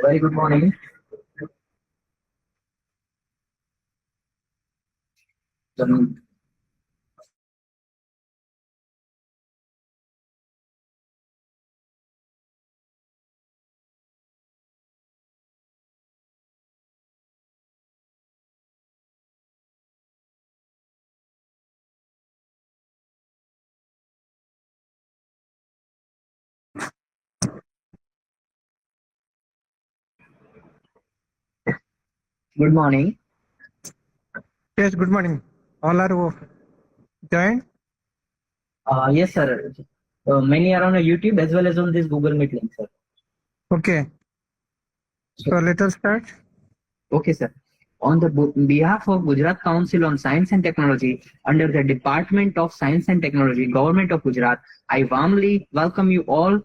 Very good morning. Um, Good morning. Yes, good morning. All are joined. Yes, sir. Many are on YouTube as well as on this Google Meet link, sir. Okay, so let us start. Okay, sir. On the behalf of Gujarat Council on Science and Technology, under the Department of Science and Technology, Government of Gujarat, I warmly welcome you all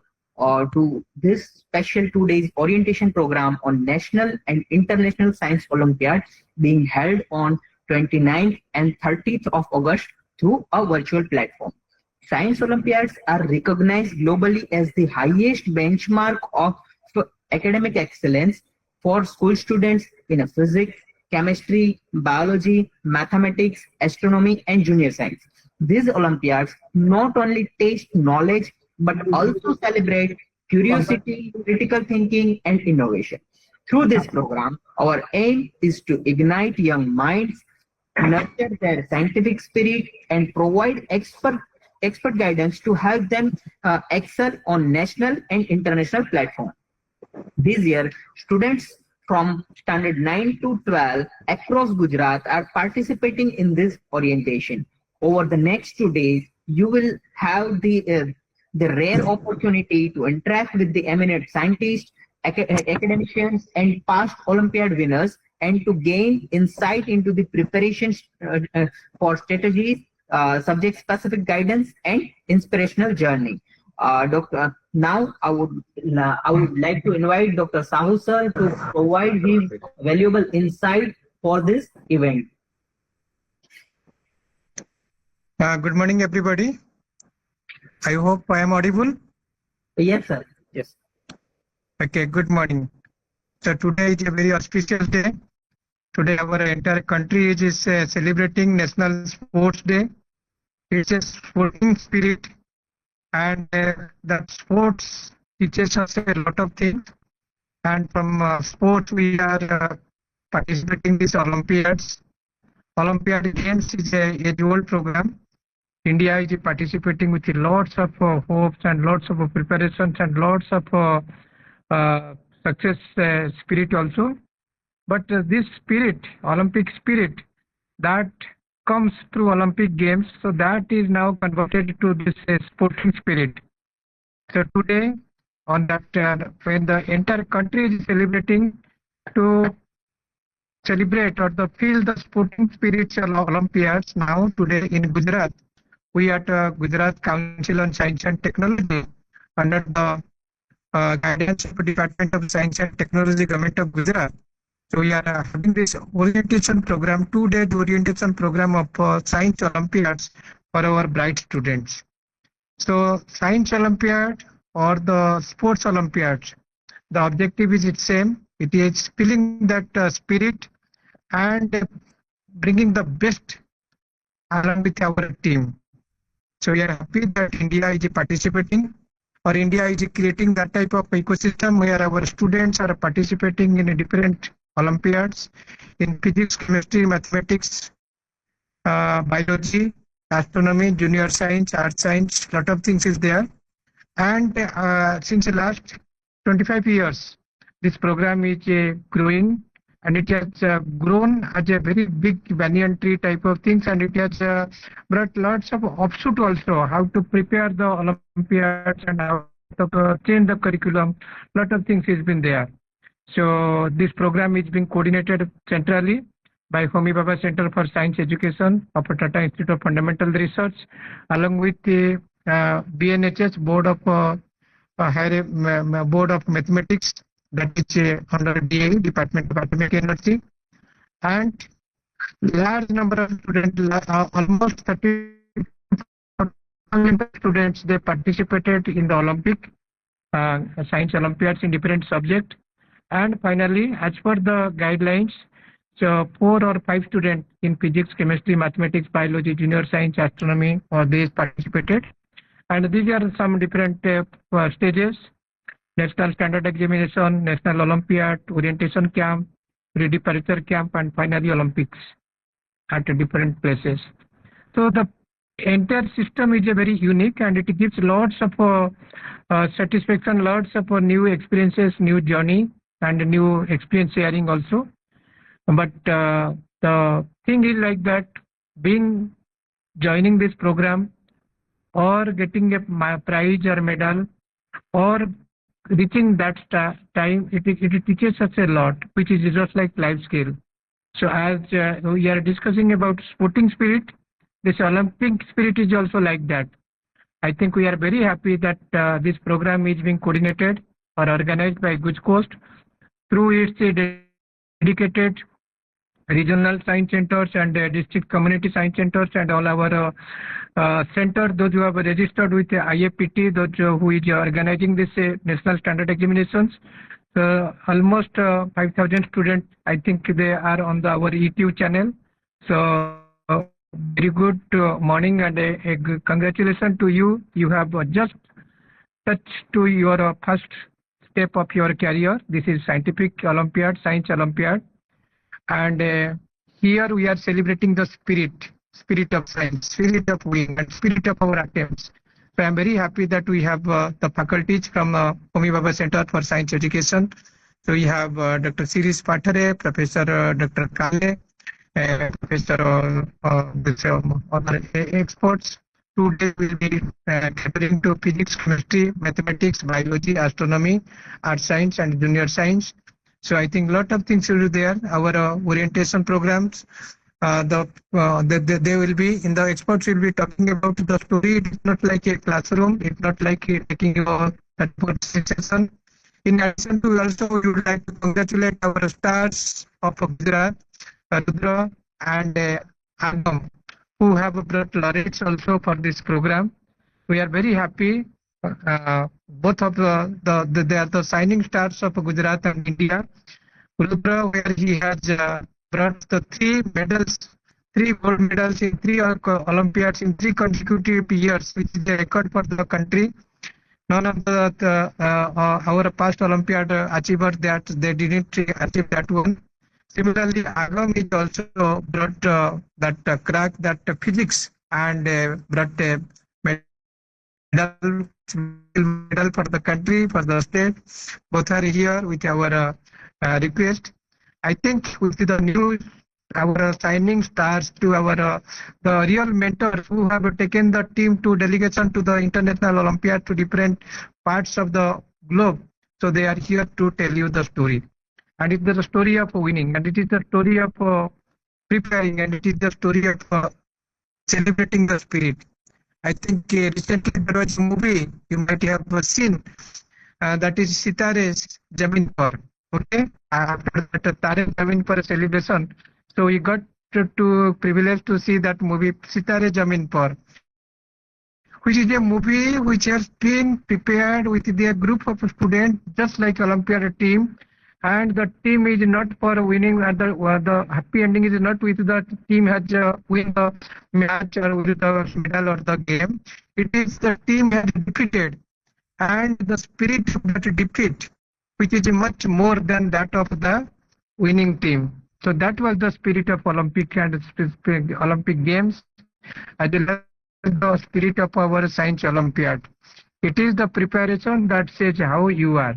to this special 2 days orientation program on National and International Science Olympiad being held on 29th and 30th of August through a virtual platform. Science Olympiads are recognized globally as the highest benchmark of academic excellence for school students in physics, chemistry, biology, mathematics, astronomy, and junior science. These Olympiads not only test knowledge but also celebrate curiosity, critical thinking, and innovation. Through this program, our aim is to ignite young minds, nurture their scientific spirit, and provide expert guidance to help them excel on national and international platforms. This year, students from standard 9 to 12 across Gujarat are participating in this orientation. Over the next 2 days, you will have the rare opportunity to interact with the eminent scientists, academicians, and past Olympiad winners, and to gain insight into the preparations for strategies, subject-specific guidance, and inspirational journey. Doctor, now I would like to invite Dr. Sahu sir to provide his valuable insight for this event. Good morning, everybody. I hope I am audible. Yes, sir. Yes. Okay, good morning. So today is a very auspicious day. Today our entire country is celebrating National Sports Day. It's a sporting spirit, and that sports teaches us a lot of things. And from sports we are participating in these Olympiads. Olympiad Games is a age-old program. India is participating with lots of hopes and lots of preparations and lots of success spirit also. But this spirit, Olympic spirit, that comes through Olympic Games, so that is now converted to this sporting spirit. So today, on that, when the entire country is celebrating to celebrate or to feel the sporting spirits of Olympiads, now today in Gujarat, we at Gujarat Council on Science and Technology, under the guidance of the Department of Science and Technology, Government of Gujarat. So we are having this orientation program, 2 day orientation program of Science Olympiads for our bright students. So Science Olympiad or the Sports Olympiads, the objective is the same. It is feeling that spirit and bringing the best along with our team. So we are happy that India is participating, or India is creating that type of ecosystem where our students are participating in different Olympiads in physics, chemistry, mathematics, biology, astronomy, junior science, art science, lot of things is there. And since the last 25 years, this program is growing, and it has grown as a very big banyan tree type of things, and it has brought lots of offshoot also, how to prepare the Olympiads and how to change the curriculum. Lot of things has been there. So this program is being coordinated centrally by Homi Bhabha Center for Science Education of Tata Institute of Fundamental Research, along with the BNHS Board of Board of Mathematics, that is under DAE, Department of Atomic Energy, and large number of students, almost 30 students, they participated in the Olympic Science Olympiads in different subjects. And finally, as per the guidelines, so 4 or 5 students in physics, chemistry, mathematics, biology, junior science, astronomy, or these participated. And these are some different stages: National Standard Examination, National Olympiad, Orientation Camp, Pre-Departure Camp, and finally Olympics at different places. So the entire system is a very unique, and it gives lots of satisfaction, lots of new experiences, new journey, and new experience sharing also. But the thing is like that, being joining this program or getting a prize or medal or reaching that time, it teaches us a lot, which is just like life skill. So as we are discussing about sporting spirit, this Olympic spirit is also like that. I think we are very happy that this program is being coordinated or organized by GUJCOST through its dedicated regional science centers and district community science centers and all our centers, those who have registered with IFPT, those who is organizing this national standard examinations. Almost 5,000 students, I think they are on our YouTube channel. So very good morning and a congratulations to you. You have just touched to your first step of your career. This is Scientific Olympiad, Science Olympiad. And here we are celebrating the spirit of science, spirit of wing, and spirit of our attempts. So I am very happy that we have the faculties from Homi Bhabha Center for Science Education. So we have Dr. Siris Pathare, Professor Dr. Kale, Professor other experts. Today we will be catering to physics, chemistry, mathematics, biology, astronomy, art science, and junior science. So I think a lot of things will be there. Our orientation programs, they will be in the experts will be talking about the story. It's not like a classroom. It's not like taking your session. In addition to also, we would like to congratulate our stars of Gujarat, Rudra and Agam, who have brought laureates also for this program. We are very happy. Both of they are the shining stars of Gujarat and India. Rudra, where he has brought the 3 gold medals in 3 Olympiads in 3 consecutive years, which is the record for the country. None of our past Olympiad achievers that they didn't achieve that one. Similarly, Agam is also brought that crack that physics and brought a medal for the country, for the state. Both are here with our request. I think with the new our shining stars to our the real mentors who have taken the team to delegation to the International Olympiad to different parts of the globe. So they are here to tell you the story. And it is the story of winning, and it is the story of preparing, and it is the story of celebrating the spirit. I think recently there was a movie you might have seen that is Sitare's Jamin Par. Okay, after that Tare Jamin Par celebration, so we got to privilege to see that movie Sitare Jamin Par, which is a movie which has been prepared with their group of students, just like Olympiad team. And the team is not for winning, and the happy ending is not with the team has win the match or with the medal or the game. It is the team has defeated, and the spirit of that defeat, which is much more than that of the winning team. So that was the spirit of Olympic and Olympic Games, as well as the spirit of our Science Olympiad. It is the preparation that says how you are.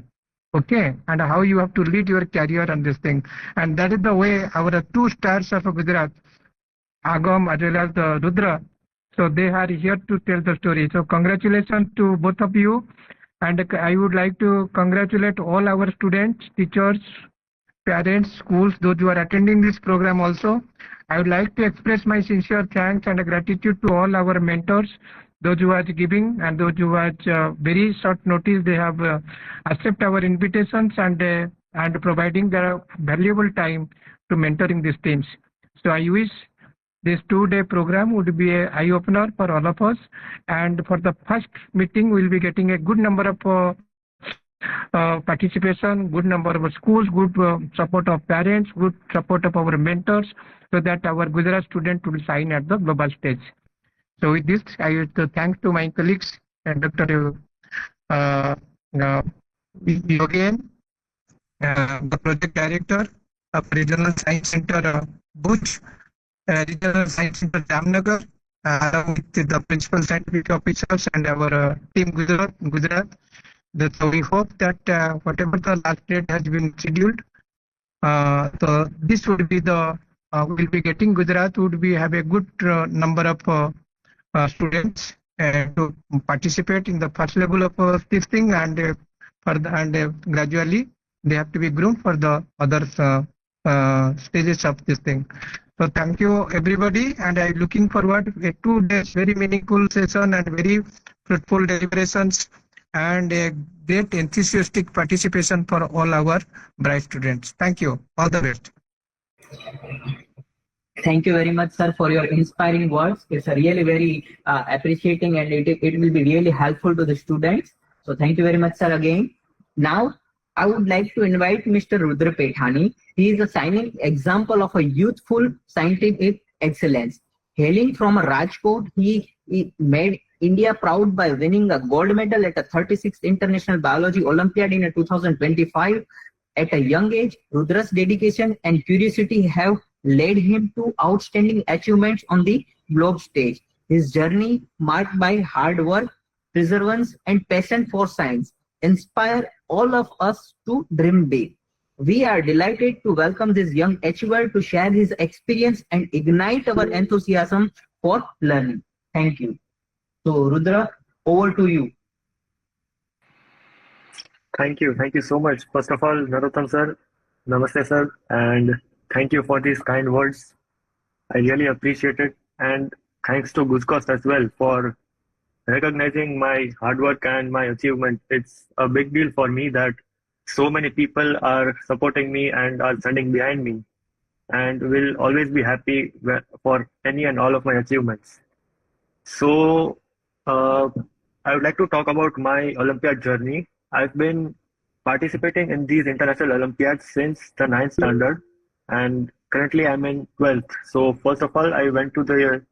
Okay, and how you have to lead your career on this thing. And that is the way our 2 stars of Gujarat, Agam as well as the Rudra, so they are here to tell the story. So congratulations to both of you. And I would like to congratulate all our students, teachers, parents, schools, those who are attending this program also. I would like to express my sincere thanks and gratitude to all our mentors, those who are giving and those who are very short notice, they have accept our invitations and providing their valuable time to mentoring these teams. So I wish this 2-day program would be an eye-opener for all of us. And for the first meeting, we'll be getting a good number of participation, good number of schools, good support of parents, good support of our mentors, so that our Gujarat student will shine at the global stage. So with this, I would to thank to my colleagues and Dr. Yogen, the project director of Regional Science Center Bhuj, Regional Science Center Jamnagar, along with the principal scientific officers and our team Gujarat. So we hope that whatever the last date has been scheduled, so this would be the will be getting Gujarat would be have a good number of students to participate in the first level of this thing, and further and gradually they have to be groomed for the other stages of this thing. So thank you everybody, and I'm looking forward to 2 days very meaningful session and very fruitful deliberations and a great enthusiastic participation for all our bright students. Thank you. All the best. Thank you very much, sir, for your inspiring words. It's a really very appreciating, and it will be really helpful to the students. So thank you very much, sir, again. Now, I would like to invite Mr. Rudra Pethani. He is a shining example of a youthful scientific excellence. Hailing from Rajkot, he made India proud by winning a gold medal at the 36th International Biology Olympiad in 2025. At a young age, Rudra's dedication and curiosity have led him to outstanding achievements on the globe stage. His journey, marked by hard work, perseverance, and passion for science, inspire all of us to dream big. We are delighted to welcome this young achiever to share his experience and ignite our enthusiasm for learning. Thank you. So, Rudra, over to you. Thank you. Thank you so much. First of all, Narottam sir, namaste sir, and thank you for these kind words. I really appreciate it. And thanks to GUJCOST as well for recognizing my hard work and my achievement. It's a big deal for me that so many people are supporting me and are standing behind me, and will always be happy for any and all of my achievements. So, I would like to talk about my Olympiad journey. I've been participating in these international Olympiads since the 9th standard, and currently I'm in 12th. So first of all, I went to the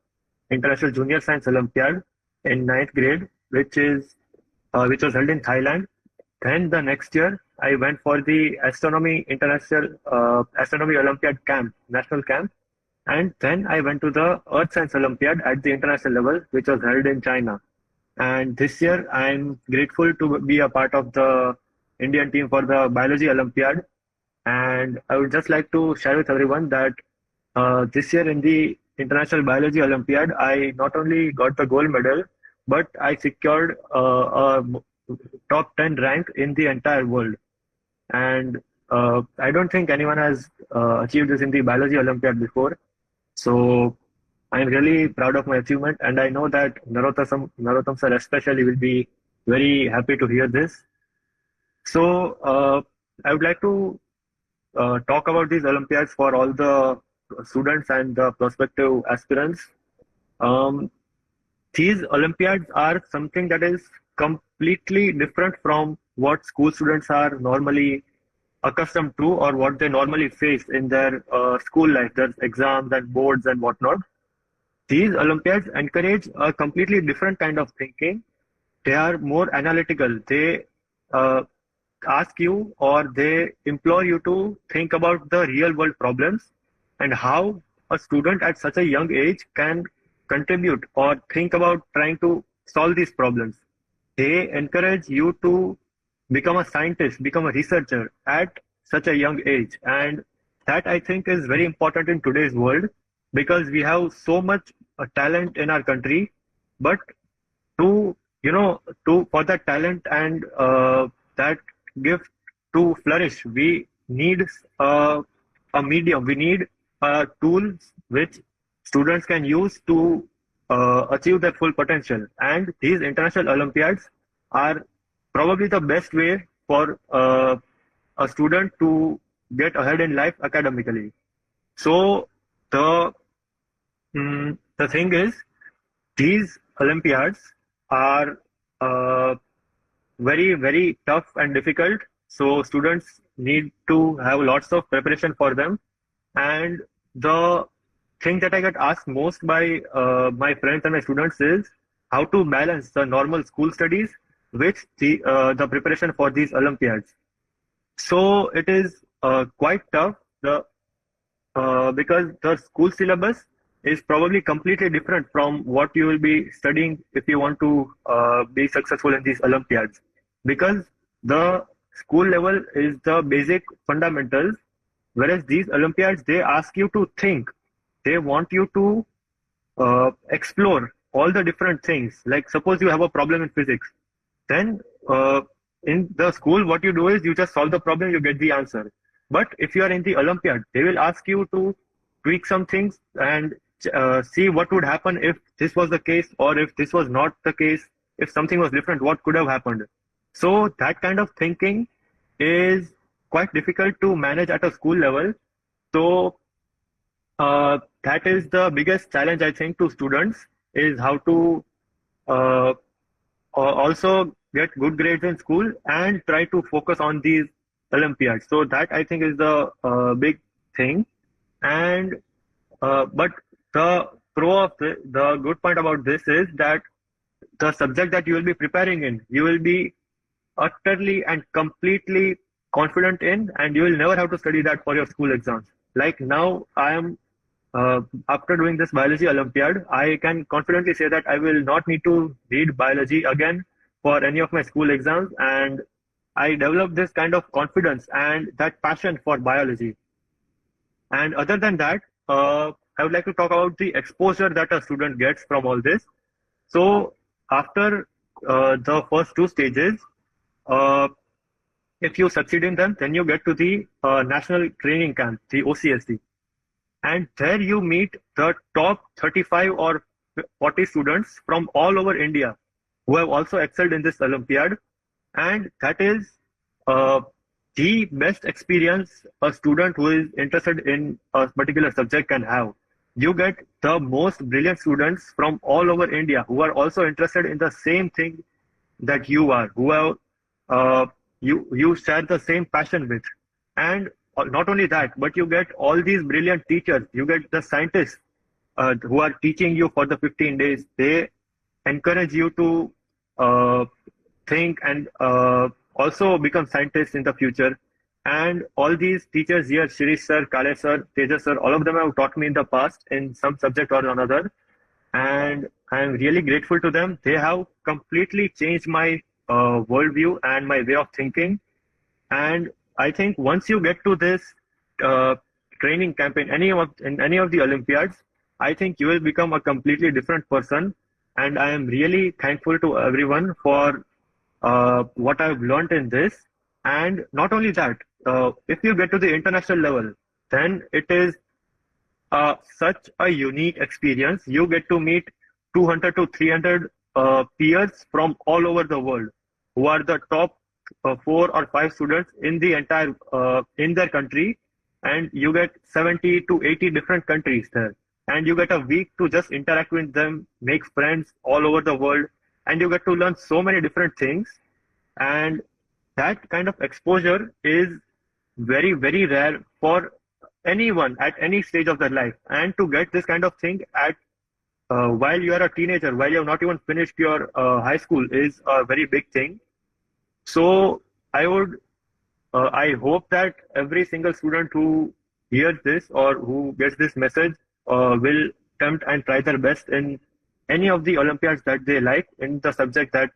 International Junior Science Olympiad in 9th grade, which was held in Thailand. Then the next year, I went for the Astronomy Astronomy Olympiad camp, national camp, and then I went to the Earth Science Olympiad at the international level, which was held in China. And this year, I'm grateful to be a part of the Indian team for the Biology Olympiad. And I would just like to share with everyone that this year in the International Biology Olympiad, I not only got the gold medal, but I secured a top 10 rank in the entire world. And I don't think anyone has achieved this in the Biology Olympiad before. So I'm really proud of my achievement, and I know that Narottam sir especially will be very happy to hear this. So I would like to talk about these Olympiads for all the students and the prospective aspirants. These Olympiads are something that is completely different from what school students are normally accustomed to or what they normally face in their school life. There's exams and boards and whatnot. These Olympiads encourage a completely different kind of thinking. They are more analytical. They ask you or they implore you to think about the real world problems and how a student at such a young age can contribute or think about trying to solve these problems. They encourage you to become a scientist, become a researcher at such a young age. And that I think is very important in today's world because we have so much talent in our country, but to for that talent and that gift to flourish, we need a medium. We need tools which students can use to achieve their full potential. And these international Olympiads are probably the best way for a student to get ahead in life academically. So the thing is, these Olympiads are very, very tough and difficult. So students need to have lots of preparation for them. And the thing that I get asked most by my friends and my students is how to balance the normal school studies with the preparation for these Olympiads. So it is quite tough. Because the school syllabus is probably completely different from what you will be studying if you want to be successful in these Olympiads. Because the school level is the basic fundamentals, whereas these Olympiads, they ask you to think. They want you to explore all the different things. Like suppose you have a problem in physics, then in the school, what you do is you just solve the problem, you get the answer. But if you are in the Olympiad, they will ask you to tweak some things and see what would happen if this was the case, or if this was not the case, if something was different, what could have happened. So that kind of thinking is quite difficult to manage at a school level. So that is the biggest challenge, I think, to students, is how to also get good grades in school and try to focus on these Olympiads. So that, I think, is the big thing. And but the the good point about this is that the subject that you will be preparing in, you will be utterly and completely confident in, and you will never have to study that for your school exams. Like now, I am after doing this biology Olympiad, I can confidently say that I will not need to read biology again for any of my school exams, and I developed this kind of confidence and that passion for biology. And other than that, I would like to talk about the exposure that a student gets from all this. So after the first two stages, uh, if you succeed in them, then you get to the National Training Camp, the OCSD. And there you meet the top 35 or 40 students from all over India who have also excelled in this Olympiad. And that is the best experience a student who is interested in a particular subject can have. You get the most brilliant students from all over India who are also interested in the same thing that you are, who have you share the same passion with. And not only that, but you get all these brilliant teachers. You get the scientists who are teaching you for the 15 days. They encourage you to think and also become scientists in the future. And all these teachers here, Shirish sir, Kale sir, Tejas sir, all of them have taught me in the past in some subject or another. And I'm really grateful to them. They have completely changed my worldview and my way of thinking. And I think once you get to this training camp in any of the Olympiads, I think you will become a completely different person. And I am really thankful to everyone for what I've learned in this. And not only that, if you get to the international level, then it is such a unique experience. You get to meet 200 to 300 peers from all over the world who are the top 4 or 5 students in the entire in their country, and you get 70 to 80 different countries there, and you get a week to just interact with them, make friends all over the world, and you get to learn so many different things. And that kind of exposure is very, very rare for anyone at any stage of their life. And to get this kind of thing at while you are a teenager, while you have not even finished your high school, is a very big thing. So I hope that every single student who hears this or who gets this message will attempt and try their best in any of the Olympiads that they like, in the subject that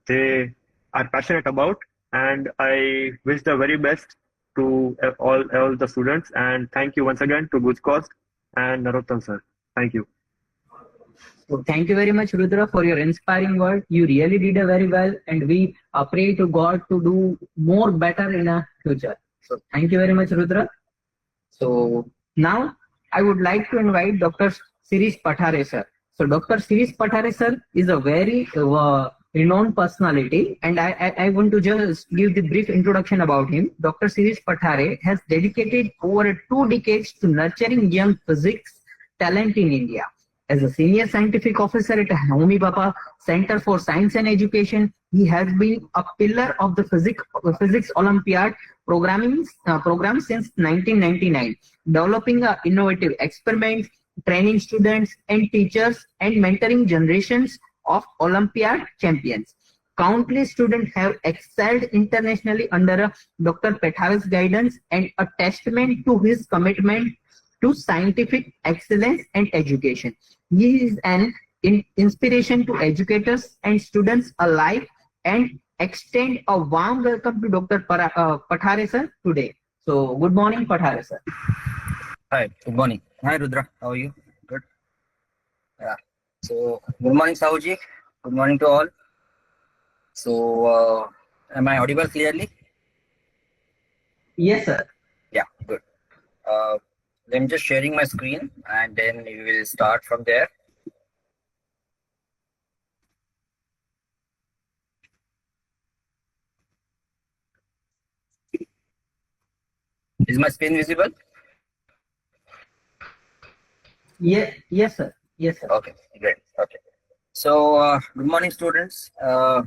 they are passionate about. And I wish the very best to all the students. And thank you once again to GUJCOST and Narottam sir. Thank you. So thank you very much, Rudra, for your inspiring word. You really did a very well, and we pray to God to do more better in the future. So thank you very much, Rudra. So now I would like to invite Dr. Sirish Pathare sir. So Dr. Sirish Pathare sir is a very renowned personality, and I want to just give the brief introduction about him. Dr. Sirish Pathare has dedicated over 2 decades to nurturing young physics talent in India. As a senior scientific officer at Homi Baba Center for Science and Education, he has been a pillar of the physics Olympiad program since 1999, developing innovative experiments, training students and teachers, and mentoring generations of Olympiad champions. Countless students have excelled internationally under Dr. Pethare's guidance, and a testament to his commitment to scientific excellence and education. He is an inspiration to educators and students alike, and extend a warm welcome to Dr. Pathare sir today. So, good morning, Pathare sir. Hi, good morning. Hi, Rudra. How are you? Good. Yeah. So, good morning, Sahuji. Good morning to all. So, am I audible clearly? Yes, sir. Yeah, good. I'm just sharing my screen and then we will start from there. Is my screen visible? Yes, sir. Yes, sir. Okay, great. Okay. So, good morning, students. I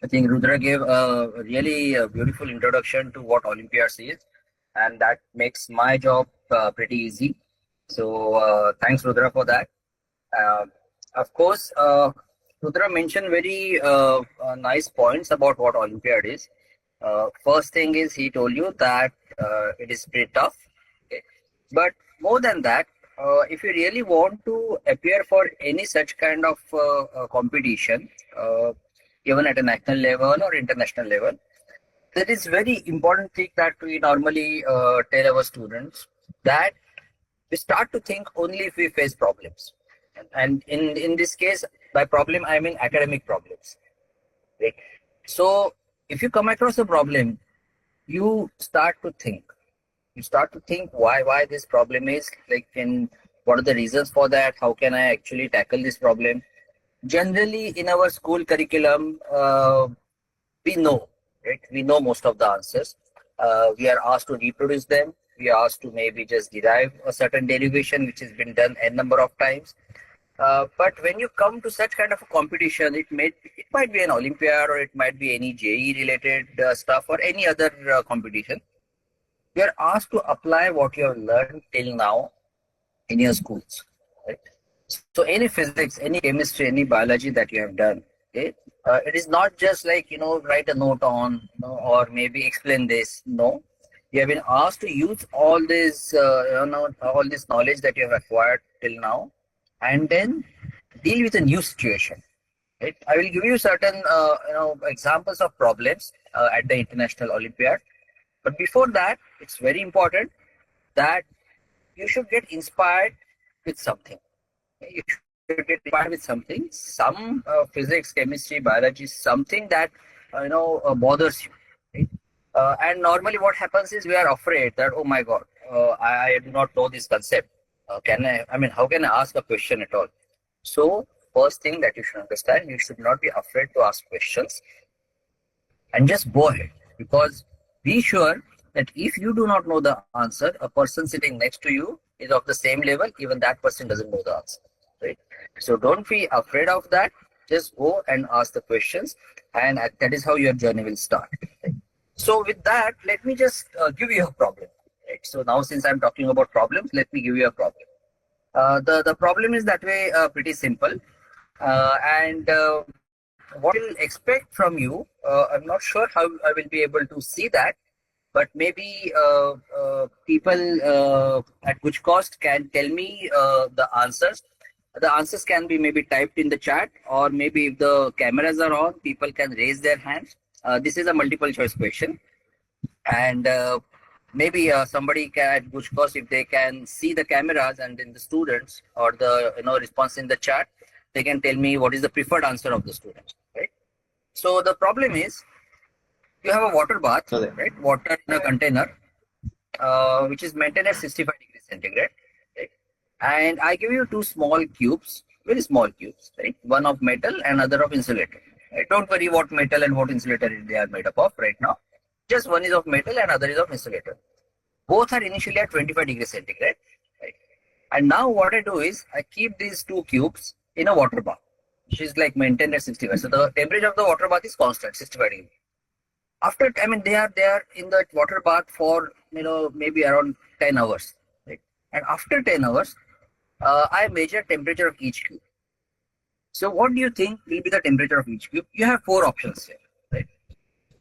think Rudra gave a really beautiful introduction to what Olympiads is, and that makes my job pretty easy. So, thanks, Rudra, for that. Of course, Rudra mentioned very nice points about what Olympiad is. First thing is he told you that it is pretty tough. Okay. But more than that, if you really want to appear for any such kind of competition, even at a national level or international level, there is very important thing that we normally tell our students, that we start to think only if we face problems. And in this case, by problem, I mean academic problems. Right? So if you come across a problem, you start to think. You start to think why this problem is, like, and what are the reasons for that? How can I actually tackle this problem? Generally, in our school curriculum, we know, right? We know most of the answers. We are asked to reproduce them. We are asked to maybe just derive a certain derivation, which has been done n number of times. But when you come to such kind of a competition, it might be an Olympiad, or it might be any JE related stuff, or any other competition. You are asked to apply what you have learned till now in your schools. Right? So any physics, any chemistry, any biology that you have done, okay, it is not just like, write a note on, or maybe explain this. No, you have been asked to use all this, all this knowledge that you have acquired till now, and then deal with a new situation. Right? I will give you certain, examples of problems at the International Olympiad. But before that, it's very important that you should get inspired with something. You should get inspired with something, some physics, chemistry, biology, something that bothers you. Right? And normally, what happens is we are afraid that, oh my God, I do not know this concept. How can I ask a question at all? So, first thing that you should understand, you should not be afraid to ask questions, and just go ahead, because be sure that if you do not know the answer, a person sitting next to you is of the same level, even that person doesn't know the answer. Right? So don't be afraid of that. Just go and ask the questions, and that is how your journey will start. Right? So with that, let me just give you a problem. Right? So now, since I'm talking about problems, let me give you a problem. The problem is that way pretty simple, and what we'll expect from you, I'm not sure how I will be able to see that, but maybe people at GUJCOST can tell me the answers. The answers can be maybe typed in the chat, or maybe if the cameras are on, people can raise their hands. This is a multiple choice question, and maybe somebody at GUJCOST, if they can see the cameras and then the students, or the response in the chat, they can tell me what is the preferred answer of the students. Right? So the problem is, you have a water bath, right? Water in a container, which is maintained at 65 degrees centigrade. Right? And I give you two small cubes, very small cubes, right? One of metal and other of insulator. Right? Don't worry what metal and what insulator they are made up of right now. Just one is of metal and other is of insulator. Both are initially at 25 degrees centigrade. Right? And now what I do is I keep these two cubes in a water bath, which is like maintained at 65. So the temperature of the water bath is constant, 65 degrees. After, I mean, they are in that water bath for, maybe around 10 hours, right? And after 10 hours, I measure temperature of each cube. So what do you think will be the temperature of each cube? You have four options here, right?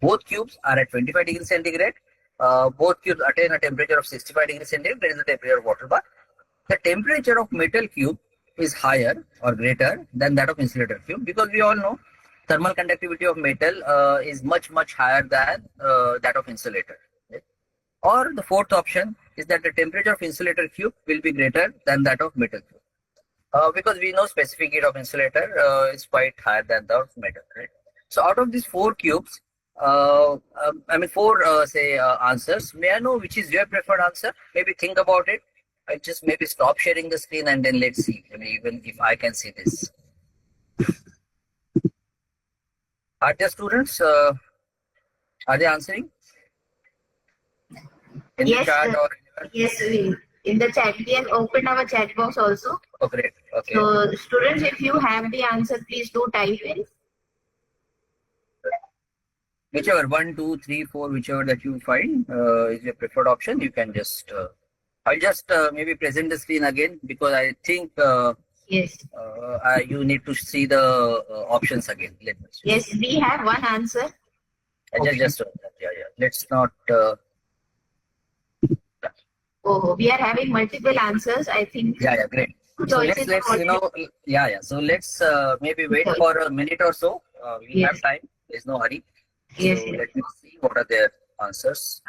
Both cubes are at 25 degrees centigrade. Both cubes attain a temperature of 65 degrees centigrade. That is the temperature of water bath. The temperature of metal cube is higher or greater than that of insulator cube, because we all know thermal conductivity of metal is much higher than that of insulator. Right? Or the fourth option is that the temperature of insulator cube will be greater than that of metal cube. Because we know specific heat of insulator is quite higher than the metal, right? So out of these four cubes, four answers, may I know which is your preferred answer? Maybe think about it. I just maybe stop sharing the screen and then let's see. Even if I can see this. Are there students? Are they answering? In Yes, the chat sir. or Yes, in the chat, we have opened our chat box also. oh, great. Okay. So, students, if you have the answer, please do type in. Whichever 1, 2, 3, 4, whichever that you find is your preferred option, you can just. I'll just maybe present the screen again, because I think Yes. you need to see the options again. Let me see. Yes, we have one answer. Yeah. Let's not. Oh, we are having multiple answers. I think. Yeah, great. So Choices let's are So let's maybe wait for a minute or so. We Yes. have time. There's no hurry. Yes, So yes. let me see what are their answers.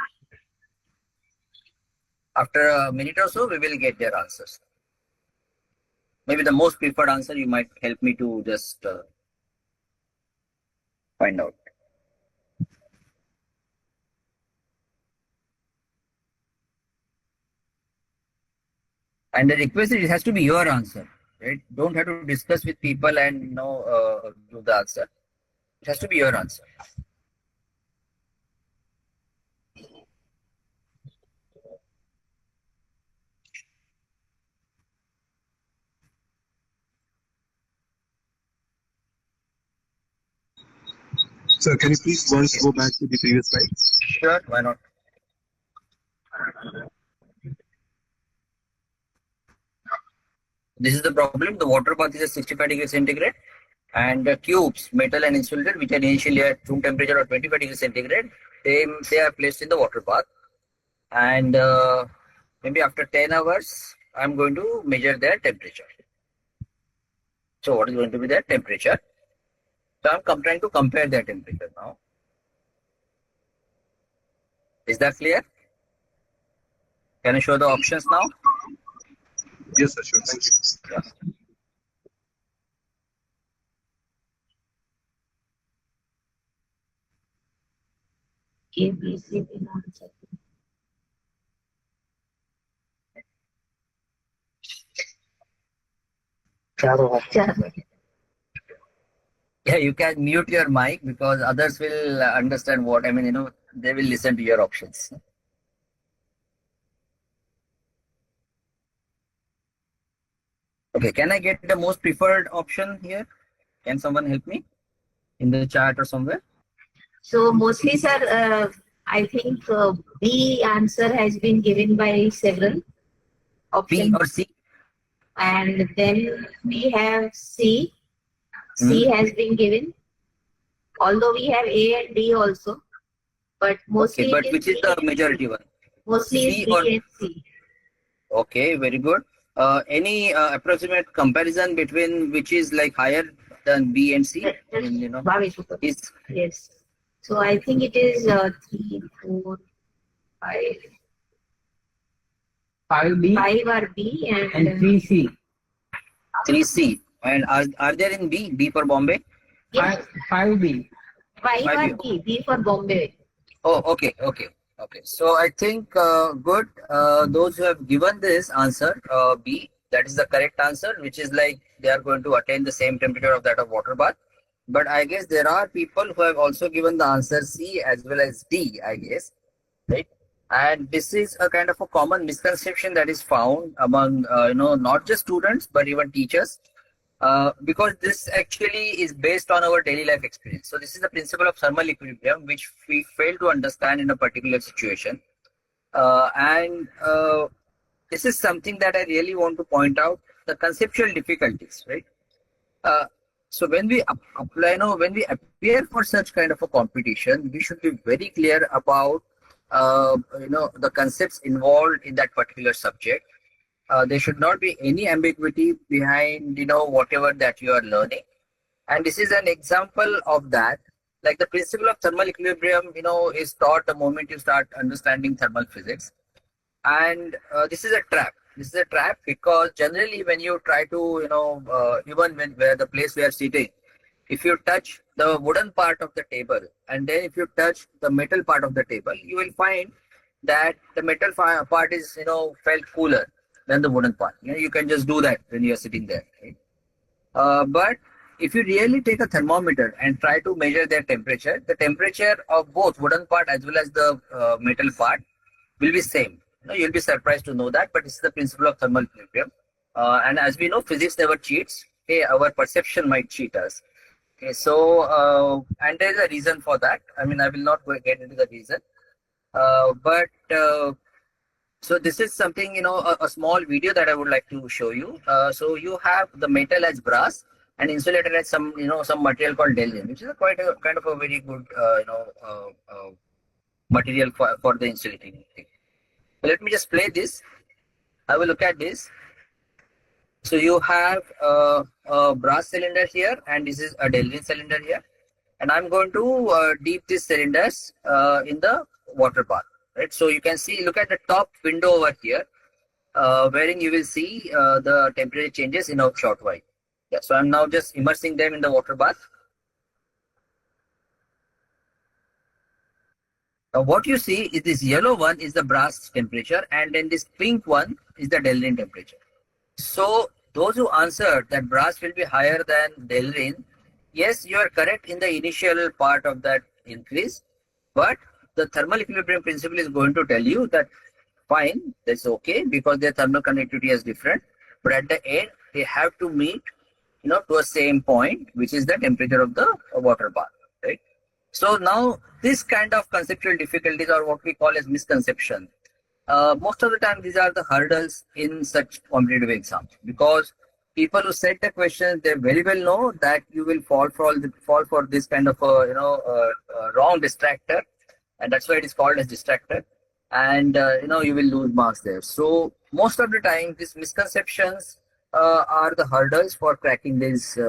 After a minute or so, we will get their answers. Maybe the most preferred answer you might help me to just find out. And the request is it has to be your answer, right? Don't have to discuss with people and do the answer. It has to be your answer. Sir, can you please once go back to the previous slide? Sure, why not? This is the problem. The water bath is at 65 degrees centigrade, and the cubes, metal and insulator, which are initially at room temperature of 25 degrees centigrade, they are placed in the water bath. And maybe after 10 hours, I'm going to measure their temperature. So what is going to be their temperature? So I'm trying to compare their temperature now. Is that clear? Can I show the options now? Yes, sir, sure. Thank you. Yeah. A, B, C, D, answer. Yeah, you can mute your mic because others will understand what, they will listen to your options. Okay, can I get the most preferred option here? Can someone help me in the chat or somewhere? So, mostly, sir, I think B answer has been given by several options. B or C? And then we have C. C has been given. Although we have A and D also. But mostly. Okay, but which is the majority one? Mostly C is B or and C. Okay, very good. Any approximate comparison between which is like higher than B and C? Is Yes. So I think it is 3, 4, 5. 5B 5 are B and 3C. 3C. And are there in B? B for Bombay? Yes, 5B. 5 are B. B for Bombay. Oh, okay. So I think good. Those who have given this answer, B, that is the correct answer, which is like they are going to attain the same temperature of that of water bath. But I guess there are people who have also given the answer C as well as D, I guess, right? And this is a kind of a common misconception that is found among not just students but even teachers, because this actually is based on our daily life experience. So this is the principle of thermal equilibrium, which we fail to understand in a particular situation. And this is something that I really want to point out, the conceptual difficulties, right? So when we apply, when we appear for such kind of a competition, we should be very clear about, the concepts involved in that particular subject. There should not be any ambiguity behind, whatever that you are learning. And this is an example of that. Like the principle of thermal equilibrium, is taught the moment you start understanding thermal physics. And this is a trap. This is a trap because generally when you try to, even where the place we are sitting, if you touch the wooden part of the table and then if you touch the metal part of the table, you will find that the metal part is, felt cooler than the wooden part. You can just do that when you are sitting there. Right? But if you really take a thermometer and try to measure their temperature, the temperature of both wooden part as well as the metal part will be same. You'll be surprised to know that, but this is the principle of thermal equilibrium. And as we know, physics never cheats. Okay, our perception might cheat us. Okay, so and there is a reason for that. I mean, I will not get into the reason, but so this is something, a small video that I would like to show you. So you have the metal as brass and insulator as some material called delrin, which is quite a kind of a very good material for the insulating thing. Let me just play this. I will look at this. So you have a brass cylinder here, and this is a delrin cylinder here. And I'm going to dip these cylinders in the water bath. Right. So you can see, look at the top window over here, wherein you will see the temperature changes in a short while. Yeah. So I'm now just immersing them in the water bath. Now what you see is this yellow one is the brass temperature, and then this pink one is the delrin temperature. So those who answered that brass will be higher than delrin, yes, you are correct in the initial part of that increase, but the thermal equilibrium principle is going to tell you that fine, that's okay because their thermal conductivity is different, but at the end they have to meet, to a same point, which is the temperature of the water bath, right? So now this kind of conceptual difficulties are what we call as misconception. Most of the time these are the hurdles in such competitive exams, because people who set the questions, they very well know that you will fall for this kind of wrong distractor, and that's why it is called as distractor, and you will lose marks there. So most of the time these misconceptions are the hurdles for cracking these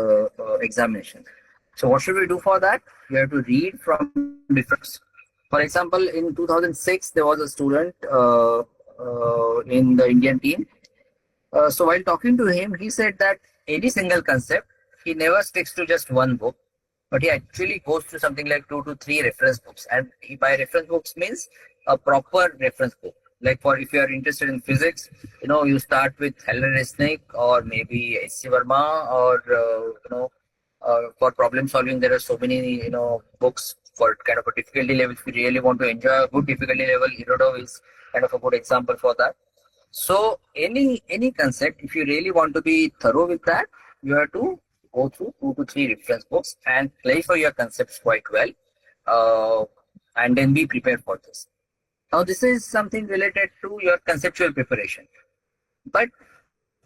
examinations. So what should we do for that? We have to read from different. For example, in 2006, there was a student in the Indian team. So while talking to him, he said that any single concept, he never sticks to just one book, but he actually goes to something like 2 to 3 reference books. And by reference books means a proper reference book. Like for if you are interested in physics, you start with Helen Resnick or maybe H.C. Verma, or for problem solving, there are so many books for kind of a difficulty level. If you really want to enjoy a good difficulty level, Irodo is kind of a good example for that. So any concept, if you really want to be thorough with that, you have to go through 2 to 3 reference books and clarify your concepts quite well, and then be prepared for this. Now this is something related to your conceptual preparation, but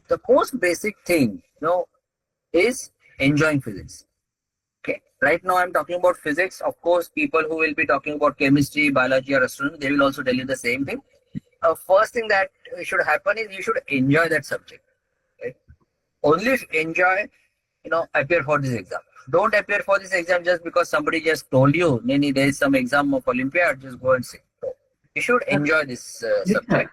the most basic thing is enjoying physics. Okay, right now I'm talking about physics. Of course, people who will be talking about chemistry, biology, or astronomy, they will also tell you the same thing. First thing that should happen is you should enjoy that subject. Right? Only if enjoy, appear for this exam. Don't appear for this exam just because somebody just told you, Nini, there is some exam of Olympiad, just go and sit. No. You should enjoy this subject.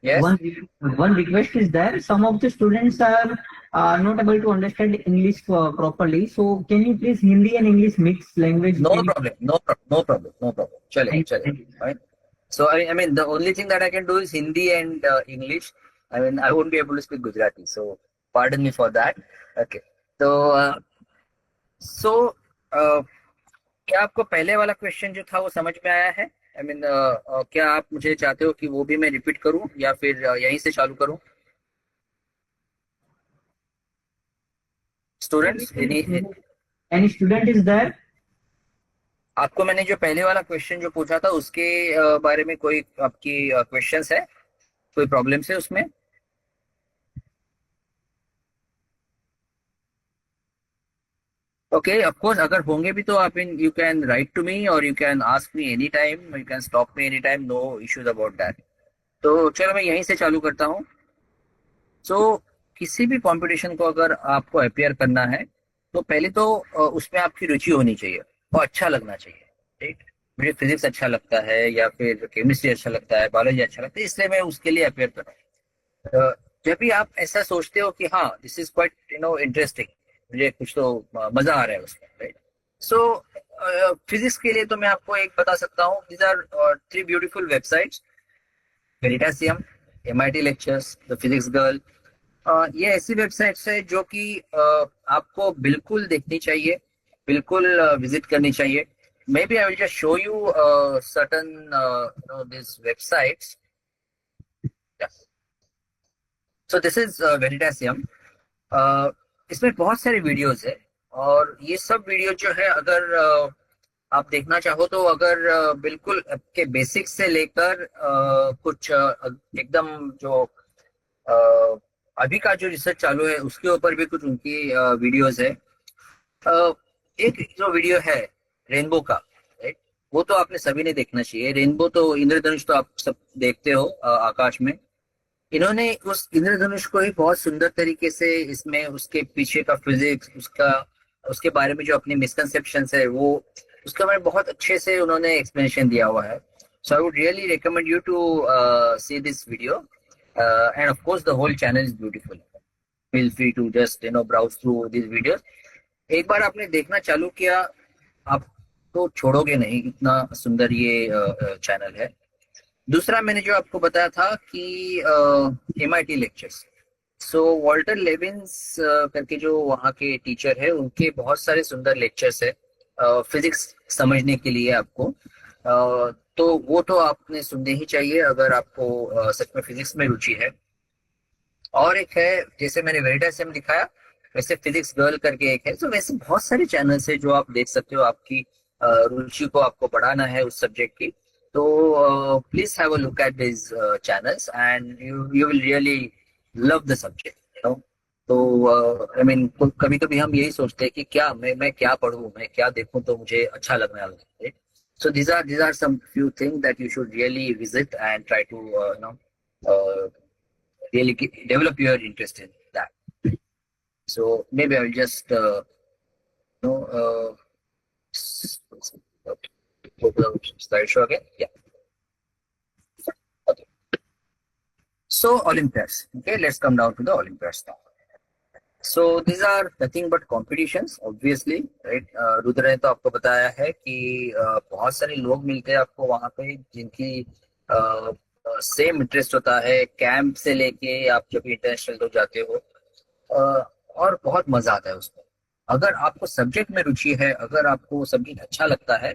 Yes. One request is there. Some of the students are not able to understand English properly. So can you please Hindi and English mix language? No problem. Chale. Right? So I mean, the only thing that I can do is Hindi and English. I mean, I won't be able to speak Gujarati. So pardon me for that. Okay. So क्या आपको पहले वाला question जो था वो समझ में आया है? आई मीन क्या आप मुझे चाहते हो कि वो भी मैं रिपीट करूं या फिर यहीं से चालू करूं? Students, Any student is there? आपको मैंने जो पहले वाला क्वेश्चन जो पूछा था उसके बारे में कोई आपकी क्वेश्चंस है, कोई प्रॉब्लम्स है उसमें? ओके, ऑफ कोर्स अगर होंगे भी तो आप इन you can write to me or you can ask me any time, you can stop me any time, no issues about that. तो चलो मैं यहीं से चालू करता हूँ। सो किसी भी कंपटीशन को अगर आपको अपियर करना है तो पहले तो उसमें आपकी रुचि होनी चाहिए और अच्छा लगना चाहिए, ठीक। मुझे फिजिक्स अच्छा लगता है या फिर केमिस्ट्री अच्छा लगता है, बायोलॉजी अच्छा लगता है, इसलिए मैं उसके लिए अपियर कर रहा हूँ। जब भी आप ऐसा सोचते हो कि हाँ दिस इज क्वाइट इंटरेस्टिंग, मुझे कुछ तो मजा आ रहा है उसमें, राइट। सो फिजिक्स के लिए तो मैं आपको एक बता सकता हूँ, these are 3 beautiful websites, Veritasium, MIT lectures, the physics girl. ये ऐसी वेबसाइट्स है जो कि आपको बिल्कुल देखनी चाहिए, बिल्कुल विजिट करनी चाहिए। May be I will just show you certain this websites. So this is Veritasium. इसमें बहुत सारे वीडियोस है और ये सब वीडियो जो है अगर आप देखना चाहो तो अगर बिल्कुल के बेसिक्स से लेकर कुछ एकदम जो अभी का जो रिसर्च चालू है उसके ऊपर भी कुछ उनकी वीडियोस है। एक जो वीडियो है रेनबो का, राइट, वो तो आपने सभी ने देखना चाहिए। रेनबो तो इंद्रधनुष तो आप सब देखते हो आकाश में। इन्होंने उस इंद्रधनुष को ही बहुत सुंदर तरीके से इसमें उसके पीछे का फिजिक्स, उसका उसके बारे में जो अपनी मिसकंसेप्शंस है वो उसके बारे में बहुत अच्छे से उन्होंने एक्सप्लेनेशन दिया हुआ है। So I would really recommend you to see this video and of course the whole channel is beautiful. Feel free to just browse through this video. एक बार आपने देखना चालू किया आप तो छोड़ोगे नहीं, इतना सुंदर ये चैनल है। दूसरा मैंने जो आपको बताया था कि MIT लेक्चर्स, सो वॉल्टर लेविन्स करके जो वहाँ के टीचर है उनके बहुत सारे सुंदर लेक्चर्स है फिजिक्स समझने के लिए आपको। तो वो तो आपने सुनने ही चाहिए अगर आपको सच में फिजिक्स में रुचि है। और एक है, जैसे मैंने वेरिटासियम दिखाया वैसे फिजिक्स गर्ल करके एक है। तो वैसे बहुत सारे चैनल्स है जो आप देख सकते हो, आपकी रुचि को आपको बढ़ाना है उस सब्जेक्ट की। तो please have a look at this channels and you will really love the subject. तो आई मीन कभी कभी हम यही सोचते हैं कि क्या मैं क्या पढ़ूं, मैं क्या देखूं तो मुझे अच्छा लगने वाला है। So these are some few things that you should really visit and try to really develop your interest in that. So maybe I will just you know go to the slideshow again. Yeah. Okay. So Olympiads. Okay, let's come down to the Olympiads now. So these are nothing but competitions, obviously, right? Rudra ने तो आपको बताया है कि बहुत सारे लोग मिलते हैं आपको वहां पे जिनकी सेम इंटरेस्ट होता है, कैंप से लेके आप जब इंटरनेशनल तो जाते हो, और बहुत मजा आता है उसमें। अगर आपको सब्जेक्ट में रुचि है, अगर आपको सब्जेक्ट अच्छा लगता है,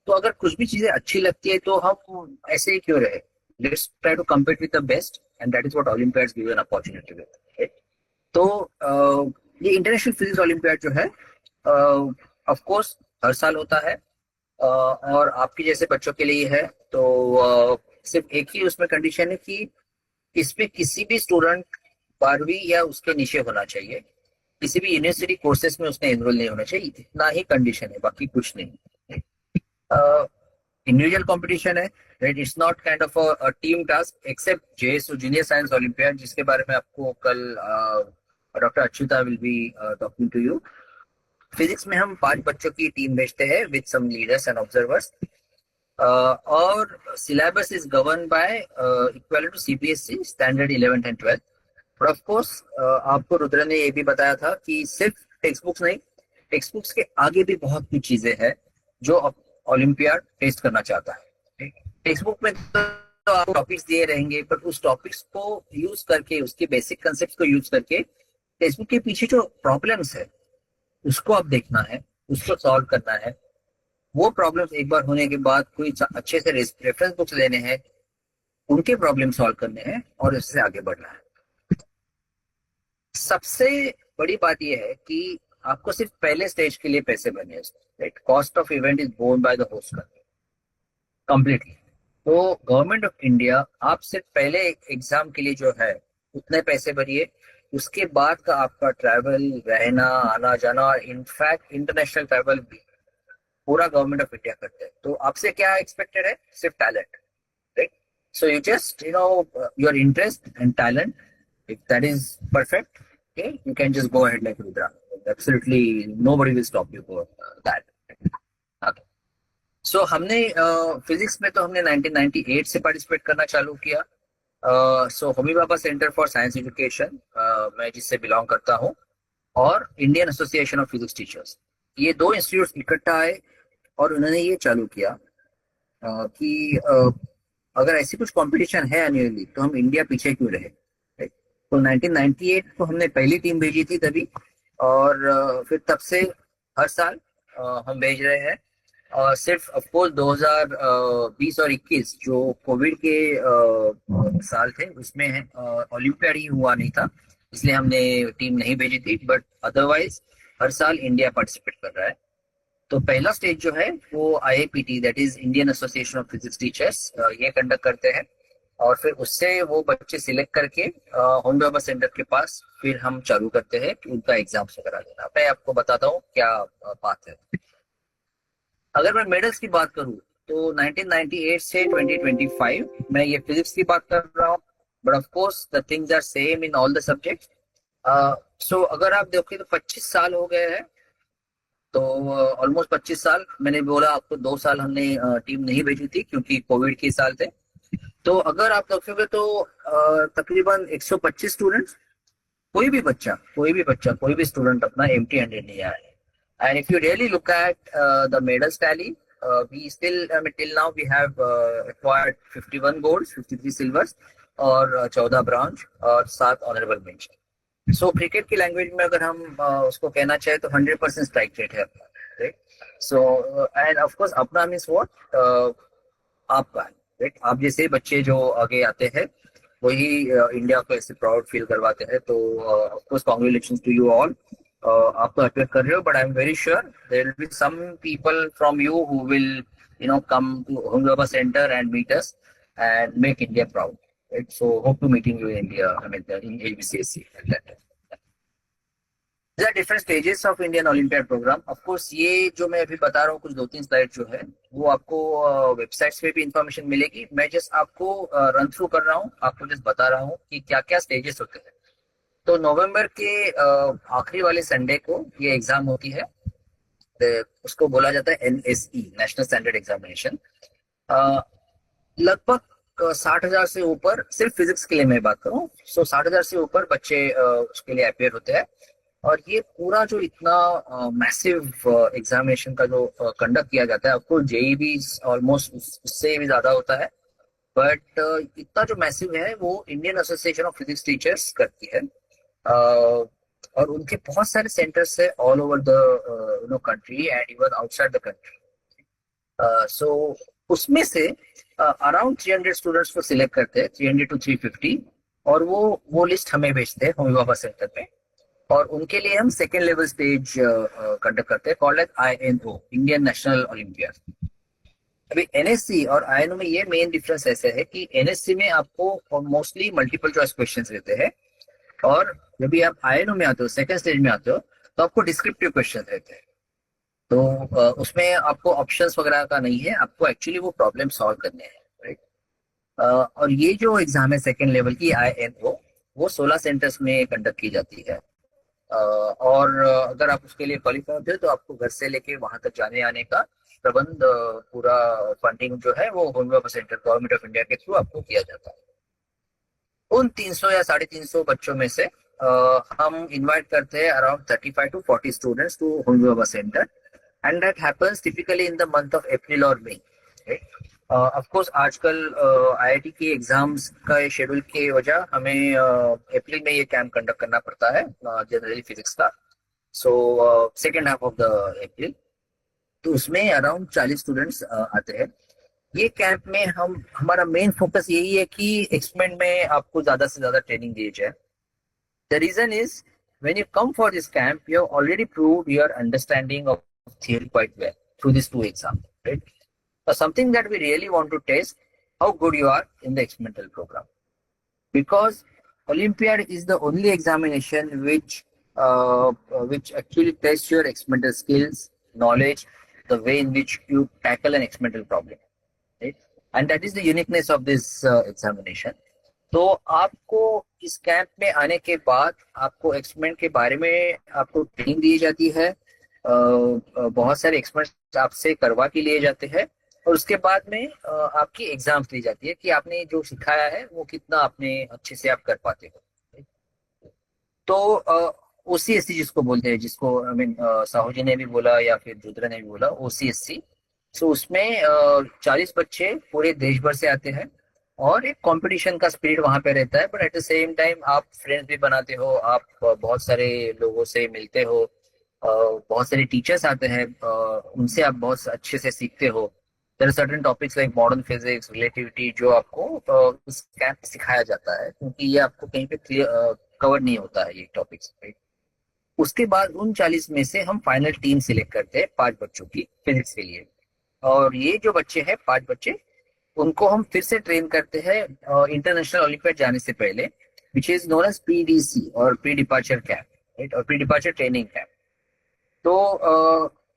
तो अगर कुछ भी चीजें अच्छी लगती है तो हम ऐसे ही क्यों रहे। Let's try to compete with the best and that is what olympiads give an opportunity with. तो ये इंटरनेशनल फिजिक्स ओलंपियाड जो है ऑफ कोर्स हर साल होता है और आपके जैसे बच्चों के लिए है। तो सिर्फ एक ही उसमें कंडीशन है कि इसमें किसी भी स्टूडेंट 12वीं या उसके नीचे होना चाहिए, किसी भी यूनिवर्सिटी कोर्सेज में उसने एनरोल नहीं होना चाहिए, इतना ही कंडीशन है, बाकी कुछ नहीं। इंडिविजुअल कंपटीशन है, right, it's not kind of a team task except JSU junior science olympiad, जिसके बारे में आपको कल doctor Achyuta will be talking to you. Physics में हम 5 बच्चों की टीम भेजते हैं with some leaders and observers और syllabus is govern by equal to CBSE standard 11th and 12th। But of course आपको रुद्र ने ये भी बताया था कि सिर्फ टेक्स्ट बुक्स नहीं, टेक्स्ट बुक्स के आगे भी बहुत कुछ चीजें हैं जो ओलंपियाड टेस्ट करना चाहता है। टेक्स्ट बुक में तो आपको टॉपिक्स दिए रहेंगे, बट उस टॉपिक्स को यूज करके, उसके बेसिक कंसेप्ट को यूज करके टेक्स्ट बुक के पीछे जो प्रॉब्लम्स है उसको आप देखना है, उसको सॉल्व करना है। वो प्रॉब्लम्स एक बार होने के बाद कोई अच्छे से रेफरेंस बुक्स लेने हैं, उनके प्रॉब्लम सॉल्व करने हैं और इससे आगे बढ़ना है। सबसे बड़ी बात यह है कि आपको सिर्फ पहले स्टेज के लिए पैसे भरने हैं। Cost of event is borne by the host completely. तो गवर्नमेंट ऑफ इंडिया आप सिर्फ पहले एग्जाम के लिए जो है उतने पैसे भरिए, उसके बाद का आपका ट्रैवल, रहना, आना जाना, इनफैक्ट इंटरनेशनल ट्रैवल भी पूरा गवर्नमेंट ऑफ इंडिया करते हैं। तो आपसे क्या एक्सपेक्टेड है? सिर्फ talent, right? So you just your interest and talent, if that is perfect, okay, you can just go ahead like Rudra. Absolutely nobody will stop you for that. Okay. So हमने physics में तो हमने 1998 से participate करना चालू किया। सो होमी बाबा centre for science education, मैं जिससे बिलोंग करता हूँ, और Indian association of physics teachers, ये दो इंस्टीट्यूट इकट्ठा आए और उन्होंने ये चालू किया कि अगर ऐसी कुछ कंपटीशन है एनुअली तो हम इंडिया पीछे क्यों रहे। तो 1998 को हमने पहली टीम भेजी थी तभी, और फिर तब से हर साल हम भेज रहे हैं। सिर्फ ऑफकोर्स 2020 और 21 जो कोविड के साल थे उसमें ओलंपियाड ही हुआ नहीं था, इसलिए हमने टीम नहीं भेजी थी, बट अदरवाइज हर साल इंडिया पार्टिसिपेट कर रहा है। तो पहला स्टेज जो है वो IAPT, that is Indian association of physics teachers, ये कंडक्ट करते हैं, और फिर उससे वो बच्चे सिलेक्ट करके होम बाबा सेंटर के पास फिर हम चालू करते हैं कि उनका एग्जाम्स वगैरह देना। मैं आपको बताता हूँ क्या बात है। अगर मैं मेडल्स की बात करूँ तो 1998 से 2025 मैं ये फिजिक्स की बात कर रहा हूँ, but of course the things are same in all the subjects. So अगर आप देखिए तो 25 साल हो गए हैं, तो ऑलमोस्ट 25 साल। मैंने बोला आपको 2 साल हमने टीम नहीं भेजी थी क्योंकि कोविड के साल थे। तो अगर आप देखोगे तो तकरीबन 125 स्टूडेंट्स, कोई भी बच्चा कोई भी स्टूडेंट अपना एम्प्टी हैंडेड नहीं आया है। And if you really look at the medals tally, we still till now we have acquired 51 golds, 53 silvers और 14 ब्रॉन्ज और 7 ऑनरेबल मेंशन। सो क्रिकेट की लैंग्वेज में अगर हम उसको कहना चाहे तो 100% स्ट्राइक रेट है अपना, right? So and of course अपना मींस व्हाट, आपका, राइट? आप जैसे बच्चे जो आगे आते हैं वही इंडिया को ऐसे प्राउड फील करवाते हैं। तो of course congratulations to you all. आप तो अटेंड कर रहे हो, but I am very sure there will be some people from you who will come to Homi Bhabha centre and meet us and make India proud, right? So hope to meeting you in India, I mean in HBCSC। There are different stages of Indian Olympiad program. Of course, ये जो मैं अभी बता रहा हूँ कुछ 2-3 slide जो है वो आपको वेबसाइट्स पे भी इंफॉर्मेशन मिलेगी। मैं जस्ट आपको रन थ्रू कर रहा हूँ, आपको जस्ट बता रहा हूँ कि क्या क्या स्टेजेस होते हैं। तो नवंबर के आखिरी वाले संडे को ये एग्जाम होती है, उसको बोला जाता है NSE, नेशनल स्टैंडर्ड एग्जामिनेशन। लगभग 60,000 से ऊपर, सिर्फ फिजिक्स के लिए मैं बात करूँ, 60,000 से ऊपर बच्चे उसके लिए अपेयर होते हैं। और ये पूरा जो इतना मैसिव एग्जामिनेशन का जो कंडक्ट किया जाता है, आपको JEE भी ऑलमोस्ट उससे भी ज्यादा होता है, बट इतना जो मैसिव है वो Indian association of physics teachers करती है। और उनके बहुत सारे सेंटर्स है all over the country and even outside the country. So उसमें से अराउंड 300 स्टूडेंट्स को सिलेक्ट करते हैं, 300 to 350, और वो लिस्ट हमें भेजते हैं होमी बाबा सेंटर में, और उनके लिए हम सेकेंड लेवल स्टेज कंडक्ट करते हैं, called as INO, Indian national olympiad. अभी NSC और INO में ये मेन डिफरेंस ऐसे है कि NSC में आपको मोस्टली मल्टीपल चॉइस क्वेश्चंस रहते हैं, और जब भी आप INO में आते हो, सेकेंड स्टेज में आते हो, तो आपको डिस्क्रिप्टिव क्वेश्चन रहते हैं। तो उसमें आपको ऑप्शंस वगैरह का नहीं है, आपको एक्चुअली वो प्रॉब्लम सॉल्व करने हैं, राइट? और ये जो एग्जाम है सेकेंड लेवल की INO, वो 16 सेंटर्स में कंडक्ट की जाती है। और अगर आप उसके लिए क्वालिफाई होते हो तो आपको घर से लेके वहां तक जाने आने का प्रबंध, पूरा फंडिंग जो है वो home Bhabha centre government of India के थ्रू आपको किया जाता है। उन 300 या 350 बच्चों में से हम इनवाइट करते हैं around 35 to 40 students to Homi Bhabha centre, and that happens typically in the month of April और मई, राइट? ऑफ कोर्स आजकल IIT की एग्जाम्स का शेड्यूल की वजह हमें अप्रैल में ये कैंप कंडक्ट करना पड़ता है जनरली फिजिक्स का। So second half of the April. तो उसमें अराउंड 40 स्टूडेंट्स आते हैं। ये कैंप में हम हमारा मेन फोकस यही है कि एक्सपेरिमेंट में आपको ज्यादा से ज्यादा ट्रेनिंग दी जाए। The reason is when you come for this camp, you have already proved your understanding of theory quite well through these two exams, right? So something that we really want to test how good you are in the experimental program, because Olympiad is the only examination which actually tests your experimental skills, knowledge, the way in which you tackle an experimental problem, right? And that is the uniqueness of this examination. तो आपको इस camp में आने के बाद आपको experiment के बारे में आपको ट्रेनिंग दी जाती है, बहुत सारे एक्सपेरिमेंट्स आपसे करवा के लिए जाते हैं, और उसके बाद में आपकी एग्जाम्स ली जाती है कि आपने जो सिखाया है वो कितना आपने अच्छे से आप कर पाते हो। तो OCSC जिसको बोलते हैं, जिसको आई मीन साहू जी ने भी बोला या फिर रुद्र ने भी बोला, OCSC। सो उसमें 40 बच्चे पूरे देश भर से आते हैं और एक कंपटीशन का स्पिरिट वहां पे रहता है, but at the same time आप फ्रेंड्स भी बनाते हो, आप बहुत सारे लोगों से मिलते हो, बहुत सारे टीचर्स आते हैं, उनसे आप बहुत अच्छे से सीखते हो। There are certain topics like modern physics, relativity, जो आपको इस कैंप में सिखाया जाता है, क्योंकि ये आपको कहीं पे कवर नहीं होता है ये टॉपिक्स। उसके बाद उन 40 में से हम फाइनल टीम सिलेक्ट करते हैं 5 बच्चों की फिजिक्स के लिए, और ये जो बच्चे हैं 5 बच्चे, उनको हम फिर से ट्रेन करते हैं इंटरनेशनल ओलंपियाड जाने से पहले, which is known as PDC और प्री डिपार्चर कैंप, राइट, और प्री डिपार्चर ट्रेनिंग कैंप। तो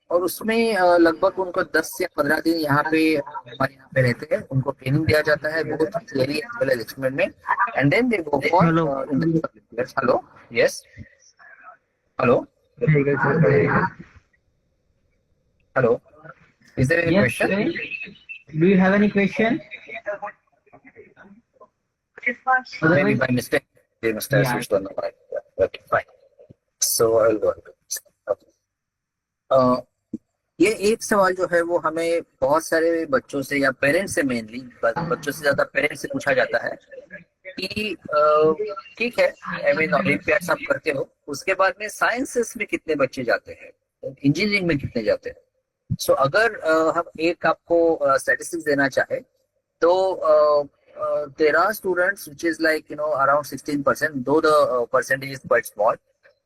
और उसमें लगभग उनको 10 से 15 दिन यहाँ पे हमारे यहाँ पे रहते हैं, उनको ट्रेनिंग दिया जाता है बहुत theory as well as experiment में, and then they go for hello, yes, hello, hello, is there any Yes, question? do you have any question? Maybe by mistake they must have switched on the mic. Yeah, okay, fine. So I'll go ahead. Okay. ये एक सवाल जो है वो हमें बहुत सारे बच्चों से या पेरेंट्स से, मेनली बच्चों से ज्यादा पेरेंट्स से पूछा जाता है कि ठीक है, आई मीन ओलंपियाड्स आप करते हो, उसके बाद में साइंसेस में कितने बच्चे जाते हैं, इंजीनियरिंग में कितने जाते हैं? सो अगर हम एक आपको स्टैटिस्टिक्स देना चाहे तो there are students which is like around 16%, though the percentage is quite small,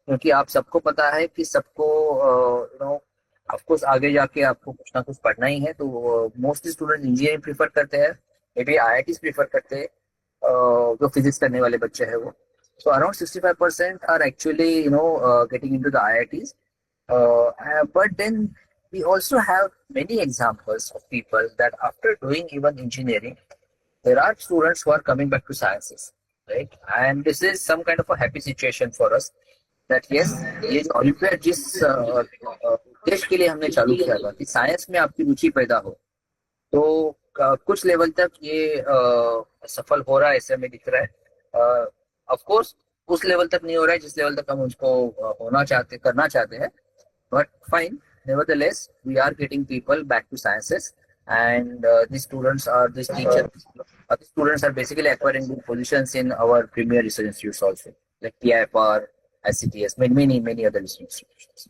क्योंकि आप सबको पता है कि सबको ऑफ कोर्स आगे जाके आपको कुछ ना कुछ पढ़ना ही है, तो मोस्टली स्टूडेंट इंजीनियरिंग प्रीफर करते हैं, मे बी IITs प्रीफर करते हैं, जो फिजिक्स करने वाले बच्चे हैं वो। So around 65% are actually getting into the IITs, but then we also have many examples of people that after doing even engineering, there are students who are coming back to sciences, right? And this is some kind of a happy situation for us that yes, ये olympiad जिस देश के लिए हमने चालू किया था कि साइंस में आपकी रुचि पैदा हो, तो कुछ लेवल तक ये सफल हो रहा है, ऐसे हमें दिख रहा है। ऑफ कोर्स उस लेवल तक नहीं हो रहा है जिस लेवल तक हम उसको करना चाहते हैं, but fine, nevertheless we are getting people back to sciences, and these students are basically acquiring good positions in our premier research institutes also, like TIFR, ICTS, many other research institutions.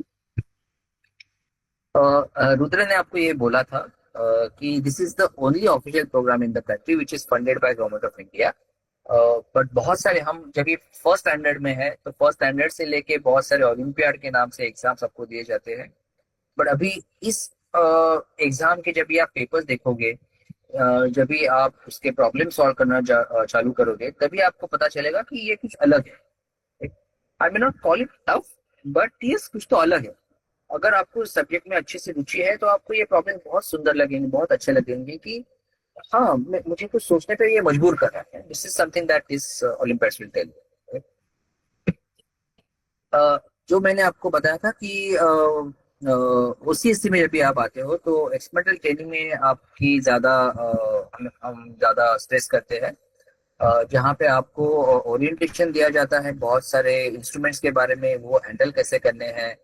Rudra ने आपको ये बोला था कि this is the only official program in the country which is funded by government of India, but बहुत सारे, हम जब ये फर्स्ट स्टैंडर्ड में है तो फर्स्ट स्टैंडर्ड से लेके बहुत सारे ओलंपियाड के नाम से एग्जाम्स आपको दिए जाते हैं, बट अभी इस एग्जाम के जब भी आप पेपर्स देखोगे, जब भी आप उसके प्रॉब्लम सॉल्व करना चालू करोगे, तभी आपको पता चलेगा कि ये कुछ अलग है। I may not call it tough, but ये कुछ तो अलग है। अगर आपको इस सब्जेक्ट में अच्छे से रुचि है तो आपको ये प्रॉब्लम बहुत सुंदर लगेंगे, बहुत अच्छे लगेंगे कि हाँ, मुझे कुछ सोचने पे ये मजबूर कर रहा है। This is something that this olympiads will tell. जो मैंने आपको बताया था कि OCSC में जब भी आप आते हो तो एक्सपेरिमेंटल ट्रेनिंग में आपकी हम ज्यादा स्ट्रेस करते हैं, जहाँ पे आपको ओरिएंटेशन दिया जाता है बहुत सारे इंस्ट्रूमेंट्स के बारे में, वो हैंडल कैसे करने हैं,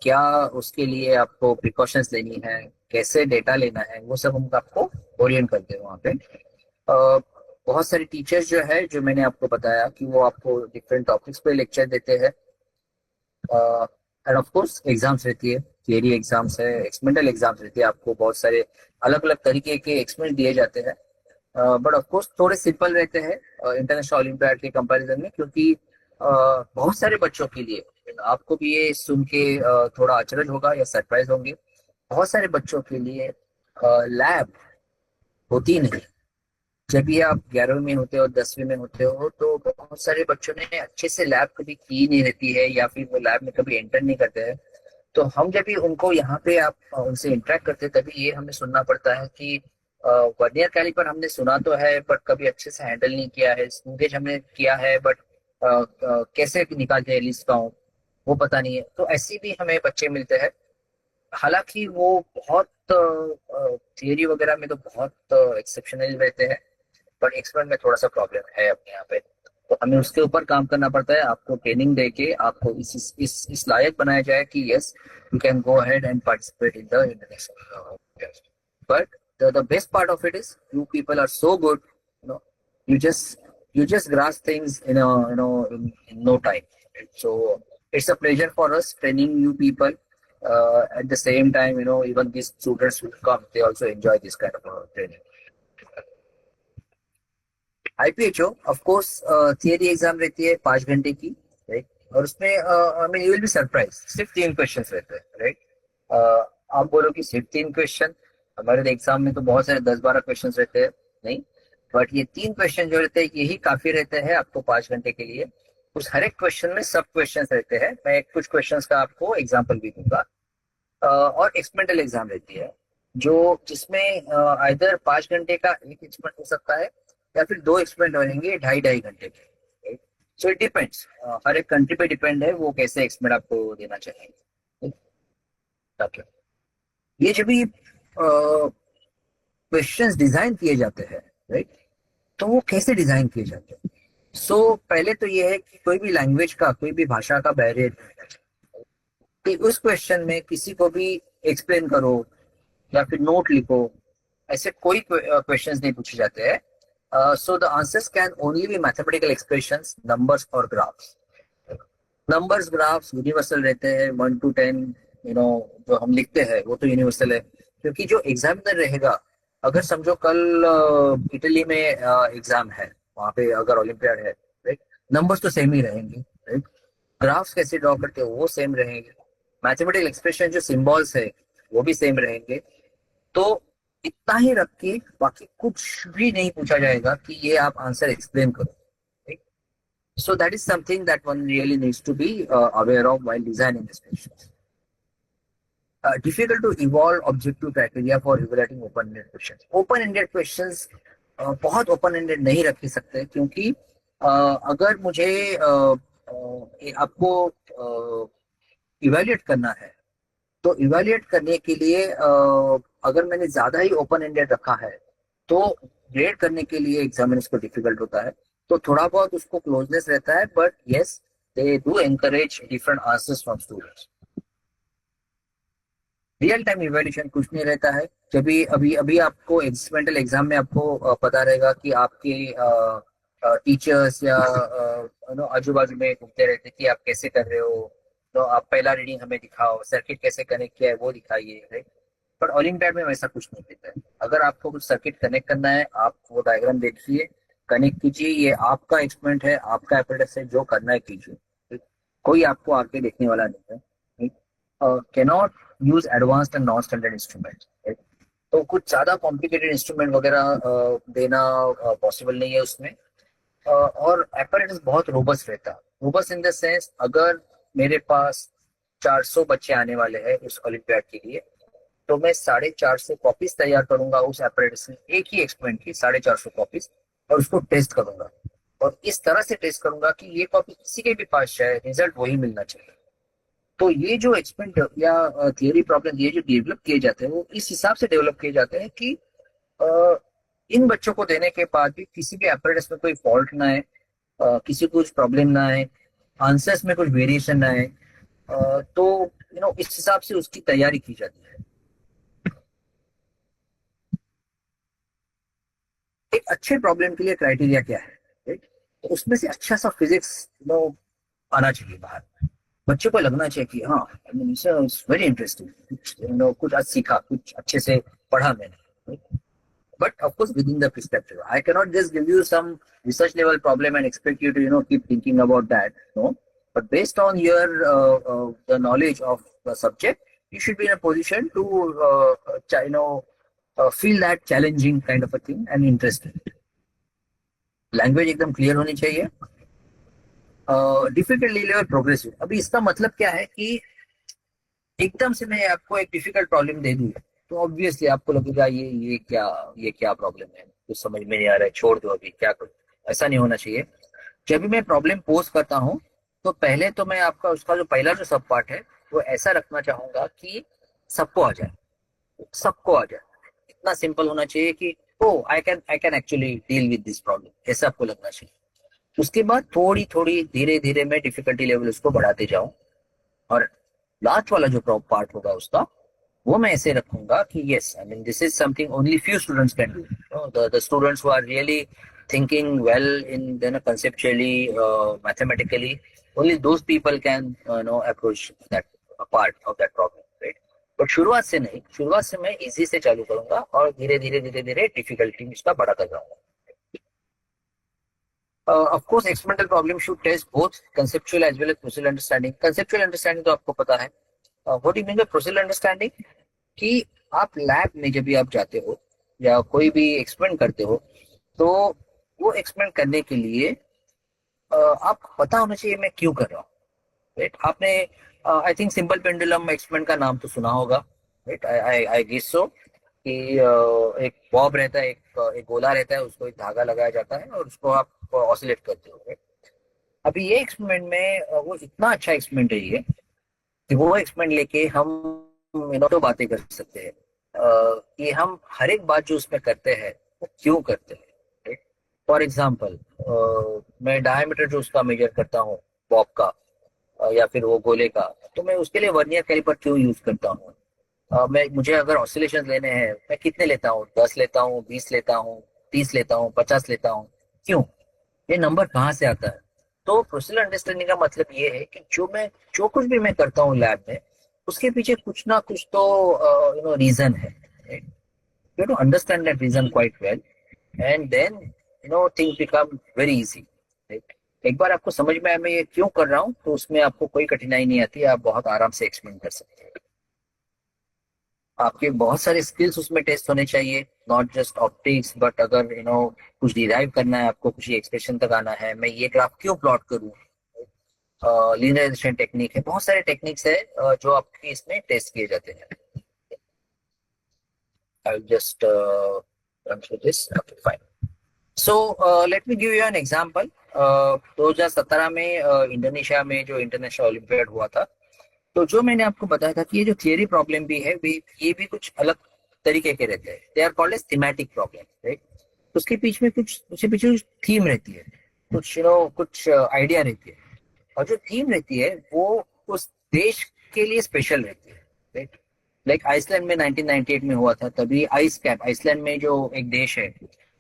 क्या उसके लिए आपको प्रिकॉशंस लेनी है, कैसे डेटा लेना है, वो सब हम आपको ओरिएंट करते हैं वहाँ पे। बहुत सारे टीचर्स जो है, जो मैंने आपको बताया कि वो आपको डिफरेंट टॉपिक्स पे लेक्चर देते हैं, एंड ऑफ कोर्स एग्जाम्स रहती है। थियरी एग्जाम्स है, एक्सपेरिमेंटल एग्जाम्स रहते हैं, आपको बहुत सारे अलग अलग तरीके के एक्सपेरिमेंट दिए जाते हैं, बट ऑफ कोर्स थोड़े सिंपल रहते हैं इंटरनेशनल ओलंपियाड के कंपैरिजन में, क्योंकि बहुत सारे बच्चों के लिए, आपको भी ये सुन के थोड़ा अचरज होगा या सरप्राइज होंगे, बहुत सारे बच्चों के लिए लैब होती नहीं। जब भी आप 11वीं में होते हो, 10वीं में होते हो, तो बहुत सारे बच्चों ने अच्छे से लैब कभी की नहीं रहती है, या फिर वो लैब में कभी एंटर नहीं करते हैं। तो हम जब भी उनको यहाँ पे आप उनसे इंटरेक्ट करते हैं, तभी ये हमें सुनना पड़ता है कि वर्नियर कैलिपर हमने सुना तो है, बट कभी अच्छे से हैंडल नहीं किया है, स्मूथेज हमने किया है, बट कैसे निकालते हैं लिस्ट काउंट वो पता नहीं है। तो ऐसे भी हमें बच्चे मिलते हैं, हालांकि वो बहुत थियरी वगैरह में तो बहुत एक्सेप्शनल रहते हैं, बट एक्सपेरिमेंट में थोड़ा सा प्रॉब्लम है अपने यहाँ पे। तो हमें उसके ऊपर काम करना पड़ता है, आपको ट्रेनिंग देके आपको इस लायक बनाया जाए कि yes, you can go ahead and participate in the international. But the best part of it is you people are so good, you know, you just grasp things in a in no time. So it's a pleasure for us training you people. At the same time, even these students will come, they also enjoy this kind of training. IPHO of course theory exam रहती है 5 घंटे की, right, और उसमें I mean you will be surprise, सिर्फ 3 question रहते हैं, right. आप बोलो कि सिर्फ 3 क्वेश्चन, हमारे एग्जाम में तो बहुत सारे 10-12 क्वेश्चन रहते हैं, नहीं, बट ये 3 क्वेश्चन जो रहते हैं यही काफी रहते हैं आपको 5 घंटे के लिए। उस हर एक क्वेश्चन में सब क्वेश्चन रहते हैं, मैं कुछ क्वेश्चन का आपको एग्जाम्पल भी दूंगा। और एक्सपेरिमेंटल एग्जाम रहती है जो जिसमें आइदर 5 घंटे का एक एक्सपेरिमेंट हो सकता है, या फिर 2 एक्सपेरिमेंट रहेंगे 2.5-2.5 घंटे के। सो इट डिपेंड्स, हर एक कंट्री पे डिपेंड है वो कैसे एक्सपेरिमेंट आपको देना चाहिए। ताकि ये जब भी क्वेश्चंस डिजाइन किए जाते हैं, राइट, तो वो कैसे डिजाइन किए जाते हैं। सो पहले तो ये है कि कोई भी लैंग्वेज का, कोई भी भाषा का बैरियर नहीं होना चाहिए, कि उस क्वेश्चन में किसी को भी एक्सप्लेन करो या फिर नोट लिखो, ऐसे कोई क्वेश्चंस नहीं पूछे जाते हैं। So the answers can only be mathematical expressions, numbers or graphs. Numbers, graphs universal रहते हैं, 1 to 10, जो हम लिखते हैं वो तो यूनिवर्सल है, क्योंकि जो एग्जामिनर रहेगा, अगर समझो कल इटली में एग्जाम है, वहां पे अगर ओलंपियाड है, राइट, नंबर्स तो सेम ही रहेंगे, राइट, ग्राफ्स कैसे ड्रॉ करते हो वो सेम रहेंगे, मैथमेटिकल एक्सप्रेशन जो सिंबल्स है वो भी सेम रहेंगे। तो इतना ही रख के बाकी कुछ भी नहीं पूछा जाएगा कि ये आप आंसर एक्सप्लेन करो, right? So that is something that one really needs to be aware of while designing these questions. Difficult to evolve objective criteria for evaluating open-ended questions. Open-ended questions बहुत open-ended नहीं रख सकते, क्योंकि अगर मुझे आपको evaluate करना है, तो इवेल्युएट करने के लिए अगर मैंने ज्यादा ही ओपन एंडेड रखा है तो ग्रेड करने के लिए एग्जामिनर्स को डिफिकल्ट होता है। तो थोड़ा बहुत उसको क्लोजनेस रहता है, but yes, they do encourage different answers from students. Real time evaluation कुछ नहीं रहता है। जब भी अभी अभी आपको एक्सपेरिमेंटल एग्जाम में आपको पता रहेगा कि आपके टीचर्स या आजू बाजू में घूमते रहते कि आप कैसे कर रहे हो, तो आप पहला रीडिंग हमें दिखाओ, सर्किट कैसे कनेक्ट किया है वो दिखाइए, राइट। पर ओलंपियाड में वैसा कुछ नहीं देता है। अगर आपको कुछ सर्किट कनेक्ट करना है, आप वो डायग्राम देखिए, कनेक्ट कीजिए, ये आपका एक्सपेरिमेंट है, आपका एप्रेटिस है, जो करना है कीजिए, कोई आपको आके देखने वाला नहीं है। Cannot use advanced and non standard instrument, तो कुछ ज्यादा कॉम्प्लिकेटेड इंस्ट्रूमेंट वगैरह देना पॉसिबल नहीं है उसमें। और एपरेटस बहुत रोबस्ट रहता है। रोबस्ट इन द सेंस, अगर मेरे पास 400 बच्चे आने वाले हैं उस ओलंपियाड के लिए, तो मैं 450 कॉपीज तैयार करूंगा उस एपरेटस में, एक ही एक्सपेरिमेंट की 450 कॉपीज, और उसको टेस्ट करूंगा, और इस तरह से टेस्ट करूंगा कि ये कॉपी किसी के भी पास जाए, रिजल्ट वही मिलना चाहिए। तो ये जो एक्सपेरिमेंट या थियरी प्रॉब्लम ये जो डेवलप किए जाते हैं, वो इस हिसाब से डेवलप किए जाते हैं कि इन बच्चों को देने के बाद भी किसी भी एपरेटस में कोई फॉल्ट ना आए, किसी को कुछ प्रॉब्लम ना आए, आंसर्स में कुछ वेरिएशन ना आए। तो इस हिसाब से उसकी तैयारी की जाती है। एक अच्छे प्रॉब्लम के लिए क्राइटेरिया क्या है, राइट? तो उसमें से अच्छा सा फिजिक्स आना चाहिए बाहर। बच्चे को लगना चाहिए कि हाँ, वेरी इंटरेस्टिंग, कुछ आज सीखा, कुछ अच्छे से पढ़ा मैंने. But of course, within the perspective, I cannot just give you some research level problem and expect you to, keep thinking about that. No, but based on your the knowledge of the subject, you should be in a position to, feel that challenging kind of a thing and interesting. Language एकदम clear होनी चाहिए. Difficulty level progressive. अभी इसका मतलब क्या है कि एकदम से मैं आपको एक डिफिकल्ट प्रॉब्लम दे दूं तो ऑब्वियसली आपको लगेगा ये क्या प्रॉब्लम है, कुछ समझ में नहीं आ रहा है, छोड़ दो, अभी क्या करूं. ऐसा नहीं होना चाहिए. जब भी मैं प्रॉब्लम पोज करता हूं तो पहले तो मैं आपका उसका जो पहला जो सब पार्ट है वो ऐसा रखना चाहूंगा कि सबको आ जाए, सबको आ जाए. इतना सिंपल होना चाहिए कि oh I can actually deal with this problem, ऐसा आपको लगना चाहिए. उसके बाद थोड़ी थोड़ी धीरे धीरे मैं डिफिकल्टी लेवल उसको बढ़ाते जाऊं. और लास्ट वाला जो पार्ट होगा उसका वो मैं ऐसे रखूंगा कि yes, I mean this is something only few students can do. The students who are really thinking well in, conceptually, mathematically, only those people can, approach that part of that problem, right? But शुरुआत से नहीं, शुरुआत से मैं easy से चालू करूंगा और धीरे धीरे डिफिकल्टी इसका बढ़ाता जाऊंगा. Of course, experimental problem should test both conceptual as well as procedural understanding. Conceptual understanding तो आपको पता है. What do you mean by procedural understanding? कि आप लैब में जब भी आप जाते हो या कोई भी एक्सपेरिमेंट करते हो तो वो एक्सपेरिमेंट करने के लिए आप पता होना चाहिए मैं क्यों कर रहा हूँ. राइट, आपने I think simple pendulum experiment का नाम तो सुना होगा. राइट, आई गेस सो कि एक बॉब रहता है, एक गोला रहता है, उसको एक धागा लगाया जाता है और उसको आप ऑसिलेट करते हो. अभी ये एक्सपेरिमेंट में वो इतना अच्छा एक्सपेरिमेंट है ये कि वो एक्सपेरिमेंट लेके हम तो बातें कर सकते हैं कि हम हर एक बात जो उसमें करते हैं वो क्यों करते हैं. फॉर एग्जाम्पल, मैं डायमीटर जो उसका मेजर करता हूँ बॉब का या फिर वो गोले का, तो मैं उसके लिए वर्नियर कैलिपर क्यों यूज करता हूँ. मुझे अगर ऑसिलेशन लेने हैं मैं कितने लेता हूँ, 10 लेता हूँ, 20 लेता हूँ, 30 लेता हूँ, 50 लेता हूँ, क्यों, ये नंबर कहाँ से आता है. तो प्रोसीजर अंडरस्टैंडिंग का मतलब ये है कि जो कुछ भी मैं करता हूँ लैब में उसके पीछे कुछ ना कुछ तो रीजन है. You to understand that reason quite well and then things become very easy. एक बार आपको समझ में आया मैं ये क्यों कर रहा हूँ तो उसमें आपको कोई कठिनाई नहीं आती, आप बहुत आराम से एक्सपेरिमेंट कर सकते हैं. आपके बहुत सारे स्किल्स उसमें टेस्ट होने चाहिए, नॉट जस्ट ऑप्टिक्स, बट अगर कुछ डिराइव करना है आपको, कुछ एक्सप्रेशन तक आना है, मैं ये ग्राफ क्यों प्लॉट करूं, लीनियराइजेशन टेक्निक है, बहुत सारे टेक्निक्स है जो आपके इसमें टेस्ट किए जाते हैं. I just run through this. Okay, fine. So let me give you an example. 2017 में इंडोनेशिया में जो इंटरनेशनल ओलंपियाड हुआ था, तो जो मैंने आपको बताया था कि ये जो थियरी प्रॉब्लम भी है ये भी कुछ अलग तरीके के रहते हैं. They are called as thematic problem. Right, उसके पीछे कुछ थीम रहती है, कुछ आइडिया रहती है, और जो थीम रहती है वो उस देश के लिए स्पेशल रहती है. राइट, लाइक आइसलैंड में 1998 में हुआ था, तभी आइस कैप, आइसलैंड में जो एक देश है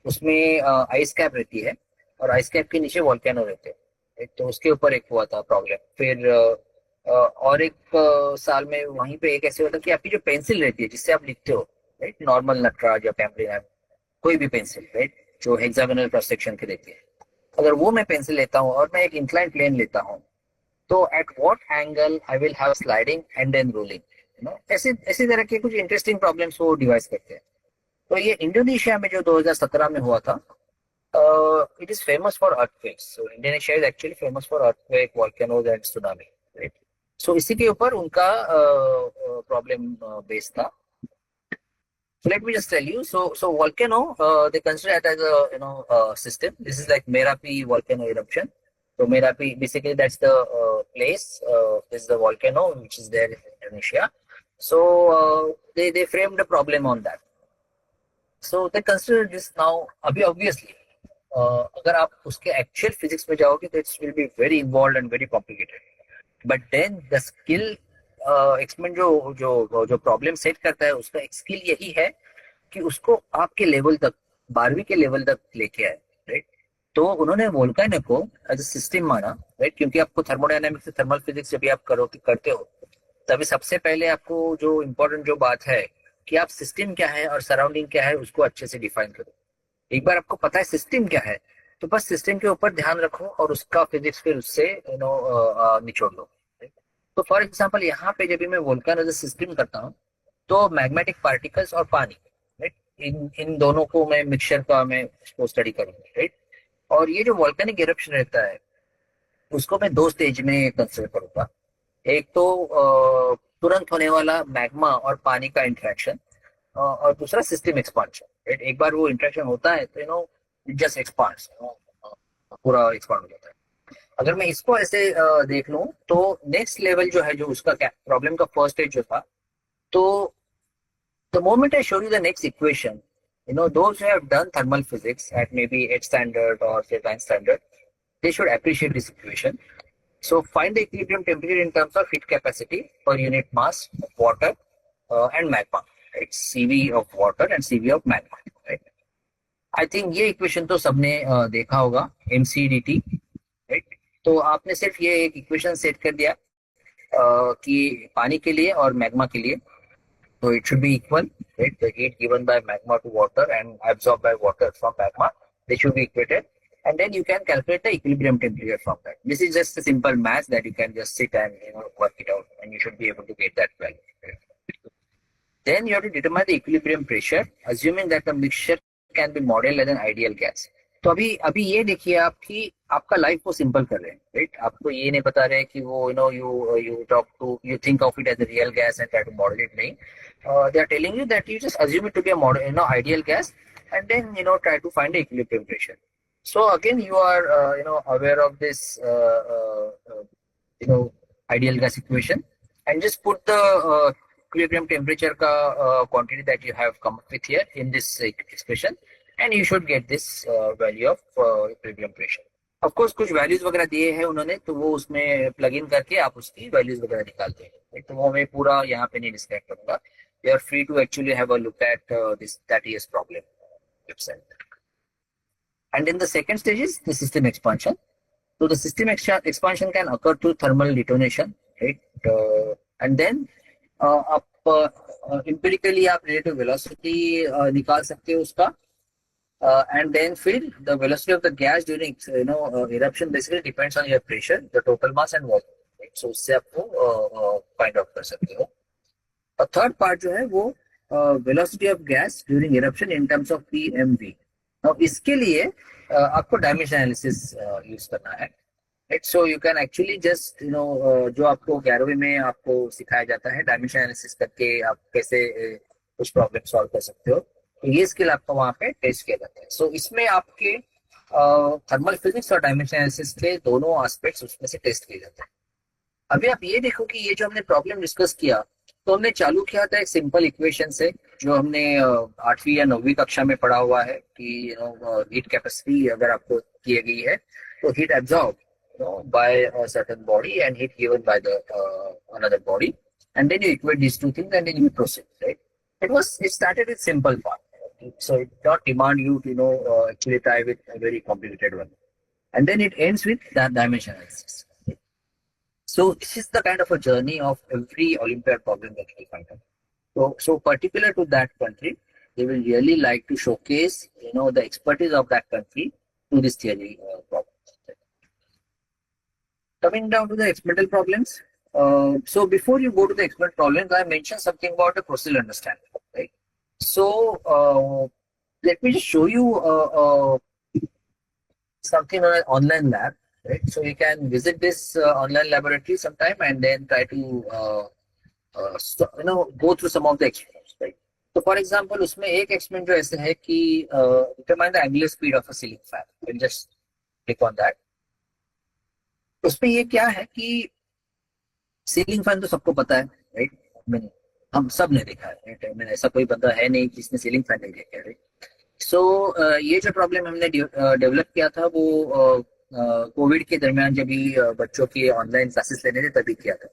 उसमें आइस कैप रहती है और आइस कैप के नीचे वॉल्केनो रहते हैं. तो उसके ऊपर एक हुआ था प्रॉब्लम. फिर और एक साल में वहीं पे एक ऐसे होता कि आपकी जो पेंसिल रहती है जिससे आप लिखते हो, राइट, नॉर्मल नटराज या पेम्पलिन, कोई भी पेंसिल, राइट, जो हेक्सागोनल क्रॉस सेक्शन की रहती है, अगर वो मैं पेंसिल लेता हूँ और मैं एक इंक्लाइन प्लेन लेता हूँ तो at what angle I will have sliding and then rolling, ऐसी तरह के कुछ इंटरेस्टिंग प्रॉब्लम्स वो डिवाइस करते हैं. तो ये इंडोनेशिया में जो 2017 में हुआ था, it is famous for earthquakes. So Indonesia is actually famous for earthquake, volcanoes and tsunami. Right? So इसी के ऊपर उनका प्रॉब्लम बेस था. So let me just tell you. So volcano, they consider it as a system. This is like Merapi volcano eruption. So Merapi, basically that's the place. This is the volcano which is there in Indonesia. So they framed a problem on that. So they consider this now. अभी obviously अगर आप उसके actual physics में जाओगे तो it's will be very involve and very complicated. But then the skill experiment जो problem set करता है उसका एक स्किल यही है कि उसको आपके लेवल तक, 12वीं के लेवल तक लेके आए. राइट, तो उन्होंने वोल्केनो को एज ए सिस्टम माना, राइट, क्योंकि आपको थर्मोडायनेमिक्स से थर्मल फिजिक्स जब भी आप करते हो तभी सबसे पहले आपको जो इम्पोर्टेंट जो बात है कि आप सिस्टम क्या है और सराउंडिंग क्या है उसको अच्छे से डिफाइन करो। एक बार आपको पता है सिस्टम क्या है तो बस सिस्टम के ऊपर ध्यान रखो और उसका फिजिक्स फिर उससे निचोड़ लो। तो फॉर एग्जांपल यहाँ पे जब भी मैं वोल्केनो एज ए सिस्टम करता हूँ तो मैग्नेटिक पार्टिकल्स और पानी, राइट, इन इन दोनों को मैं मिक्सचर का मैं उसको स्टडी करूंगा, राइट। और ये जो वोल्केनिक इरप्शन रहता है उसको मैं दो स्टेज में कंसिडर करूंगा। एक तो तुरंत होने वाला मैग्मा और पानी का इंटरेक्शन, और दूसरा सिस्टम एक्सपांशन, राइट। एक बार वो इंटरेक्शन होता है तो इट जस्ट एक्सपांड्स, पूरा एक्सपांड हो जाता है। अगर मैं इसको ऐसे देख लूं तो नेक्स्ट लेवल जो है जो उसका प्रॉब्लम का फर्स्ट स्टेज जो था, तो the moment I show you the next equation, those who have done thermal physics at maybe 8th standard or say 9th standard, they should appreciate this equation. So find the equilibrium temperature in terms of heat capacity per unit mass of water and magma, right? CV of water and CV of magma, right? I think ये equation तो सबने देखा होगा, MCDT, right? तो आपने सिर्फ ये एक equation सेट कर दिया कि पानी के लिए और मैग्मा के लिए, so it should be equal, right? The heat given by magma to water and absorbed by water from magma, they should be equated. And then you can calculate the equilibrium temperature from that. This is just a simple math that you can just sit and work it out, and you should be able to get that value. Then you have to determine the equilibrium pressure, assuming that the mixture can be modeled as an ideal gas. तो अभी ये देखिए आप कि आपका life को simple कर रहे हैं, राइट। आपको ये नहीं बता रहे कि वो you think of it as a real gas and try to model it, नहीं. They are telling you that you just assume it to be a model, ideal gas, and then try to find the equilibrium pressure. So again you are aware of this ideal gas equation, and just put the equilibrium temperature का quantity that you have come up with here in this expression, and you should get this value of equilibrium pressure. Of course कुछ values वगैरह दिए हैं उन्होंने, तो वो उसमें plug in करके आप उसकी values वगैरह निकालते हैं, तो वो मैं पूरा यहाँ पे नहीं डिस्क्राइब करूंगा. You are free to actually have a look at this 30 years problem website. And in the second stage is the system expansion. So the system expansion can occur through thermal detonation, right? And then आप empirically आप relative velocity निकाल सकते हो उसका, and then फिर the velocity of the gas during eruption basically depends on your pressure, the total mass and volume, right? So उससे आपको find out कर सकते हो. A third part जो है वो velocity of gas during eruption in terms of PMV. Now इसके लिए आपको dimension analysis use करना है, right? So you can actually just जो आपको 11वीं में आपको सिखाया जाता है dimension analysis करके आप कैसे कुछ problem solve कर सकते हो, तो ये स्किल आपको वहाँ पे टेस्ट किया जाता है. सो इसमें आपके थर्मल फिजिक्स और डायमेंशन एनालिसिस के दोनों एस्पेक्ट्स उसमें से टेस्ट किए जाते हैं. अभी आप ये देखो कि ये जो हमने प्रॉब्लम डिस्कस किया, तो हमने चालू किया था एक सिंपल इक्वेशन से जो हमने 8वीं या 9वीं कक्षा में पढ़ा हुआ है कि हीट कैपेसिटी अगर आपको की गई है तो heat absorb by a certain body and heat given by the another body, and then you equate this two things and then you proceed, right. It started with simple part, so it not demand you to actually try with a very complicated one, and then it ends with that dimension analysis. So this is the kind of a journey of every Olympiad problem that we find out. So particular to that country, they will really like to showcase the expertise of that country to this theory problems. Coming down to the experimental problems. So before you go to the experimental problems, I mentioned something about the procedural understanding, right? So let me just show you something on an online lab, right? So you can visit this online laboratory sometime and then try to go through some of the experiments, right? So for example, उसमें एक experiment जो ऐसे है कि determine the angular speed of a ceiling fan. You can just click on that. उसमें ये क्या है कि सीलिंग फैन तो सबको पता है, राइट. हम सब ने देखा है, राइट. ऐसा कोई बंदा है नहीं जिसने सीलिंग फैन नहीं देखा है, राइट. सो ये जो प्रॉब्लम हमने डेवलप किया था वो कोविड के दरमियान जब भी बच्चों की ऑनलाइन क्लासेस लेने थे तभी किया था.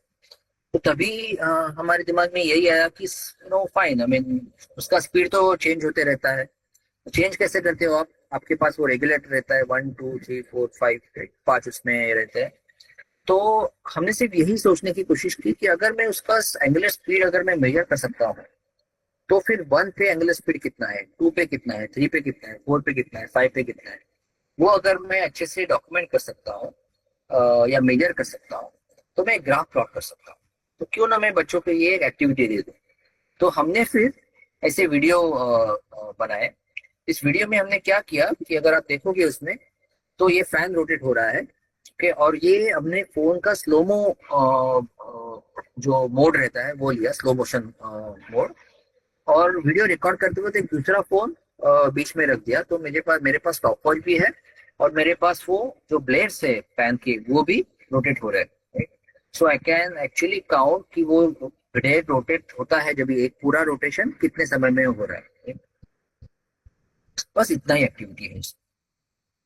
तो तभी हमारे दिमाग में यही आया कि फाइन, उसका स्पीड तो चेंज होते रहता है. चेंज कैसे करते हो आप? आपके पास वो रेगुलेटर रहता है 1 2 3 4 5 5 उसमें रहते हैं। तो हमने सिर्फ यही सोचने की कोशिश की कि अगर मैं उसका एंगुलर स्पीड अगर मैं मेजर कर सकता हूँ तो फिर 1 पे एंगुलर स्पीड कितना है, 2 पे कितना है, 3 पे कितना है, 4 पे कितना है, 5 पे कितना है, वो अगर मैं अच्छे से डॉक्यूमेंट कर सकता हूँ या मेजर कर सकता हूँ तो मैं एक ग्राफ प्लॉट कर सकता हूँ। तो क्यों ना मैं बच्चों को ये एक एक्टिविटी दे दूँ। तो हमने फिर ऐसे वीडियो बनाए। इस वीडियो में हमने क्या किया कि अगर आप देखोगे उसमें तो ये फैन रोटेट हो रहा है, ठीक है, और ये हमने फोन का स्लोमो जो मोड रहता है वो लिया, स्लो मोशन मोड, और वीडियो रिकॉर्ड करते हुए एक दूसरा फोन बीच में रख दिया। तो मेरे पास टॉप वॉच भी है और मेरे पास वो जो ब्लेड्स है फैन के वो भी रोटेट हो रहे हैं। सो आई कैन एक्चुअली काउंट कि वो ब्लेड रोटेट होता है जब एक पूरा रोटेशन कितने समय में हो रहा है। बस इतना ही एक्टिविटी है।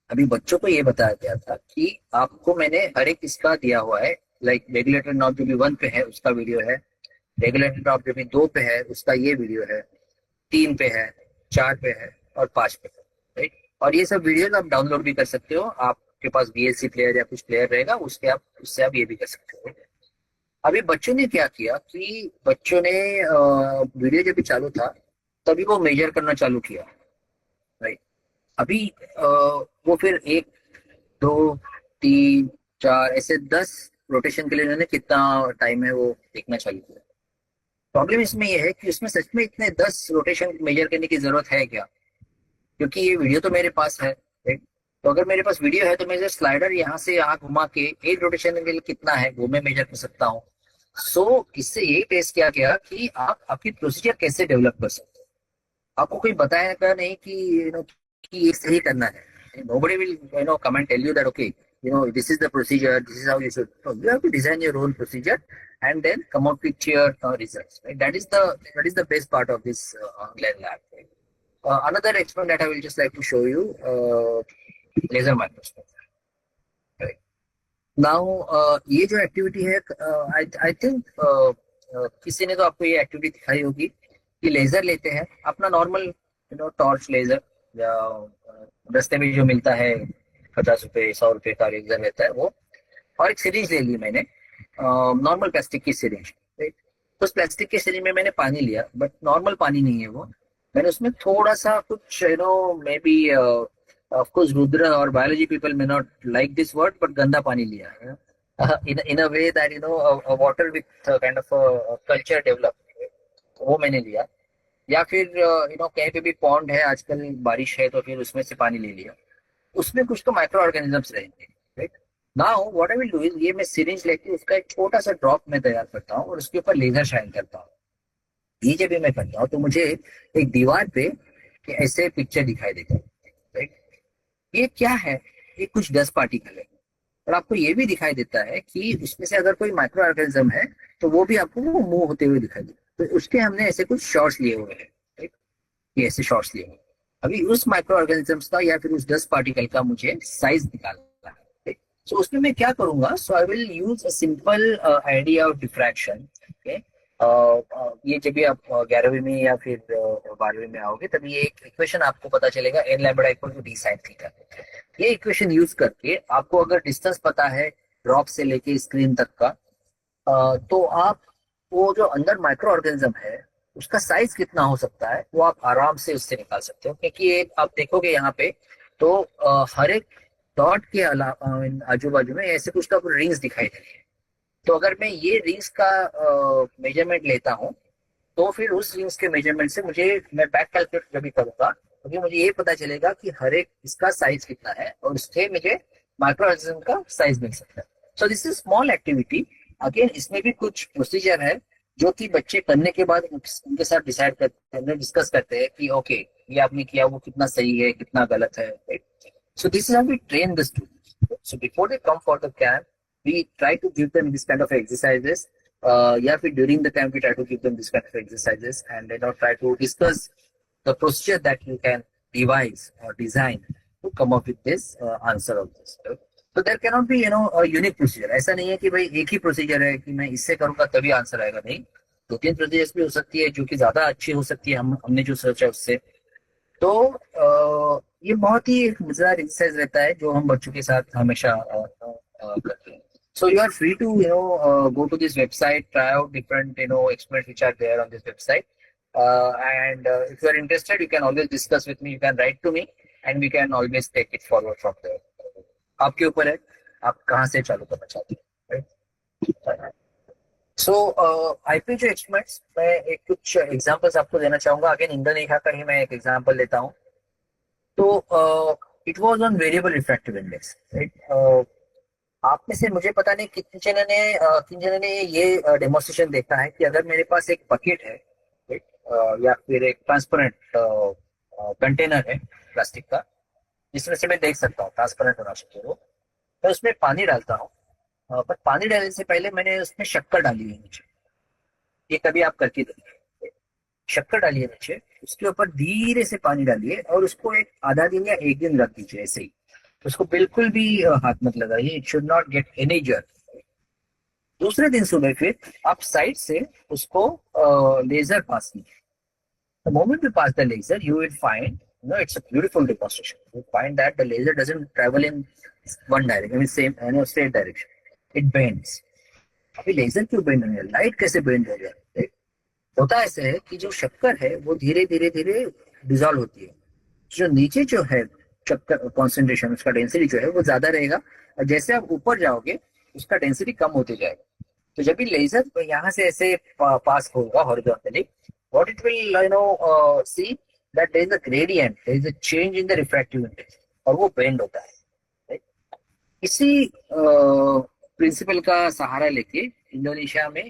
अभी बच्चों को ये बताया गया था कि आपको मैंने हर एक इसका दिया हुआ है, लाइक रेगुलेटर नॉब जो भी 1 पे है उसका वीडियो है, रेगुलेटर नॉब जो भी 2 पे है उसका ये वीडियो है, 3 पे है, 4 पे है और 5 पे है, राइट। और ये सब वीडियो आप डाउनलोड भी कर सकते हो, आपके पास VLC प्लेयर या कुछ प्लेयर रहेगा उससे आप ये भी कर सकते हो। अभी बच्चों ने क्या किया कि बच्चों ने वीडियो जब भी चालू था तभी वो मेजर करना चालू किया, राइट। अभी वो फिर 1 2 3 4 ऐसे 10 रोटेशन के लिए उन्होंने कितना टाइम है वो देखना चालू किया। प्रॉब्लम इसमें ये है कि उसमें सच में इतने 10 रोटेशन मेजर करने की जरूरत है क्या, क्योंकि ये वीडियो तो मेरे पास है, राइट। तो अगर मेरे पास वीडियो है तो मैं स्लाइडर यहाँ से यहाँ घुमा के एक रोटेशन के लिए कितना है वो मैं मेजर कर सकता हूँ। सो इससे यही टेस्ट किया गया कि आप आपकी प्रोसीजर कैसे डेवलप कर सकते हो। आपको कोई बताएगा नहीं कि कि ये सही करना है। Nobody will come and tell you that okay, this is the procedure, this is how you should. No, you have to design your own procedure and then come up with your results. Right? That is the best part of this online lab. Right? Another experiment that I will just like to show you, laser microscope. Right? Now ये जो activity है, I think किसी ने तो आपको ये activity दिखाई होगी कि लेजर लेते हैं अपना नॉर्मल टॉर्च लेजर या रास्ते में जो मिलता है 50 रुपए 100 रुपए का लेजर रहता है वो, और एक सिरिंज ले ली मैंने, नॉर्मल प्लास्टिक की सिरिंज, राइट। तो उस प्लास्टिक की सिरिंज में मैंने पानी लिया, बट नॉर्मल पानी नहीं है वो, मैंने उसमें थोड़ा सा कुछ may be of course Rudra और biology people may not like this word, but गंदा पानी लिया in a way that a water with kind of a culture develop, वो मैंने लिया। या फिर कहीं पे भी पॉन्ड है आजकल बारिश है तो फिर उसमें से पानी ले लिया, उसमें कुछ तो माइक्रो ऑर्गेनिजम्स रहेंगे, right. Now what I will do is ये मैं सिरिंज लेके उसका एक छोटा सा ड्रॉप में तैयार करता हूँ और उसके ऊपर लेजर शाइन करता हूँ। ये जब भी मैं करता हूँ तो मुझे एक दीवार पे ऐसे पिक्चर दिखाई देता है, राइट। ये क्या है, ये कुछ डस्ट पार्टिकल है, और आपको ये भी दिखाई देता है कि उसमें से अगर कोई माइक्रो ऑर्गेनिज्म है तो वो भी आपको वो मूव होते हुए दिखाई देता है। तो उसके हमने ऐसे कुछ शॉट्स लिए हुए हैं, राइट, ये ऐसे शॉट्स लिए हुए। अभी उस माइक्रो ऑर्गेनिजम्स का या फिर उस डस्ट पार्टिकल का मुझे साइज निकालना है। सो उसमें मैं क्या करूंगा, so I will use a simple idea of diffraction. ये जब भी आप 11वीं में या फिर 12वीं में आओगे तभी ये एक इक्वेशन आपको पता चलेगा, n lambda equal to d sin theta. ये इक्वेशन यूज करके आपको अगर डिस्टेंस पता है ड्रॉप से लेके स्क्रीन तक का, तो आप वो जो अंदर माइक्रो ऑर्गेनिज्म है उसका साइज कितना हो सकता है वो आप आराम से उससे निकाल सकते हो। क्योंकि एक आप देखोगे यहाँ पे तो हर एक डॉट के आजू बाजू में ऐसे कुछ का रिंग्स दिखाई दे रही है। तो अगर मैं ये रिंग्स का मेजरमेंट लेता हूँ तो फिर उस रिंग्स के मेजरमेंट से मैं बैक कैलकुलेट जब भी करूंगा क्योंकि मुझे ये पता चलेगा कि हर एक इसका साइज कितना है और उससे मुझे माइक्रो ऑर्गेनिज्म का साइज मिल सकता है। सो this is small activity. Again इसमें भी कुछ प्रोसीजर है जो कि बच्चे करने के बाद उनके साथ डिसाइड करते हैं, डिस्कस करते हैं कि ओके ये आपने किया वो कितना सही है कितना गलत है, right. So this is how we train the students. So before they come for the camp we try to give them this kind of exercises, yeah, during the camp we try to give them this kind of exercises and try to discuss the procedure that you can devise or design to come up with this answer of this. So there cannot be a unique procedure. ऐसा नहीं है कि भाई एक ही procedure है कि मैं इससे करूंगा तभी आंसर आएगा, नहीं। 2-3 प्रोसीजर्स भी हो सकती है जो कि ज्यादा अच्छी हो सकती है हमने जो सोचा उससे। तो ये बहुत ही एक मजेदार एक्सरसाइज रहता है जो हम बच्चों के साथ हमेशा करते हैं. So you are free to go to this website, try out different experiments which are there on this website. And if you are interested, you can always discuss with me. You can write to me, and we can always take it forward from there. आपके ऊपर है, आप कहाँ से चालू करना चाहते हैं. Right? So IP जो एक्सपेरिमेंट्स, मैं एक कुछ एग्जांपल्स आपको देना चाहूंगा. अगेन इंडोनेशिया का ही मैं एक एग्जांपल लेता हूँ. तो it was on variable refractive index. Right. आप में से मुझे पता नहीं किन जनों ने ये डेमोन्स्ट्रेशन देखा है कि अगर मेरे पास एक बकेट है, right, या फिर एक ट्रांसपेरेंट कंटेनर है प्लास्टिक का, जिसमें से मैं देख सकता हूँ ट्रांसपेरेंट होना चाहिए वो, मैं उसमें पानी डालता हूँ. पर पानी डालने से पहले मैंने उसमें शक्कर डाली है नीचे. ये कभी आप करके देखिए. शक्कर डालिए नीचे, उसके ऊपर धीरे से पानी डालिए और उसको एक आधा दिन या एक दिन रख दीजिए ऐसे ही. उसको बिल्कुल भी हाथ मत लगाइए. It should not get any jerk. दूसरे दिन सुबह फिर आप साइड से उसको लेजर पास कीजिए. The moment you pass the laser, you will find, it's a beautiful demonstration. You find that the laser doesn't travel in one direction, straight direction. It bends. अभी laser क्यों बेंड हो रहा है, light कैसे bend हो रहा है? होता ऐसे है कि जो शक्कर है वो धीरे धीरे धीरे डिजॉल्व होती है. जो नीचे जो है शक्कर कॉन्सेंट्रेशन, उसका डेंसिटी जो है वो ज्यादा रहेगा, और जैसे आप ऊपर जाओगे उसका डेंसिटी कम होते जाएगा. तो जब भी लेजर यहाँ से ऐसे पास होगा horizontally, what it will see that there is a gradient, there is a change in the refractive index, और वो बेंड होता है. right? इसी प्रिंसिपल का सहारा लेके इंडोनेशिया में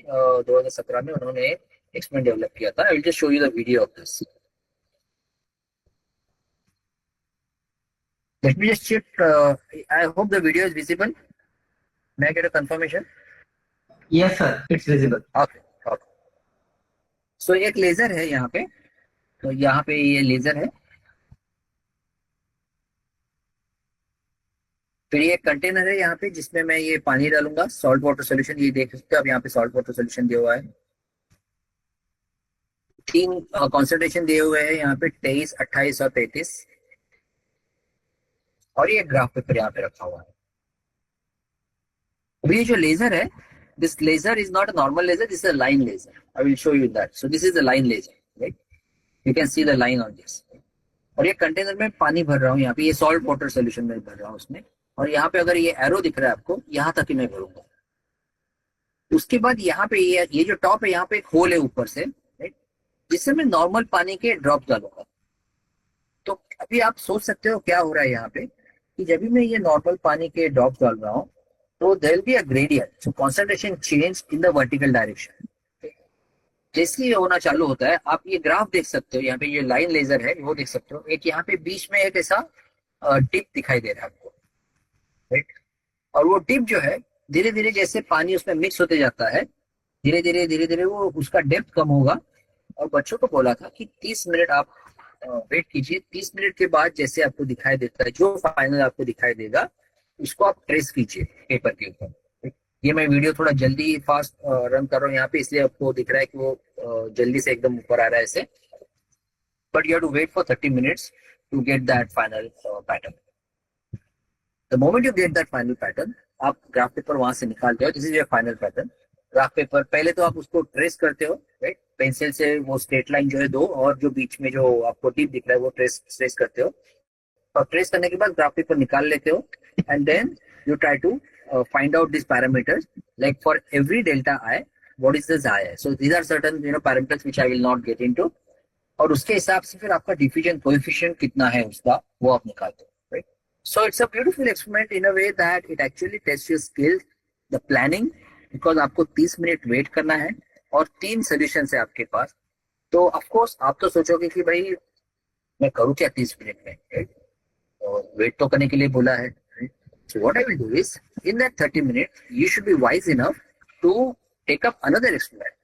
2017 में उन्होंने एक्सपेरिमेंट डेवलप किया था. आई will just show you the video of this. Let me just check. I hope the video is visible. May I get a confirmation? Yes, sir. It's visible. Okay. Okay. So एक laser है यहाँ पे. तो यहाँ पे ये laser है. फिर ये कंटेनर है यहाँ पे जिसमें मैं ये पानी डालूंगा, सॉल्ट वाटर सोल्यूशन. ये देख सकते हो अब यहाँ पे सॉल्ट वाटर सोल्यूशन दिया हुआ है. 3 कॉन्सेंट्रेशन दिए हुए हैं यहाँ पे, 23, 28 और 33. और ये ग्राफ पेपर यहाँ पे रखा हुआ है. अभी ये जो लेजर है, this laser is not a normal laser, this is a line laser. I will show you that. So this is a line laser. Right, you can see the line on this. और ये container में पानी भर रहा हूँ यहाँ पे, ये सॉल्ट वाटर सोल्यूशन में भर रहा हूँ उसमें. और यहाँ पे अगर ये एरो दिख रहा है आपको, यहाँ तक ही मैं भरूंगा. उसके बाद यहाँ पे ये जो टॉप है, यहाँ पे एक होल है ऊपर से, राइट, जिससे मैं नॉर्मल पानी के ड्रॉप डालूंगा. तो अभी आप सोच सकते हो क्या हो रहा है यहाँ पे, कि जब भी मैं ये नॉर्मल पानी के ड्रॉप डाल रहा हूँ तो there will be a gradient. So concentration change in the vertical direction. जैसे ये होना चालू होता है, आप ये ग्राफ देख सकते हो. यहाँ पे ये लाइन लेजर है वो देख सकते हो. एक यहाँ पे बीच में एक ऐसा टिप दिखाई दे रहा है आपको, राइट. और वो टिप जो है धीरे धीरे जैसे पानी उसमें मिक्स होते जाता है, धीरे धीरे वो उसका डेप्थ कम होगा. और बच्चों को बोला था कि 30 मिनट आप वेट कीजिए. 30 मिनट के बाद जैसे आपको दिखाई देता है, जो फाइनल आपको दिखाई देगा, उसको आप ट्रेस कीजिए पेपर के ऊपर. ये मैं वीडियो थोड़ा जल्दी फास्ट रन कर रहा हूँ यहाँ पे, इसलिए आपको दिख रहा है कि वो जल्दी से एकदम ऊपर आ रहा है ऐसे. But you have to wait for 30 minutes to get that final pattern. The moment you get that final pattern, आप ग्राफ पेपर वहां से निकालते हो. This is your final pattern. Graph paper पहले तो आप उसको ट्रेस करते हो, राइट, पेंसिल से वो स्ट्रेट लाइन जो है दो, और जो बीच में जो आपको टिप दिख रहा है वो ट्रेस करते हो. और ट्रेस करने के बाद ग्राफ पेपर निकाल लेते हो. And then you try to find out these parameters, like for every delta I, what is the xi. So these are certain parameters which I will not get into. और उसके हिसाब से फिर आपका diffusion coefficient कितना है उसका, वो आप निकालते हो, right. So it's a beautiful experiment in a way that it actually test your skill, the planning, because आपको 30 मिनट वेट करना है और 3 सोल्यूशन है आपके पास. तो ऑफकोर्स आप तो सोचोगे कि भाई मैं करूँ क्या 30 मिनट में, राइट. और वेट तो करने के लिए बोला है. So what I will do is, in that 30 minutes, you should be wise enough to take up another experiment,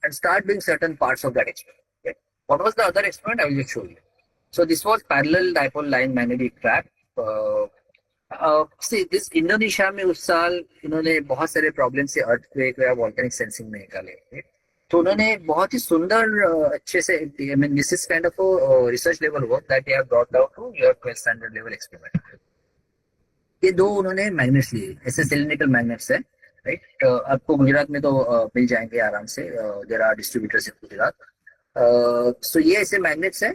and start doing certain parts of that experiment. Okay? What was the other experiment? I will just show you. So this was parallel dipole line magnetic trap. See, this Indonesia में उस साल इन्होंने बहुत सारे problem से earthquake या volcanic sensing में निकाले. तो उन्होंने बहुत ही सुंदर अच्छे से, I mean this is kind of research level work that they have brought out to your 12th standard level experiment. ये दो उन्होंने मैग्नेट्स लिए, ऐसे सिलिंड्रिकल मैग्नेट्स है, राइट। आपको गुजरात में तो मिल जाएंगे आराम से, देयर आर डिस्ट्रीब्यूटर्स इन गुजरात। सो ये ऐसे मैग्नेट्स है।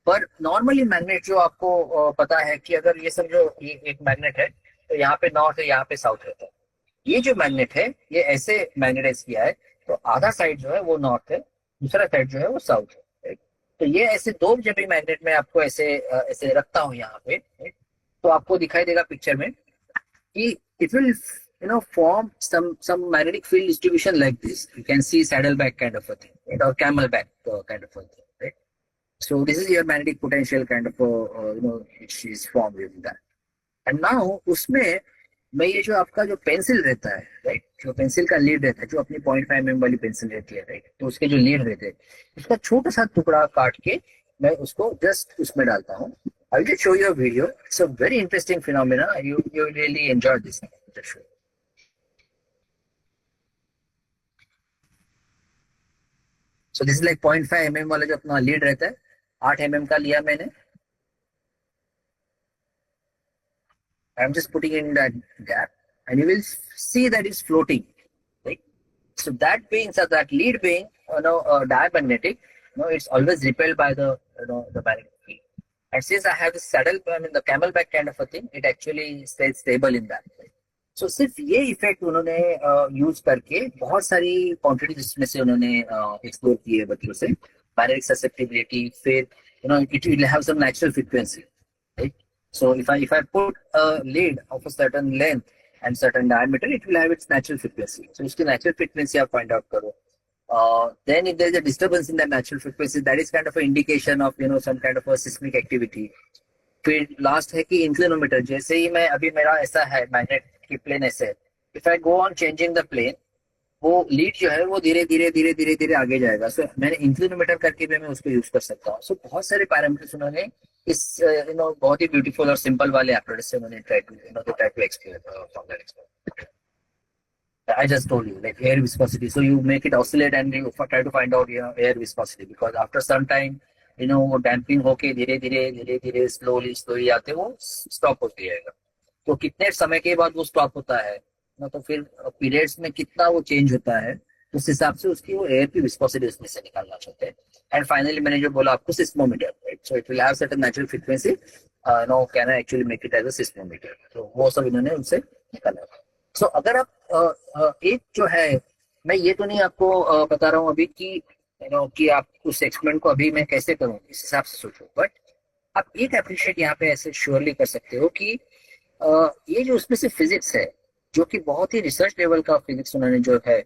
पर नॉर्मली मैग्नेट जो आपको पता है कि अगर ये सब जो ये एक मैग्नेट है तो यहाँ पे नॉर्थ है, यहाँ पे साउथ रहता है। ये जो मैग्नेट है ये ऐसे मैग्नेटाइज किया है, तो आधा साइड जो है वो नॉर्थ है, दूसरा साइड जो है वो साउथ है, right? तो ये ऐसे दो जब भी मैग्नेट में आपको ऐसे ऐसे रखता हूँ यहाँ पे, right? तो आपको दिखाई देगा पिक्चर में कि it will form some magnetic field distribution like this. You can see saddleback kind of a thing, right? Or camelback kind of a thing, right? So this is your magnetic potential kind of which is formed with that. And now उसमें मैं ये जो आपका जो pencil रहता है, right, जो pencil का लीड रहता है, जो अपनी 0.5 mm वाली पेंसिल रहती है, राइट, तो उसके जो लीड रहते हैं उसका छोटा सा टुकड़ा काट के मैं उसको जस्ट उसमें डालता हूँ। I'll just show you a video. It's a very interesting phenomena. You will really enjoy this. Just show. So this is like 0.5 mm वाला जो अपना लीड रहता है, 8 mm का लिया मैंने। I'm just putting in that gap, and you will see that it's floating, right? So that being, so that lead being, diamagnetic, it's always repelled by the, the magnetic field. And since I have the saddle, I mean the camelback kind of a thing, it actually stays stable in that. So सिर्फ ये effect उन्होंने use करके बहुत सारी quantity जिसमें से उन्होंने explore की है बच्चों से, magnetic susceptibility, फिर it will have some natural frequency, right? So if I put a lead of a certain length and certain diameter, it will have its natural frequency. So उसकी natural frequency आप find out करो. Then if there is a disturbance in that natural frequency, that is kind of an indication of some kind of a seismic activity. फिर last है कि इंक्लिनोमीटर, जैसे ही मैं अभी मेरा ऐसा है मैग्नेट की प्लेन ऐसे, if I go on changing the plane, वो लीड जो है वो धीरे धीरे धीरे धीरे धीरे आगे जाएगा। सो मैंने इंक्लिनोमीटर करके भी मैं उसको यूज कर सकता हूँ। सो बहुत सारे पैरामीटर्स उन्होंने इस बहुत ही ब्यूटीफुल और सिंपल वाले एप्रोच से उन्होंने try to explain from that experiment. I just told you, like air viscosity. So you make it oscillate and you try to find out air viscosity, because after some time, वो damping होके धीरे धीरे धीरे धीरे slowly आते वो stop होती है। तो कितने समय के बाद वो स्टॉप होता है तो फिर पीरियड्स में कितना वो चेंज होता है, उस हिसाब से उसकी वो एयर की विस्कोसिटी उसमें से निकालना चाहते हैं। एंड फाइनली मैंने जो बोला आपको seismometer, right, so it will have certain natural frequency, can I actually make it as a seismometer. तो वो सब इन्होंने उनसे निकाला। सो अगर आप एक जो है, मैं ये तो नहीं आपको बता रहा हूँ अभी कि आप उस एक्सपेरिमेंट को अभी मैं कैसे करूँ, इस हिसाब से सोचो, बट आप एक अप्रिशिएट यहाँ पे ऐसे श्योरली कर सकते हो कि ये जो उसमें से फिजिक्स है, जो कि बहुत ही रिसर्च लेवल का फिजिक्स उन्होंने जो है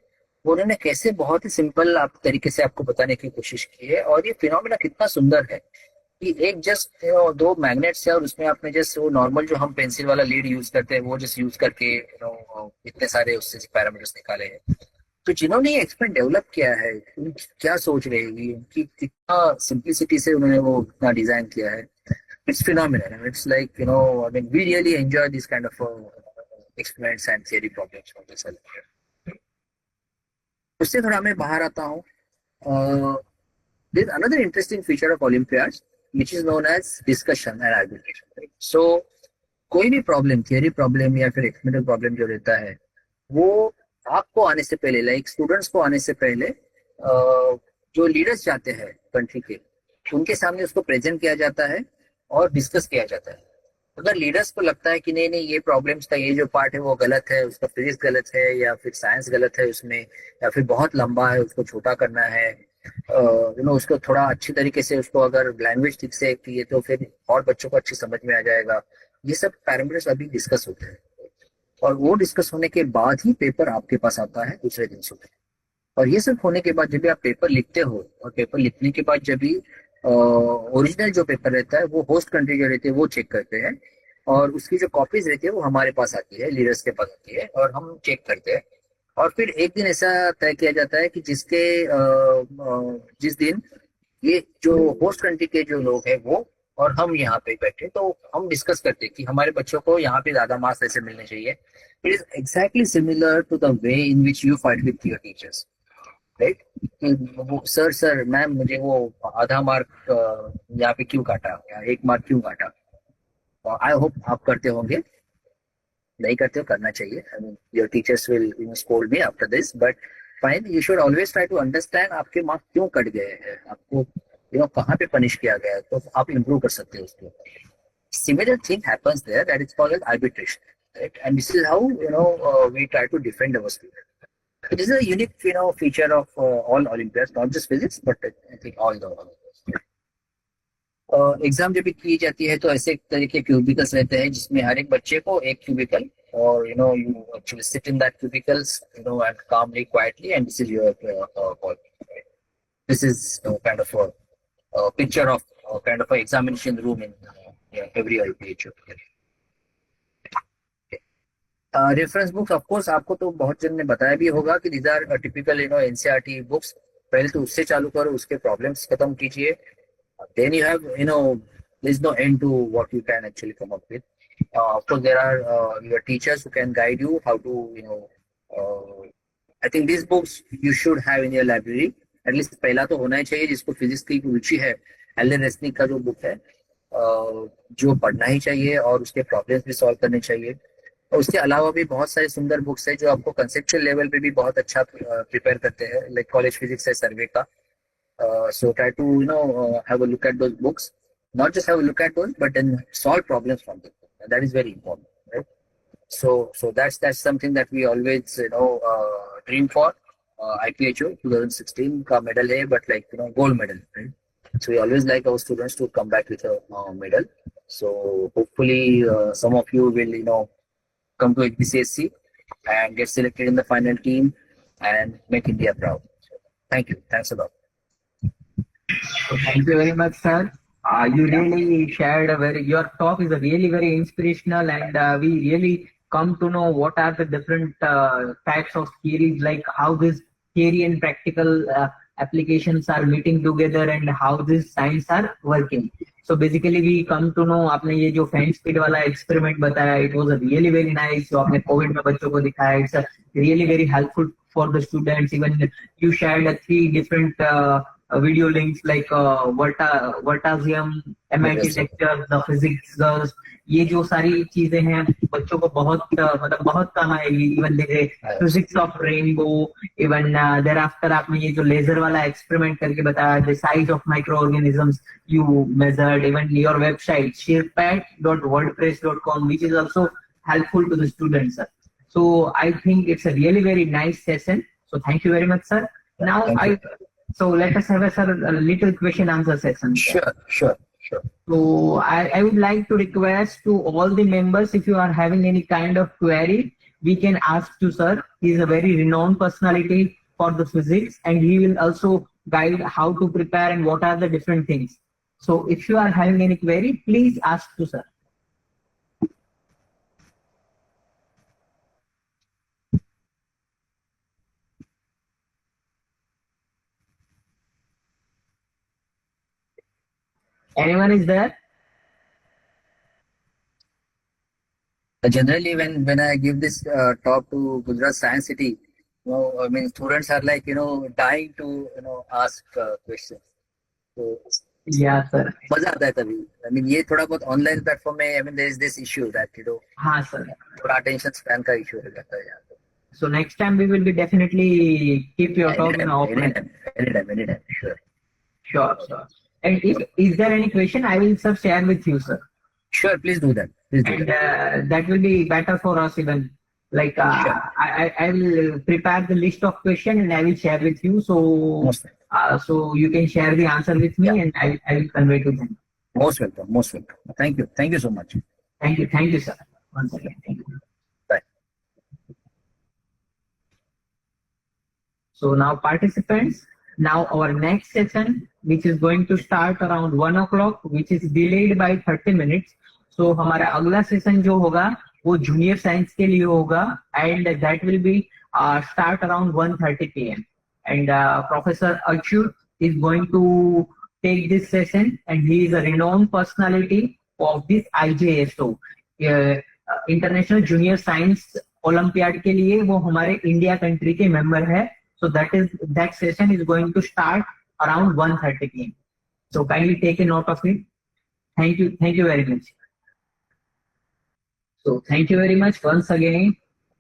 वो उन्होंने कैसे बहुत ही सिंपल तरीके से आपको बताने की कोशिश की है। और ये फिनोमेना कितना सुंदर है कि एक जस्ट दो मैग्नेट्स है और उसमें आपने जस्ट वो नॉर्मल जो हम पेंसिल वाला लीड यूज करते हैं वो जस्ट यूज करके इतने सारे उससे पैरामीटर्स निकाले हैं। तो जिन्होंने ये एक्सपेरिमेंट डेवलप किया है, क्या सोच रहेगी कि कितना सिंप्लिसिटी से उन्होंने वो इतना डिजाइन किया है। It's phenomenal, it's like I mean we really enjoy this kind of experiments and theory problems from this. उससे थोड़ा मैं बाहर आता हूँ। There is another interesting feature of olympiads which is known as discussion and arbitration, right? So कोई भी problem, theory problem या फिर एक्सपेरिमेंटल प्रॉब्लम जो रहता है वो आपको आने से पहले, लाइक स्टूडेंट्स को आने से पहले जो लीडर्स जाते हैं कंट्री के, उनके सामने उसको प्रेजेंट किया जाता है और डिस्कस किया जाता है। अगर लीडर्स को लगता है कि नहीं नहीं ये प्रॉब्लम्स का ये जो पार्ट है वो गलत है, उसका फिजिक्स गलत है या फिर साइंस गलत है उसमें, या फिर बहुत लंबा है उसको छोटा करना है, उसको थोड़ा अच्छी तरीके से उसको अगर लैंग्वेज ठीक से की है तो फिर और बच्चों को अच्छी समझ में आ जाएगा। ये सब पैरामीटर्स अभी डिस्कस होते हैं और वो डिस्कस होने के बाद ही पेपर आपके पास आता है दूसरे दिन सुबह। और ये सब होने के बाद जब भी आप पेपर लिखते हो, और पेपर लिखने के बाद जब भी ओरिजिनल जो पेपर रहता है वो होस्ट कंट्री जो रहती है वो चेक करते हैं, और उसकी जो कॉपीज रहती है वो हमारे पास आती है, लीडर्स के पास आती है, और हम चेक करते हैं। और फिर एक दिन ऐसा तय किया जाता है कि जिस दिन ये जो होस्ट कंट्री के जो लोग हैं वो और हम यहाँ पे बैठे तो हम डिस्कस करते हैं कि हमारे बच्चों को यहाँ पे ज्यादा मार्क्स ऐसे मिलने चाहिए। It is exactly similar to the way in which you fight with your teachers. Right? Sir ma'am मुझे वो आधा मार्क यहाँ पे क्यों काटा या 1 मार्क क्यों काटा? आई होप आप करते होंगे, नहीं करते हो, करना चाहिए. I mean your teachers will scold me after this, but fine, you should always try to understand आपके मार्क्स क्यों कट गए हैं, आपको कहाँ पे पनिश किया गया है, तो आप इम्प्रूव कर सकते हो उसको. Similar thing happens there, that is called as arbitration, right? And this is how we try to defend our students. So this is a unique feature of all Olympiads, not just physics, but I think all the Olympiads. Exam जब भी की जाती है तो ऐसे एक तरह के क्यूबिकल्स रहते हैं जिसमें हर एक बच्चे को एक क्यूबिकल, और you actually sit in that cubicles and calmly, quietly, and this is your call. This is kind of a picture of kind of an examination room in every LPH. Reference books, of course आपको तो बहुत जन ने बताया भी होगा कि these are typical NCERT books. पहले तो उससे चालू करो, उसके प्रॉब्लम्स खत्म कीजिए. Then you have, there's no end to what you can actually come up with. Of course, there are your teachers who can guide you how to, I think these books you should have in your library. At least पहला तो होना ही चाहिए जिसको physics की रुचि है. Elon Resnick का जो book है जो पढ़ना ही चाहिए और उसके प्रॉब्लम्स भी सॉल्व करने चाहिए. और उसके अलावा भी बहुत सारे सुंदर बुक्स है जो आपको कंसेप्चुअल लेवल पे भी बहुत अच्छा प्रिपेयर करते हैं. लाइक कॉलेज फिजिक्स है सर्वे का. So try to have a look at those books, not just have a look at those, but then solve problems from them. And that is very important, right? So that's something that we always dream for. IPHO 2016 ka medal hai, but like gold medal, right? So we always like our students to come back with a medal. So hopefully some of you will come to HBCSC and get selected in the final team and make India proud. So, thanks a lot. So thank you very much, sir. You really shared your talk is a really very inspirational, and we really come to know what are the different types of theories, like how this theory and practical applications are meeting together and how this science are working. So basically we come to know, आपने ये जो fan speed वाला experiment बताया, it was a really very nice. जो आपने Covid में बच्चों को दिखाया, it's a really very helpful for the students. Even you shared 3 different video links like Vertasium, MIT lectures, the physics girls. ये जो सारी चीजें हैं बच्चों को बहुत मतलब बहुत काम आएगी. Even physics of rainbow, even there after आपने ये जो लेजर वाला एक्सपेरिमेंट करके बताया, the size of micro organisms you measured. Even your website shirpat.wordpress.com, which is also helpful to the students, sir. So I think it's a really very nice session. So thank you very much, sir. Now so let us have a little question answer session. Sure. So I would like to request to all the members, if you are having any kind of query, we can ask to sir. He is a very renowned personality for the physics, and he will also guide how to prepare and what are the different things. So if you are having any query, please ask to sir. Anyone is there? Generally, when I give this talk to Gujarat Science City, I mean students are like dying to ask questions. So Yeah, sir. मजा आता है तभी. I mean ये थोड़ा बहुत online platform में, I mean there is this issue that हाँ sir. थोड़ा attention span का issue हो जाता है. So next time we will be definitely keep your talk in offline. Anytime, Sure. And if is there any question, I will sir share with you, sir. Sure, please do that. And that will be better for us even. Like Sure. I will prepare the list of questions and I will share with you. So so you can share the answer with me, and I will convey to them. Most welcome. Thank you so much. Thank you, sir. Once again, thank you. Bye. So now participants, now our next session, which is going to start around 1 o'clock, which is delayed by 30 minutes. So हमारा अगला session जो होगा वो junior science के लिए होगा, and that will be start around 1:30 p.m. And Professor Achyut is going to take this session, and he is a renowned personality of this IJSO, international junior science olympiad के लिए वो हमारे India country के member है. So that session is going to start around 1:30 p.m. So kindly take a note of it. Thank you very much. So thank you very much once again.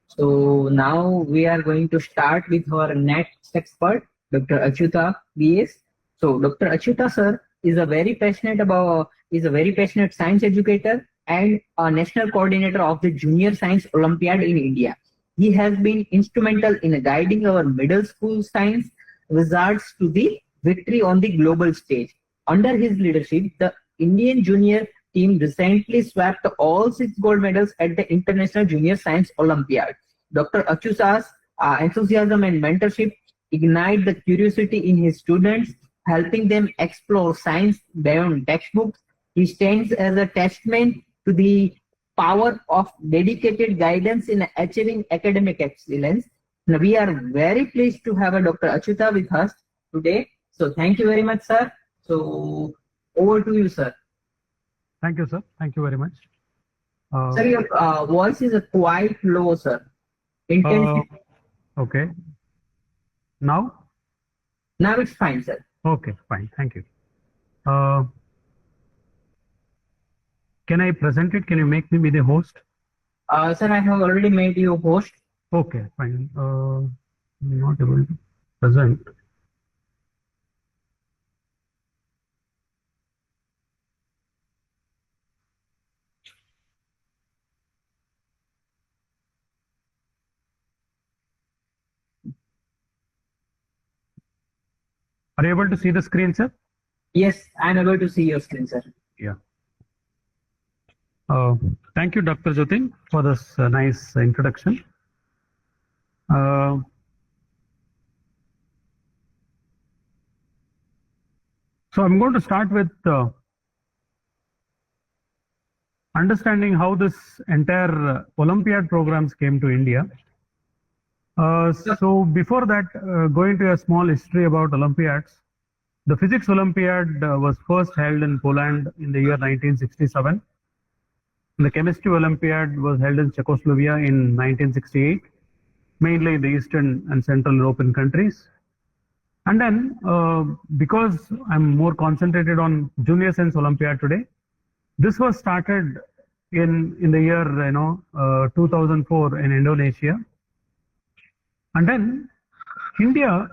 So now we are going to start with our next expert, Dr. Achyuta BS. So Dr. Achyuta sir is a very passionate science educator and a national coordinator of the Junior Science Olympiad in India. He has been instrumental in guiding our middle school science wizards to the victory on the global stage. Under his leadership, the Indian junior team recently swept all 6 gold medals at the International Junior Science Olympiad. Dr. Achyuta's enthusiasm and mentorship ignite the curiosity in his students, helping them explore science beyond textbooks. He stands as a testament to the power of dedicated guidance in achieving academic excellence. Now, we are very pleased to have a Dr. Achyuta with us today. So thank you very much, sir. So over to you, sir. Thank you, sir. Thank you very much. Sir, your voice is quite low, sir. Intensity. Okay. Now? Now it's fine, sir. Okay, fine. Thank you. Can I present it? Can you make me be the host? Sir, I have already made you host. Okay, fine. I'm not able to present. Are you able to see the screen, sir? Yes, I'm able to see your screen, sir. Yeah. Thank you, Dr. Jatin, for this nice introduction. So I'm going to start with understanding how this entire Olympiad programs came to India. So before that, going to a small history about Olympiads. The Physics Olympiad was first held in Poland in the year 1967. The Chemistry Olympiad was held in Czechoslovakia in 1968, mainly in the Eastern and Central European countries. And then, because I'm more concentrated on Junior Science Olympiad today, this was started in the year 2004 in Indonesia. And then India,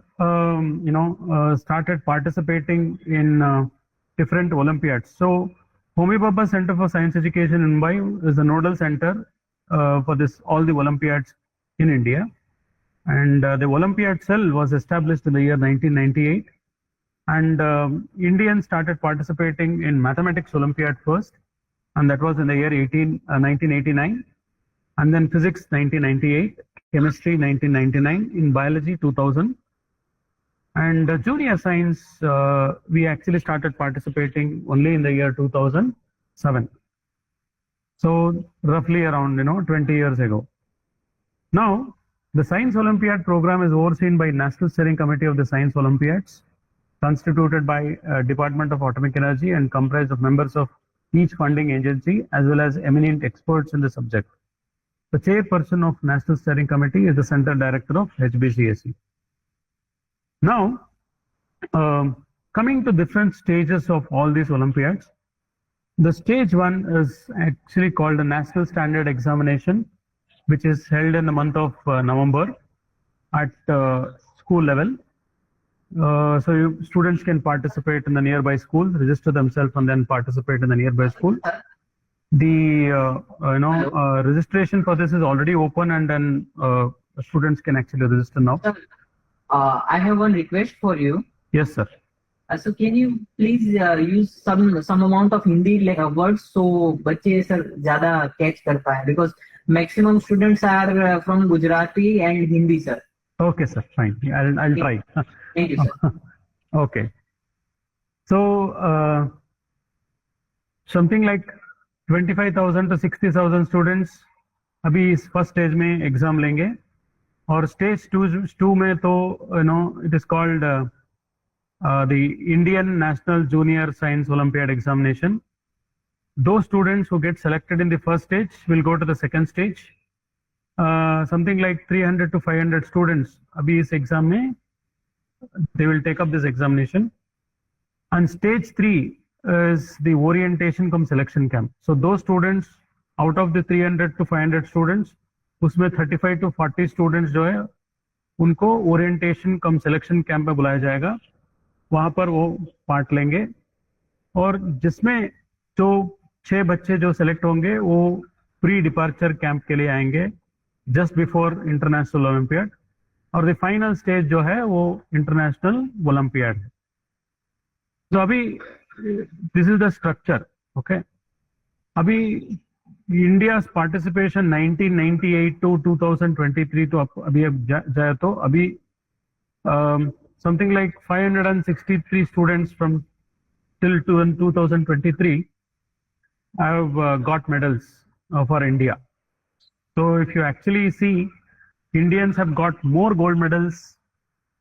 started participating in different Olympiads. So Homi Bhabha Center for Science Education in Mumbai is the nodal center for all the Olympiads in India. And the Olympiad cell was established in the year 1998. And Indians started participating in Mathematics Olympiad first, and that was in the year 1989. And then Physics 1998, Chemistry 1999, in Biology 2000. And Junior Science, we actually started participating only in the year 2007. So roughly around 20 years ago. Now, the Science Olympiad program is overseen by National Steering Committee of the Science Olympiads, constituted by Department of Atomic Energy and comprised of members of each funding agency as well as eminent experts in the subject. The chairperson of National Steering Committee is the Center Director of HBCSE. Now, coming to different stages of all these Olympiads, the stage 1 is actually called a National Standard Examination, which is held in the month of November at school level. So students can participate in the nearby school, register themselves, and then participate in the nearby school. The registration for this is already open, and then students can actually register now. I have one request for you. Yes, sir. So can you please use some amount of Hindi words so बच्चे sir ज़्यादा catch कर पाए, because maximum students are from Gujarati and Hindi, sir. Okay, sir. Fine. I'll try. Thank you, sir. Okay. So something like 25,000 to 60,000 students अभी इस first stage में exam लेंगे, और stage 2 में तो it is called the Indian National Junior Science Olympiad Examination. Those students who get selected in the first stage will go to the second stage. Something like 300 to 500 students अभी इस exam में they will take up this examination. And stage 3 is the orientation cum selection camp. So those students out of the 300 to 500 students, उसमें 35 to 40 students जो है उनको orientation कम selection camp में बुलाया जाएगा, वहां पर वो पार्ट लेंगे। और जिसमें जो 6 बच्चे जो सिलेक्ट होंगे वो प्री डिपार्चर कैंप के लिए आएंगे जस्ट बिफोर इंटरनेशनल ओलंपियाड, और द फाइनल स्टेज जो है वो इंटरनेशनल ओलंपियाड है। तो अभी this is the structure, okay. अभी इंडिया पार्टिसिपेशन 1998 टू 2023 तो अभी जाए तो अभी something like 563 students from till 2023 have got medals for India. So if you actually see, Indians have got more gold medals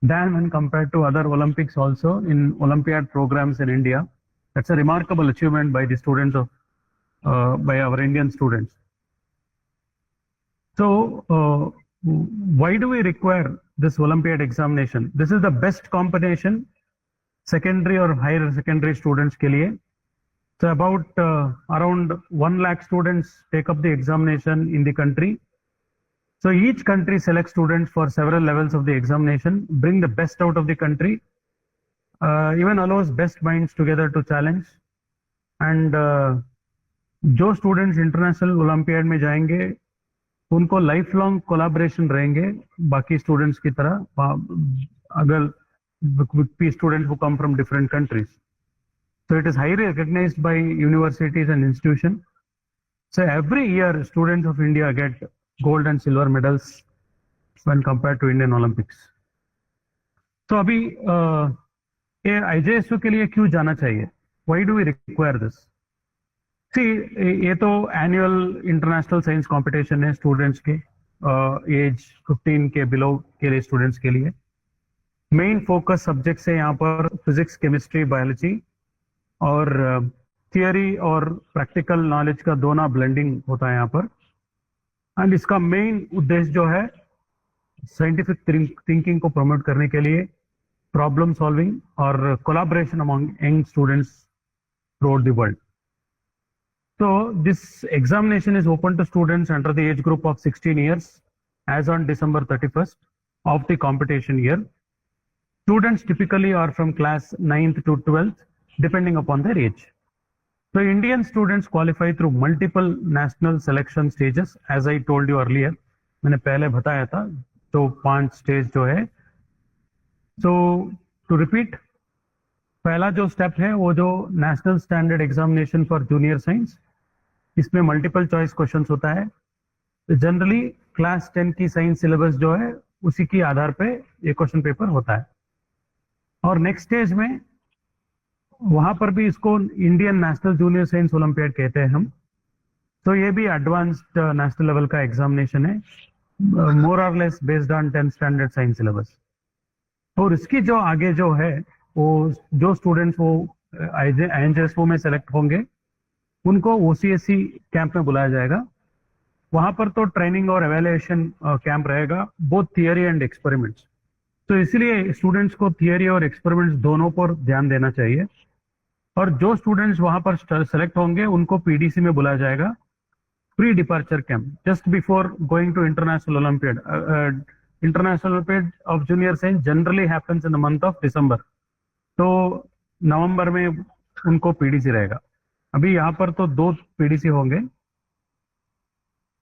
than when compared to other Olympics also in Olympiad programs in India. That's a remarkable achievement by the students of by our Indian students. So why do we require this Olympiad examination? This is the best combination secondary or higher secondary students के लिए. So about around 1 lakh students take up the examination in the country. So each country selects students for several levels of the examination, bring the best out of the country, even allows best minds together to challenge. And जो students international Olympiad में जाएंगे उनको life long collaboration रहेंगे बाकी students की तरह, अगर with students who come from different countries. So it is highly recognized by universities and institutions. So every year students of India get gold and silver medals when compared to Indian Olympics. So अभी ये IJSU के लिए क्यों जाना चाहिए? Why do we require this? See, ये तो annual international science competition है students के age 15 के below के लिए students के लिए. मेन फोकस सब्जेक्ट्स है यहाँ पर फिजिक्स, केमिस्ट्री, बायोलॉजी, और थियरी और प्रैक्टिकल नॉलेज का दोनों ब्लेंडिंग होता है यहाँ पर। एंड इसका मेन उद्देश्य जो है साइंटिफिक थिंकिंग को प्रमोट करने के लिए, प्रॉब्लम सॉल्विंग और collaboration among young students throughout the world. So this examination is open to students under the age group of 16 years as on December 31st of the competition year. Students typically are from class 9th to 12th depending upon their age. So Indian students qualify through multiple national selection stages, as I told you earlier. मैंने पहले बताया था, तो 5 stage जो है। So to repeat, पहला जो step है वो जो national standard examination for junior science, इसमें मल्टीपल चॉइस क्वेश्चंस होता है। जनरली क्लास 10 की साइंस सिलेबस जो है उसी के आधार पे ये क्वेश्चन पेपर होता है। और नेक्स्ट स्टेज में वहां पर भी इसको Indian national junior science olympiad कहते हैं हम। तो ये भी एडवांस्ड नेशनल लेवल का एग्जामिनेशन है, मोर और less based on 10 standard science syllabus. और इसकी जो आगे जो है वो जो स्टूडेंट्स वो IJSU में सेलेक्ट होंगे उनको OCSC कैंप में बुलाया जाएगा। वहां पर तो ट्रेनिंग और एवेल्युएशन कैंप रहेगा, बोथ थियरी एंड एक्सपेरिमेंट्स। तो इसलिए स्टूडेंट्स को थियरी और एक्सपेरिमेंट्स दोनों पर ध्यान देना चाहिए। और जो स्टूडेंट्स वहां पर सेलेक्ट होंगे उनको PDC में बुलाया जाएगा, pre departure camp, just before going to international olympiad. International olympiad of junior science generally happens in the month of December, तो नवंबर में उनको PDC रहेगा। अभी यहाँ पर तो 2 PDC होंगे।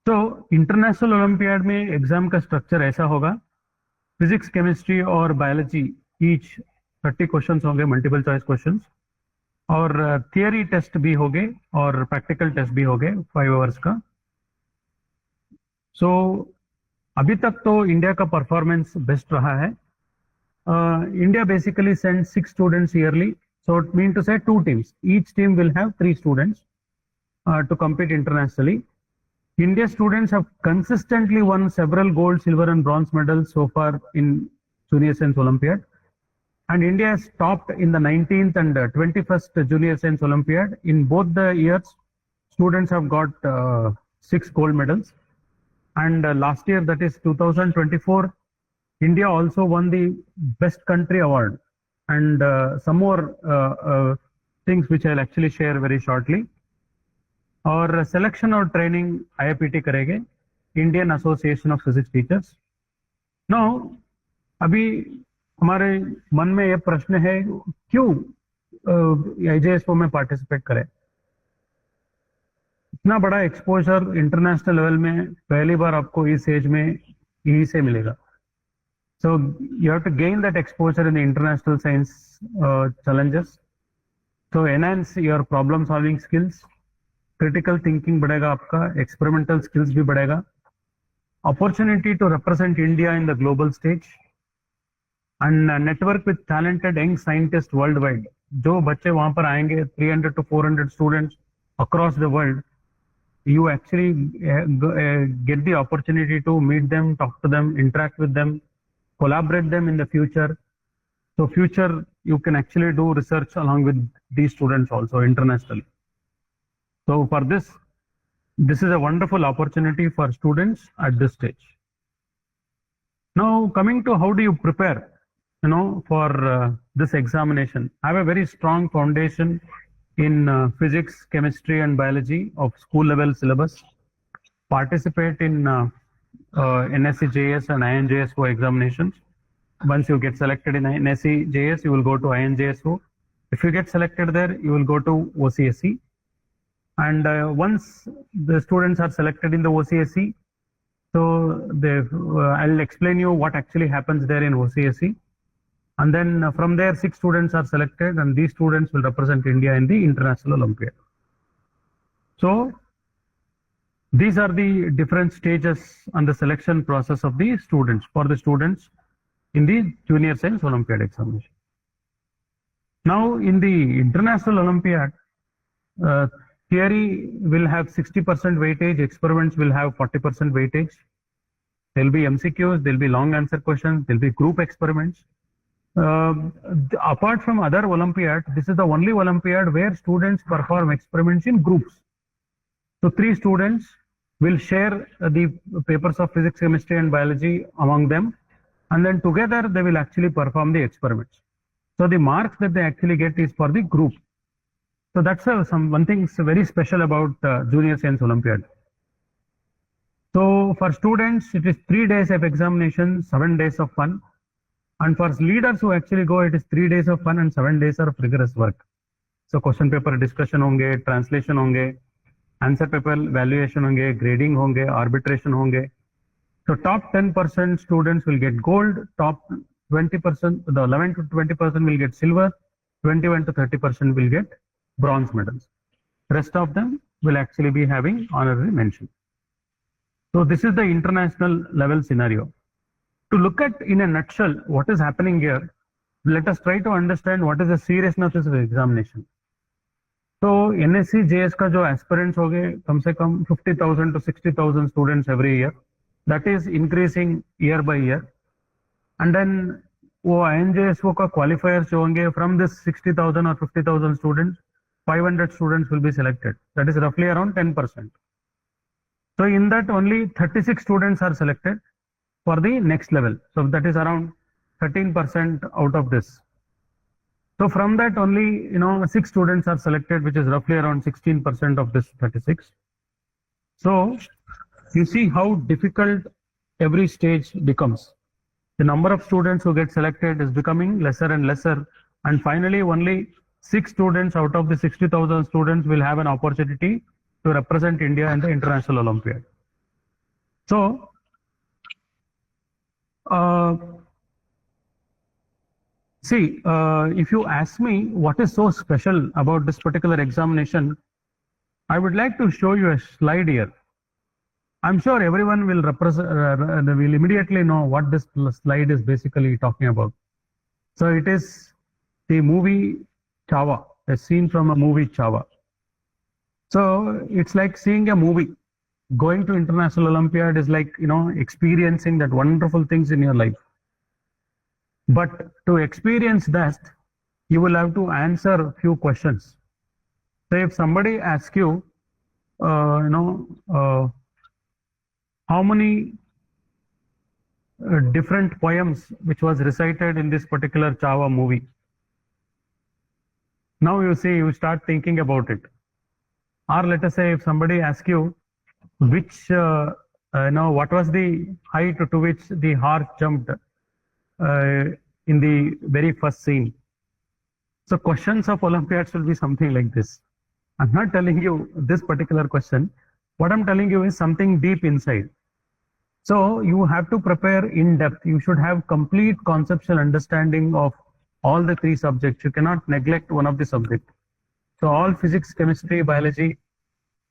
तो इंटरनेशनल ओलंपियाड में एग्जाम का स्ट्रक्चर ऐसा होगा, फिजिक्स, केमिस्ट्री और बायोलॉजी ईच 30 क्वेश्चंस होंगे, मल्टीपल चॉइस क्वेश्चंस, और थियरी टेस्ट भी होंगे और प्रैक्टिकल टेस्ट भी होंगे 5 आवर्स का। सो अभी तक तो इंडिया का परफॉर्मेंस बेस्ट रहा है। India basically sends 6 students yearly, so it means to say 2 teams. Each team will have 3 students to compete internationally. India students have consistently won several gold, silver, and bronze medals so far in Junior Science Olympiad, and India has topped in the 19th and 21st Junior Science Olympiad. In both the years, students have got 6 gold medals, and last year, that is 2024. India also won the Best Country Award, and some more things which I'll actually share very shortly. और selection और training IIPT करेंगे, Indian Association of Physics Teachers. Now, अभी हमारे मन में ये प्रश्न है क्यों IJSO में पार्टिसिपेट करें. इतना बड़ा एक्सपोजर इंटरनेशनल लेवल में पहली बार आपको इस एज में यही से मिलेगा. So you have to gain that exposure in the international science challenges. So enhance your problem solving skills, critical thinking बढ़ेगा आपका, experimental skills भी बढ़ेगा, opportunity to represent India in the global stage, and network with talented young scientists worldwide. जो बच्चे वहाँ पर आएंगे 300 to 400 students across the world, you actually get the opportunity to meet them, talk to them, interact with them, collaborate them in the future. So future, you can actually do research along with these students also internationally. So for this is a wonderful opportunity for students at this stage. Now coming to how do you prepare, for this examination. I have a very strong foundation in physics, chemistry and biology of school level syllabus. Participate in NSE-JS and INJSO examinations. Once you get selected in NSE-JS, you will go to INJSO. If you get selected there, you will go to OCSE. And once the students are selected in the OCSE, so I'll explain you what actually happens there in OCSE. And then from there, 6 students are selected, and these students will represent India in the International Olympiad. So these are the different stages and the selection process of the students, for the students in the Junior Science Olympiad examination. Now in the International Olympiad, theory will have 60% weightage, experiments will have 40% weightage. There will be MCQs, there will be long answer questions, there will be group experiments. Apart from other Olympiads, this is the only Olympiad where students perform experiments in groups. So 3 students will share the papers of physics, chemistry and biology among them, and then together they will actually perform the experiments. So the marks that they actually get is for the group. So that's one thing very special about Junior Science Olympiad. So for students, it is 3 days of examination, 7 days of fun. And for leaders who actually go, it is 3 days of fun and 7 days of rigorous work. So question paper discussion होंगे, translation होंगे, answer paper valuation होंगे, grading होंगे, arbitration होंगे. So top 10% students will get gold, top 20%, the 11 to 20% will get silver, 21 to 30% will get bronze medals. Rest of them will actually be having honorary mention. So this is the international level scenario. To look at in a nutshell what is happening here, let us try to understand what is the seriousness of the examination. So NSE-JS का जो aspirants होंगे कम से कम 50,000 to 60,000 students every year. That is increasing year by year. And then वो INJSO का qualifiers जो होंगे from this 60,000 or 50,000 students, 500 students will be selected. That is roughly around 10%. So in that only 36 students are selected for the next level. So that is around 13% out of this. So from that only 6 students are selected, which is roughly around 16% of this 36. So you see how difficult every stage becomes. The number of students who get selected is becoming lesser and lesser, and finally only 6 students out of the 60,000 students will have an opportunity to represent India in the International Olympiad. So if you ask me what is so special about this particular examination, I would like to show you a slide here. I'm sure everyone will will immediately know what this slide is basically talking about. So it is the movie Chava, a scene from a movie Chava. So it's like seeing a movie. Going to International Olympiad is like, experiencing that wonderful things in your life. But to experience that, you will have to answer a few questions. So if somebody asks you, how many different poems which was recited in this particular Chava movie. Now you see, you start thinking about it. Or let us say if somebody asks you which, what was the height to which the horse jumped in the very first scene. So questions of Olympiads will be something like this. I'm not telling you this particular question. What I'm telling you is something deep inside. So you have to prepare in depth. You should have complete conceptual understanding of all the three subjects. You cannot neglect one of the subjects. So all physics, chemistry, biology,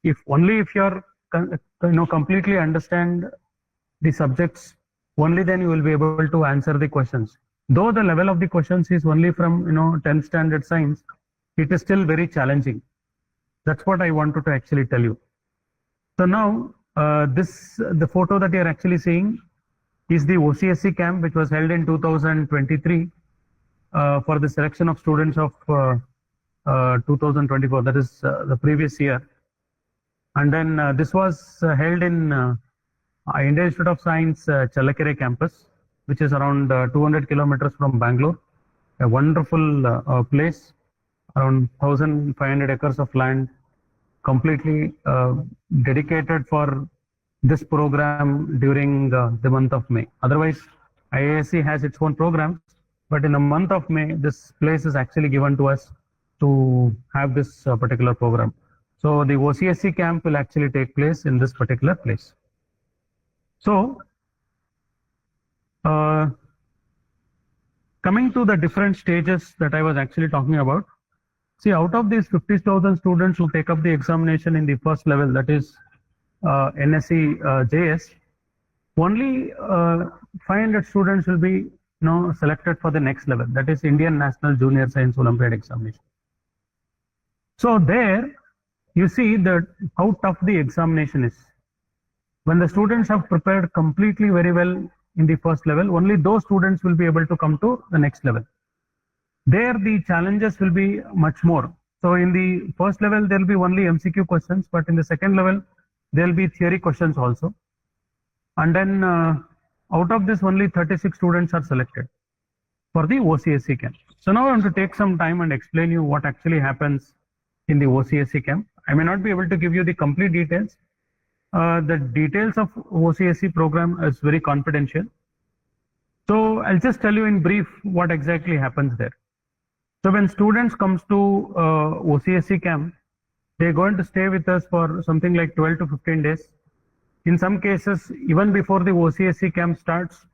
if you're completely understand the subjects, only then you will be able to answer the questions. Though the level of the questions is only from 10th standard science, it is still very challenging. That's what I wanted to actually tell you. So now the photo that you're actually seeing is the OCSC camp, which was held in 2023 for the selection of students of 2024, that is the previous year. And then this was held in Indian Institute of Science Challakere campus, which is around 200 kilometers from Bangalore. A wonderful place, around 1,500 acres of land, completely dedicated for this program during the month of May. Otherwise, IISc has its own programs, but in the month of May, this place is actually given to us to have this particular program. So the OCSC camp will actually take place in this particular place. So coming to the different stages that I was actually talking about, see, out of these 50,000 students who take up the examination in the first level, that is NSE JS, only 500 students will be selected for the next level, that is Indian National Junior Science Olympiad examination. So there you see that how tough the examination is. When the students have prepared completely very well in the first level, only those students will be able to come to the next level. There the challenges will be much more. So in the first level there will be only MCQ questions, but in the second level there will be theory questions also. And then out of this only 36 students are selected for the OCSC camp. So now I want to take some time and explain you what actually happens in the OCSC camp. I may not be able to give you the complete details. The details of OCSC program is very confidential. So I'll just tell you in brief what exactly happens there. So when students comes to OCSC camp, they're going to stay with us for something like 12 to 15 days. In some cases, even before the OCSC camp starts,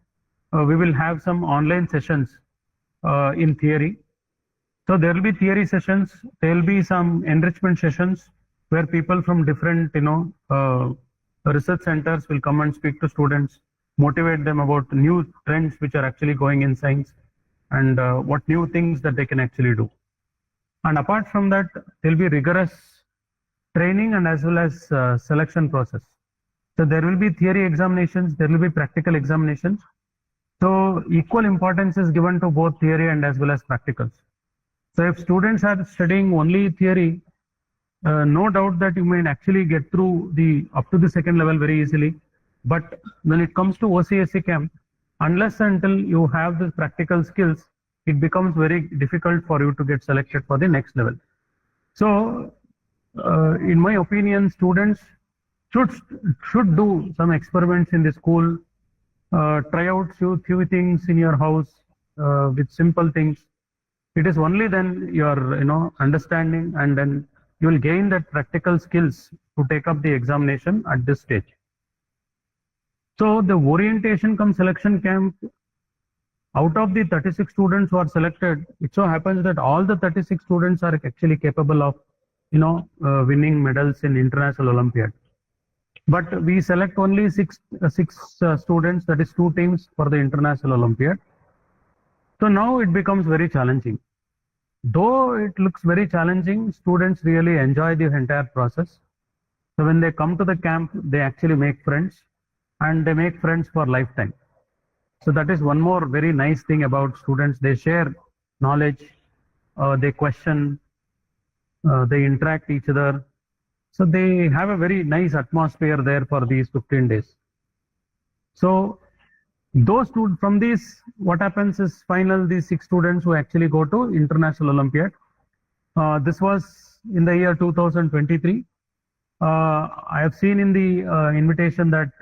we will have some online sessions in theory. So there will be theory sessions, there will be some enrichment sessions where people from different research centers will come and speak to students, motivate them about new trends which are actually going in science and what new things that they can actually do. And apart from that, there will be rigorous training and as well as selection process. So there will be theory examinations, there will be practical examinations. So equal importance is given to both theory and as well as practicals. So if students are studying only theory, no doubt that you may actually get through up to the second level very easily. But when it comes to OCSC camp, unless until you have the practical skills, it becomes very difficult for you to get selected for the next level. So in my opinion, students should do some experiments in the school, try out few things in your house with simple things. It is only then your understanding, and then you will gain that practical skills to take up the examination at this stage. So the orientation cum selection camp, out of the 36 students who are selected, it so happens that all the 36 students are actually capable of winning medals in international Olympiad. But we select only six students, that is 2 teams for the international Olympiad. So now it becomes very challenging. Though it looks very challenging, students really enjoy the entire process. So when they come to the camp, they actually make friends, and they make friends for lifetime. So that is one more very nice thing about students. They share knowledge, they question, they interact each other. So they have a very nice atmosphere there for these 15 days. So Those from these, what happens is final these 6 students who actually go to International Olympiad. This was in the year 2023. I have seen in the invitation that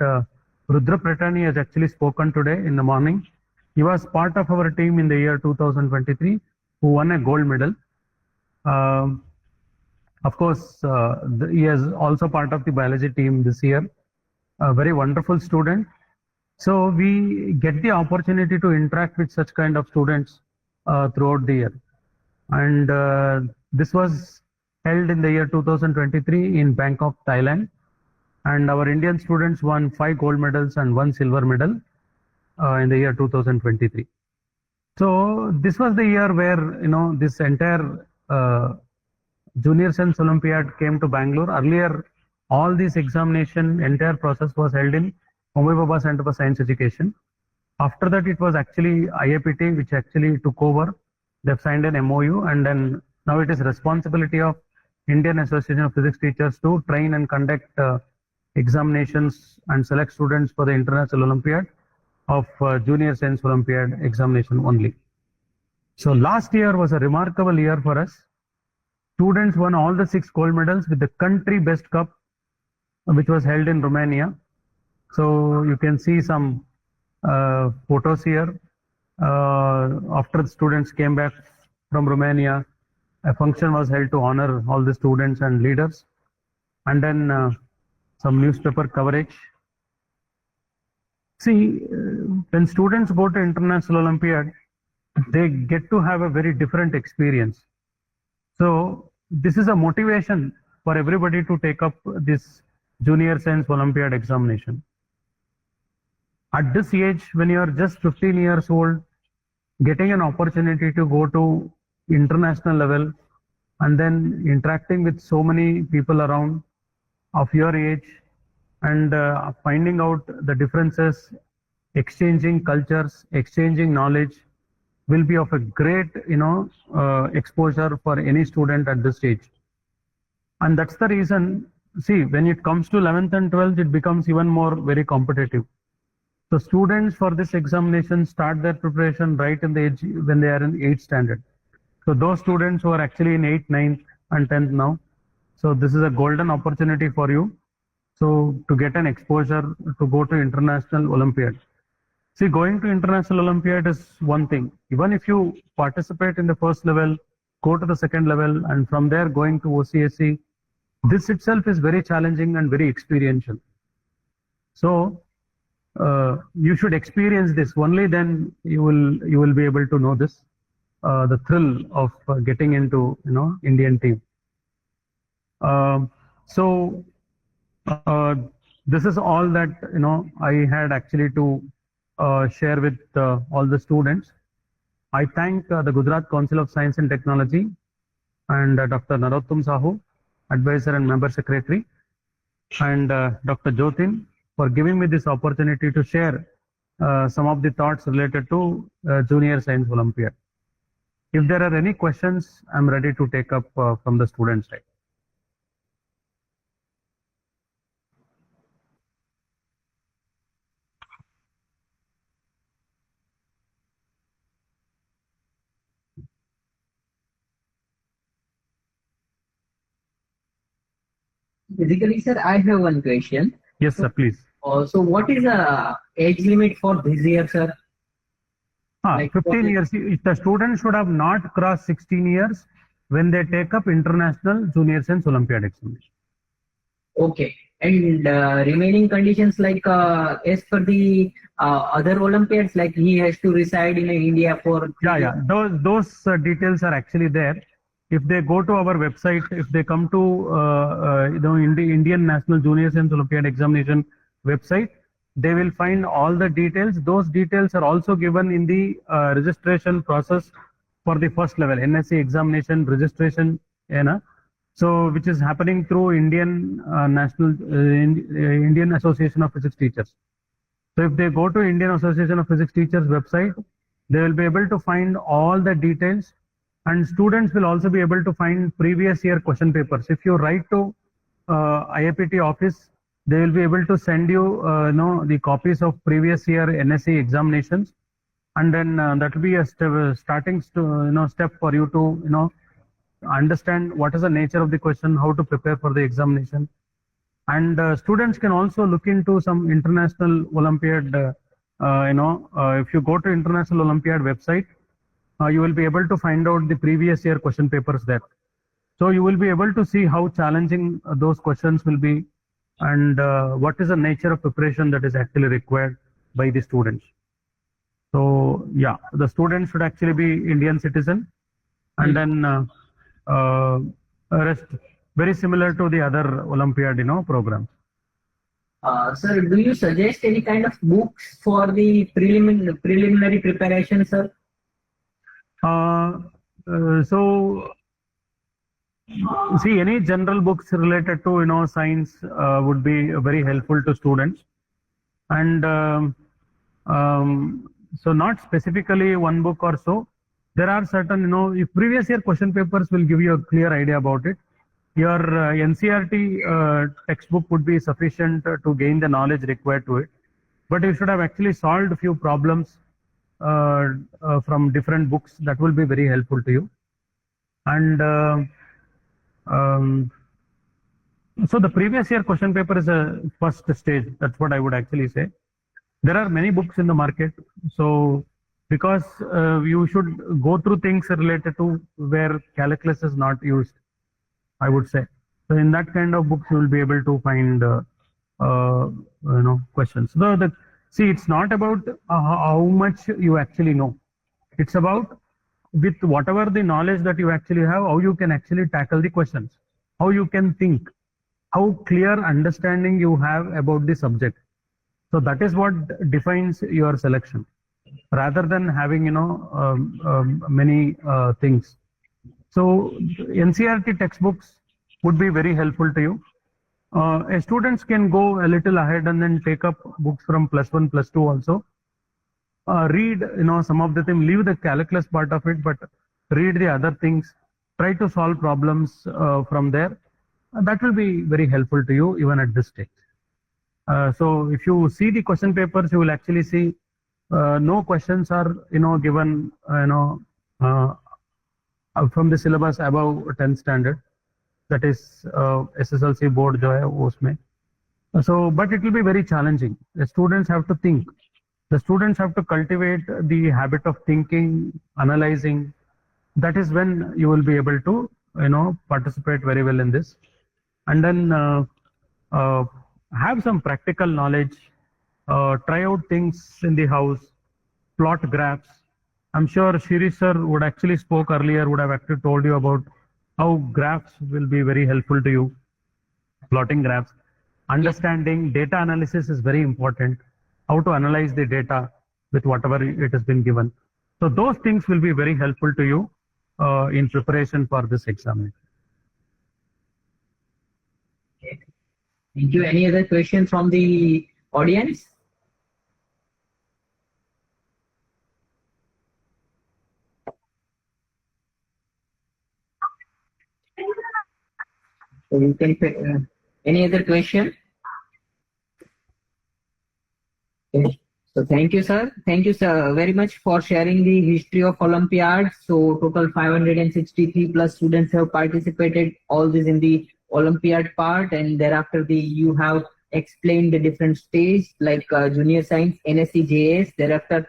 Rudra Pratani has actually spoken today in the morning. He was part of our team in the year 2023 who won a gold medal. Of course, he is also part of the biology team this year. A very wonderful student. So we get the opportunity to interact with such kind of students throughout the year. And this was held in the year 2023 in Bangkok, Thailand. And our Indian students won 5 gold medals and 1 silver medal in the year 2023. So this was the year where, you know, this entire Junior Science Olympiad came to Bangalore. Earlier, all this examination, entire process was held in Homi Bhabha Center for Science Education. After that, it was actually IAPT which actually took over. They've signed an MOU, and then now it is responsibility of Indian Association of Physics Teachers to train and conduct examinations and select students for the International Olympiad of Junior Science Olympiad examination only. So last year was a remarkable year for us. Students won all the 6 gold medals with the country best cup, which was held in Romania. So you can see some photos here. After the students came back from Romania, a function was held to honor all the students and leaders, and then some newspaper coverage. See, when students go to International Olympiad, they get to have a very different experience. So this is a motivation for everybody to take up this Junior Science Olympiad examination. At this age, when you are just 15 years old, getting an opportunity to go to international level and then interacting with so many people around of your age and finding out the differences, exchanging cultures, exchanging knowledge will be of a great, exposure for any student at this stage. And that's the reason, see, when it comes to 11th and 12th, it becomes even more very competitive. So students for this examination start their preparation right in the age when they are in 8th standard. So those students who are actually in 8th, 9th and 10th now, so this is a golden opportunity for you. So to get an exposure to go to International Olympiad. See, going to International Olympiad is one thing. Even if you participate in the first level, go to the second level, and from there going to OCSC, this itself is very challenging and very experiential. So you should experience this. Only then you will be able to know this, the thrill of getting into Indian team. So this is all that I had actually to share with all the students. I thank the Gujarat Council of Science and Technology and Dr. Narottam Sahu, Advisor and Member Secretary, and Dr. Jyotin for giving me this opportunity to share some of the thoughts related to Junior Science Olympiad. If there are any questions, I'm ready to take up from the student side. Basically, sir, I have one question. Yes, sir, please. So what is the age limit for this year, sir? 15 years. The student should have not crossed 16 years when they take up International Junior Science Olympiad examination. Okay. And remaining conditions like as per the other Olympiads, like he has to reside in India for... Yeah. Those details are actually there. If they go to our website, if they come to Indian National Junior Science Olympiad Examination website, they will find all the details. Those details are also given in the registration process for the first level NSC examination registration, so which is happening through Indian Indian Association of Physics Teachers. So if they go to Indian Association of Physics Teachers website, they will be able to find all the details, and students will also be able to find previous year question papers. If you write to IAPT office, they will be able to send you, the copies of previous year NSE examinations, and then that will be a starting step for you to understand what is the nature of the question, how to prepare for the examination. And students can also look into some international Olympiad. If you go to International Olympiad website, you will be able to find out the previous year question papers there. So you will be able to see how challenging those questions will be, and what is the nature of preparation that is actually required by the students. So yeah, the students should actually be Indian citizen, and then rest very similar to the other Olympiad programs. Sir, do you suggest any kind of books for the preliminary preparation, sir? So see, any general books related to science would be very helpful to students, and so not specifically one book or so. There are certain if previous year question papers will give you a clear idea about it. Your NCERT textbook would be sufficient to gain the knowledge required to it, but you should have actually solved a few problems from different books. That will be very helpful to you. And so the previous year question paper is a first stage. That's what I would actually say. There are many books in the market, so because you should go through things related to where calculus is not used, I would say. So in that kind of books, you will be able to find questions. So see, it's not about how much you actually know. It's about with whatever the knowledge that you actually have, how you can actually tackle the questions, how you can think, how clear understanding you have about the subject. So that is what defines your selection, rather than having many things. So NCERT textbooks would be very helpful to you. Students can go a little ahead and then take up books from +1, +2 also. Read some of the things, leave the calculus part of it, but read the other things. Try to solve problems from there. That will be very helpful to you even at this stage. So if you see the question papers, you will actually see no questions are given from the syllabus above 10th standard, that is SSLC board jo hai usme. So but it will be very challenging. The students have to think, the students have to cultivate the habit of thinking, analyzing. That is when you will be able to participate very well in this. And then have some practical knowledge, try out things in the house, plot graphs. I'm sure Shirish sir would actually spoke earlier, would have actually told you about how graphs will be very helpful to you, plotting graphs. Understanding data analysis is very important, how to analyze the data with whatever it has been given. So those things will be very helpful to you in preparation for this examination. Thank you. Any other questions from the audience? So you can any other question? Okay. So thank you, sir. Thank you, sir, very much for sharing the history of Olympiad. So total 563 plus students have participated, all this in the Olympiad part, and thereafter you have explained the different stage like junior science, NSE-JS, thereafter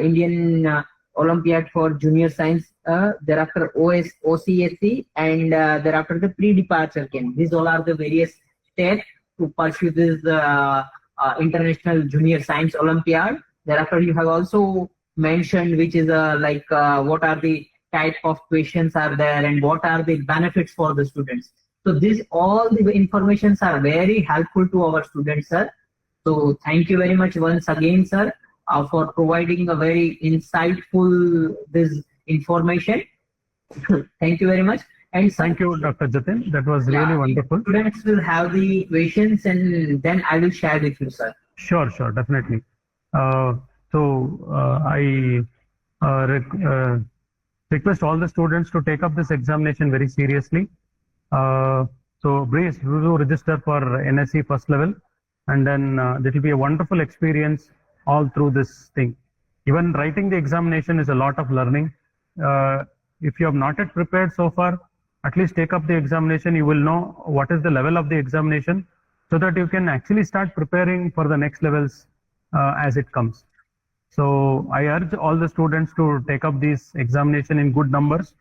Indian Olympiad for junior science, thereafter OCSC, and thereafter the pre-departure camp. These all are the various steps to pursue this International Junior Science Olympiad. Thereafter you have also mentioned which is what are the type of questions are there and what are the benefits for the students. So all the informations are very helpful to our students, sir. So thank you very much once again, sir, for providing a very insightful this information. Thank you very much. And thank you, Dr. Jatin. That was really wonderful. Students will have the questions and then I will share with you, sir. Sure, definitely. I request all the students to take up this examination very seriously. So please do register for NSE first level. and then that will be a wonderful experience all through this thing. Even writing the examination is a lot of learning. If you have not yet prepared so far, at least take up the examination. You will know what is the level of the examination, so that you can actually start preparing for the next levels as it comes. So I urge all the students to take up this examination in good numbers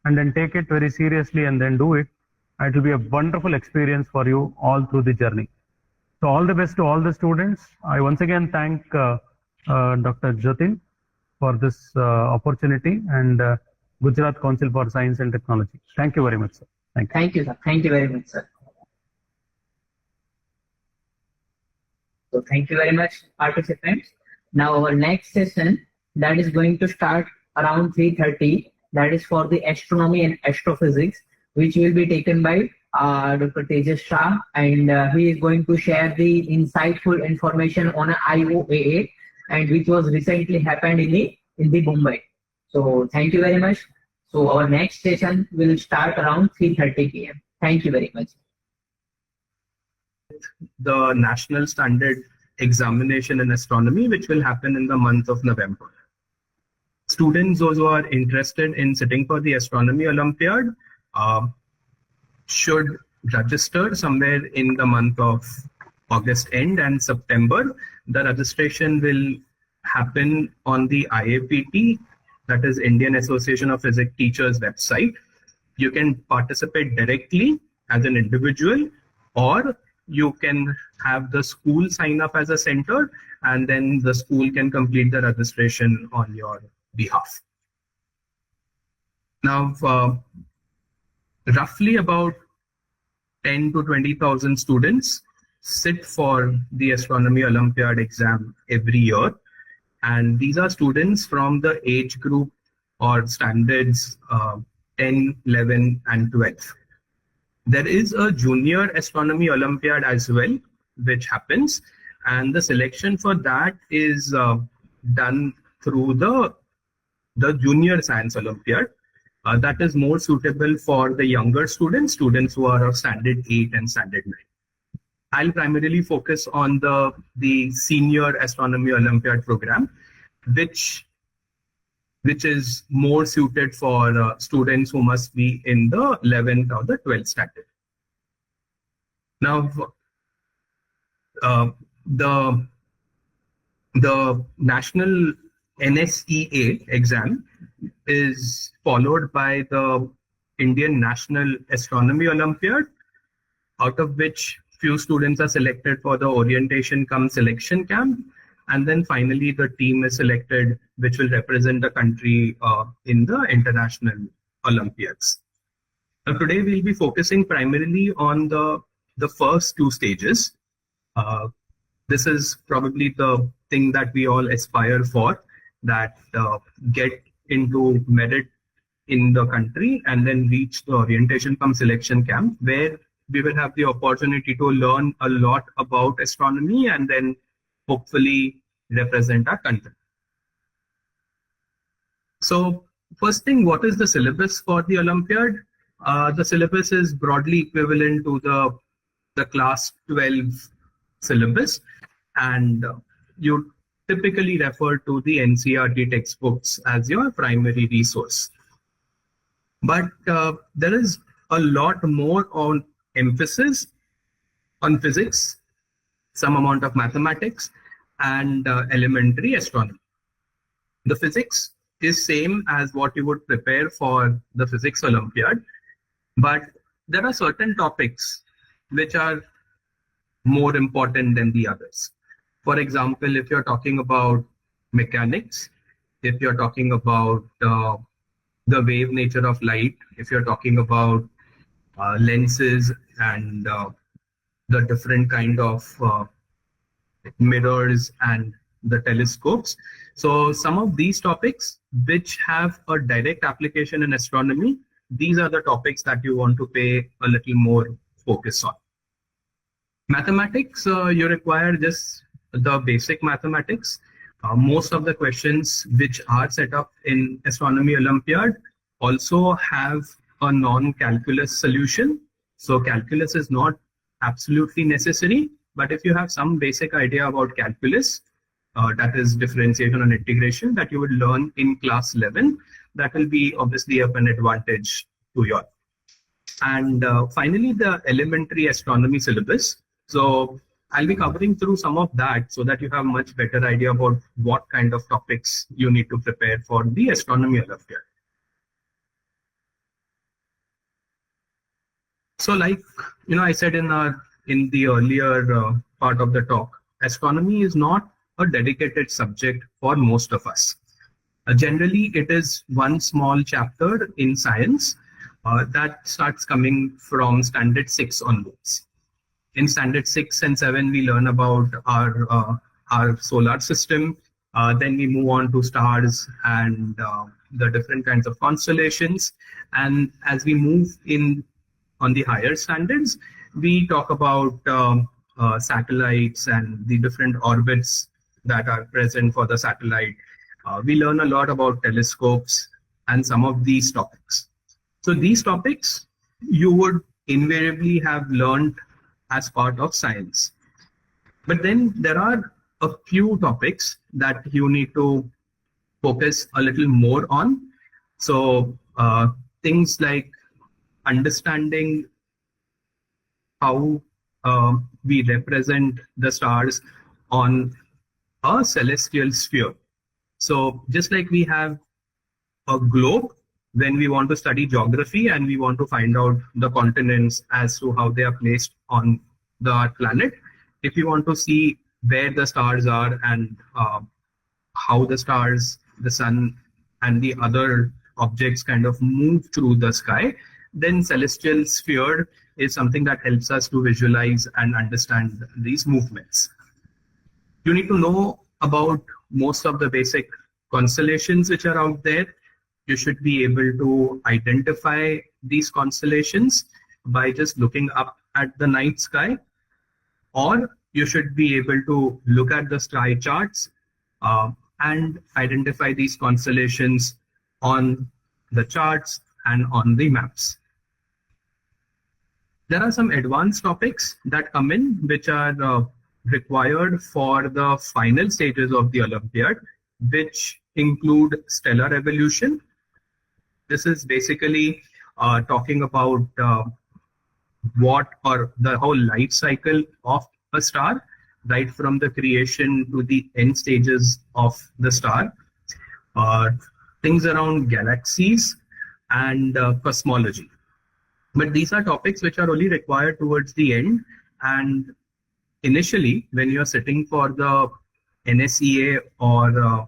and then take it very seriously and then do it. It will be a wonderful experience for you all through the journey. So all the best to all the students. I once again thank Dr. Jatin for this opportunity, and Gujarat Council for Science and Technology. Thank you very much, sir. Thank you. Thank you, sir. Thank you very much, sir. So thank you very much, participants. Now our next session, that is going to start around 3:30. That is for the astronomy and astrophysics, which will be taken by Dr. Tejas Shah, and he is going to share the insightful information on IOAA, and which was recently happened in the Mumbai. So thank you very much. So our next session will start around 3:30 p.m. Thank you very much. The national standard examination in astronomy, which will happen in the month of November. Students, those who are interested in sitting for the Astronomy Olympiad, should register somewhere in the month of August end and September. The registration will happen on the IAPT, that is Indian Association of Physics Teachers website. You can participate directly as an individual, or you can have the school sign up as a center, and then the school can complete the registration on your behalf. Now, roughly about 10 to 20,000 students sit for the Astronomy Olympiad exam every year. And these are students from the age group or standards 10, 11, and 12. There is a junior astronomy Olympiad as well, which happens, and the selection for that is done through the junior science Olympiad. That is more suitable for the younger students who are of standard 8 and standard 9. I'll primarily focus on the senior astronomy Olympiad program, which is more suited for students who must be in the 11th or the 12th standard. Now, the national NSEA exam is followed by the Indian National Astronomy Olympiad, out of which few students are selected for the orientation cum selection camp, and then finally the team is selected which will represent the country in the international Olympiads. Now today we'll be focusing primarily on the first two stages. This is probably the thing that we all aspire for, that get into merit in the country and then reach the orientation cum selection camp, where we will have the opportunity to learn a lot about astronomy and then hopefully represent our country. So first thing, what is the syllabus for the Olympiad? The syllabus is broadly equivalent to the class 12 syllabus, and you typically refer to the NCERT textbooks as your primary resource. But there is a lot more on emphasis on physics, some amount of mathematics, and elementary astronomy. The physics is same as what you would prepare for the physics Olympiad, but there are certain topics which are more important than the others. For example, if you're talking about mechanics, if you're talking about the wave nature of light, if you're talking about lenses and the different kind of mirrors and the telescopes. So some of these topics which have a direct application in astronomy, these are the topics that you want to pay a little more focus on. Mathematics, you require just the basic mathematics. Most of the questions which are set up in Astronomy Olympiad also have a non-calculus solution. So calculus is not absolutely necessary, But if you have some basic idea about calculus, that is differentiation and integration, that you would learn in class 11, that will be obviously of an advantage to you all. And finally, the elementary astronomy syllabus. So I'll be covering through some of that so that you have much better idea about what kind of topics you need to prepare for the astronomy Olympiad. So like, I said in the earlier part of the talk, astronomy is not a dedicated subject for most of us. Generally, it is one small chapter in science that starts coming from standard 6 onwards. In standard 6 and 7, we learn about our solar system. Then we move on to stars and the different kinds of constellations. And as we move in on the higher standards, we talk about satellites and the different orbits that are present for the satellite. We learn a lot about telescopes and some of these topics. So these topics you would invariably have learned as part of science. But then there are a few topics that you need to focus a little more on. So things like understanding how we represent the stars on a celestial sphere. So just like we have a globe when we want to study geography and we want to find out the continents as to how they are placed on the planet, if you want to see where the stars are and how the stars, the sun, and the other objects kind of move through the sky, then celestial sphere is something that helps us to visualize and understand these movements. You need to know about most of the basic constellations which are out there. You should be able to identify these constellations by just looking up at the night sky, or you should be able to look at the sky charts and identify these constellations on the charts and on the maps. There are some advanced topics that come in which are required for the final stages of the Olympiad, which include stellar evolution. This is basically talking about what or the whole life cycle of a star, right from the creation to the end stages of the star, things around galaxies and cosmology. But these are topics which are only required towards the end, and initially when you're sitting for the NSEA or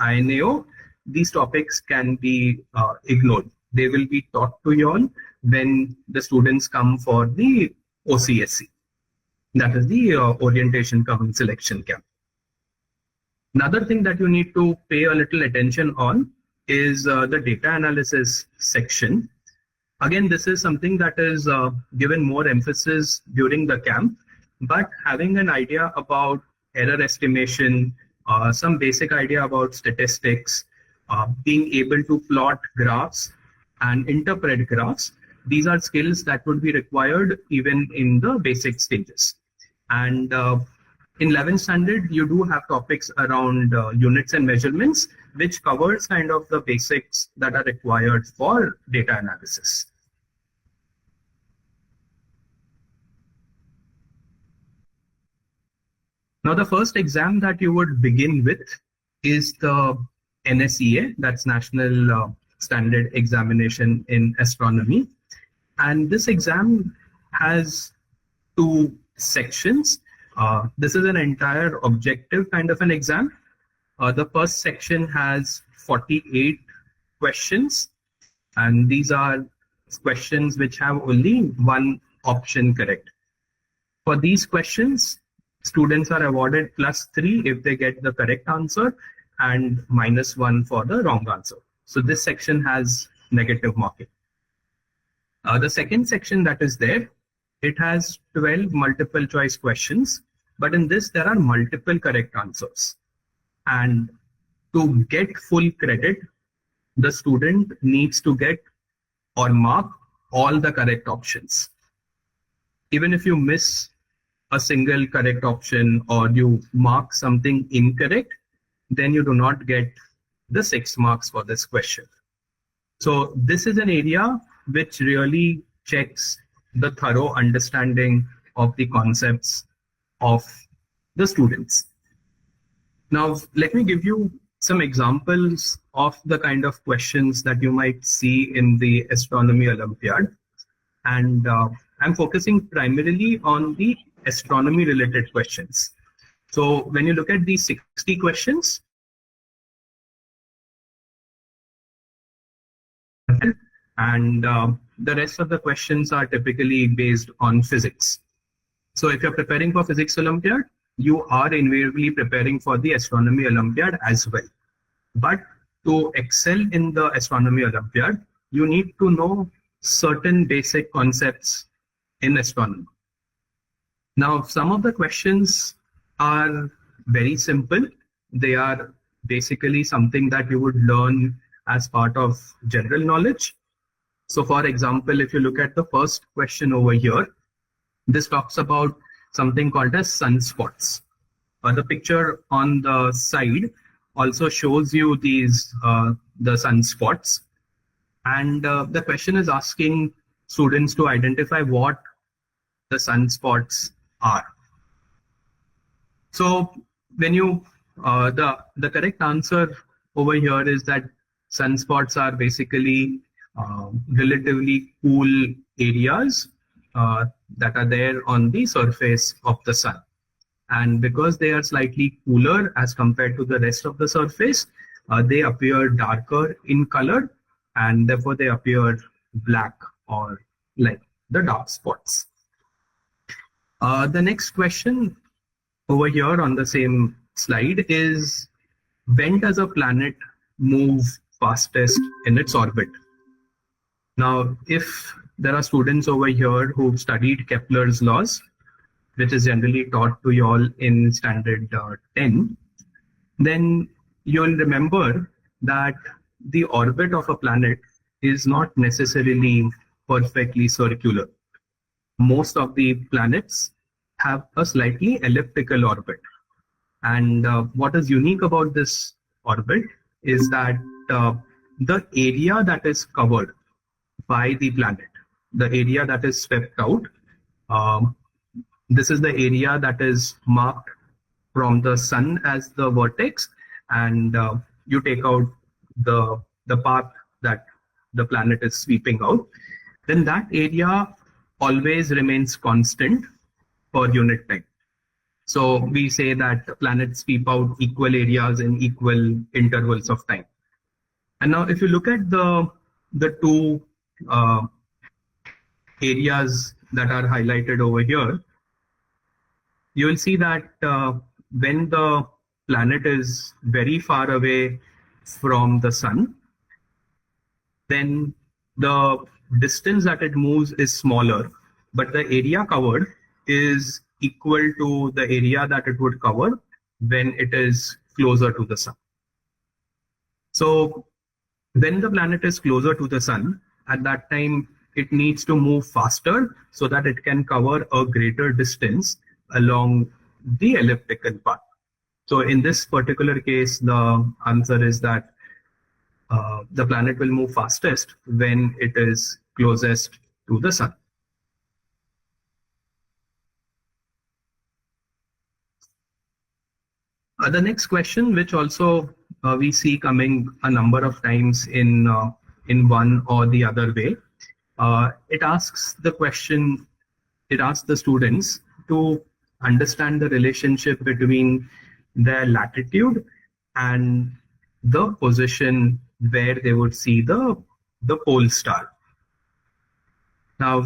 INAO, these topics can be ignored. They will be taught to you all when the students come for the OCSC. That is the orientation cum selection camp. Another thing that you need to pay a little attention on is the data analysis section. Again, this is something that is given more emphasis during the camp, but having an idea about error estimation, some basic idea about statistics, being able to plot graphs and interpret graphs, these are skills that would be required even in the basic stages. And in 11th standard, you do have topics around units and measurements, which covers kind of the basics that are required for data analysis. Now, the first exam that you would begin with is the NSEA, that's National Standard Examination in Astronomy. And this exam has two sections. This is an entire objective kind of an exam. The first section has 48 questions, and these are questions which have only one option correct. For these questions, students are awarded +3 if they get the correct answer and -1 for the wrong answer. So this section has negative marking. The second section that is there, it has 12 multiple choice questions, but in this there are multiple correct answers. And to get full credit, the student needs to get or mark all the correct options. Even if you miss a single correct option or you mark something incorrect, then you do not get the 6 marks for this question. So this is an area which really checks the thorough understanding of the concepts of the students. Now, let me give you some examples of the kind of questions that you might see in the Astronomy Olympiad. And I'm focusing primarily on the astronomy related questions. So when you look at these 60 questions, and the rest of the questions are typically based on physics. So if you're preparing for Physics Olympiad, you are invariably preparing for the Astronomy Olympiad as well. But to excel in the Astronomy Olympiad, you need to know certain basic concepts in astronomy. Now, some of the questions are very simple. They are basically something that you would learn as part of general knowledge. So for example, if you look at the first question over here, this talks about something called as sunspots. The picture on the side also shows you these the sunspots. And the question is asking students to identify what the sunspots are. So when you, the correct answer over here is that sunspots are basically relatively cool areas that are there on the surface of the sun. And because they are slightly cooler as compared to the rest of the surface, they appear darker in color, and therefore they appear black or like the dark spots. The next question over here on the same slide is, when does a planet move fastest in its orbit? Now, if there are students over here who've studied Kepler's laws, which is generally taught to you all in standard 10, then you'll remember that the orbit of a planet is not necessarily perfectly circular. Most of the planets have a slightly elliptical orbit. And what is unique about this orbit is that the area that is covered by the planet, the area that is swept out, this is the area that is marked from the sun as the vertex, and you take out the path that the planet is sweeping out, then that area always remains constant per unit time. So we say that planets sweep out equal areas in equal intervals of time. And now if you look at the two areas that are highlighted over here, you will see that when the planet is very far away from the sun, then the distance that it moves is smaller, but the area covered is equal to the area that it would cover when it is closer to the sun. So when the planet is closer to the sun, at that time it needs to move faster so that it can cover a greater distance along the elliptical path. So in this particular case, the answer is that the planet will move fastest when it is closest to the sun. The next question, which also we see coming a number of times in one or the other way, it asks the question, it asks the students to understand the relationship between their latitude and the position where they would see the pole star. Now,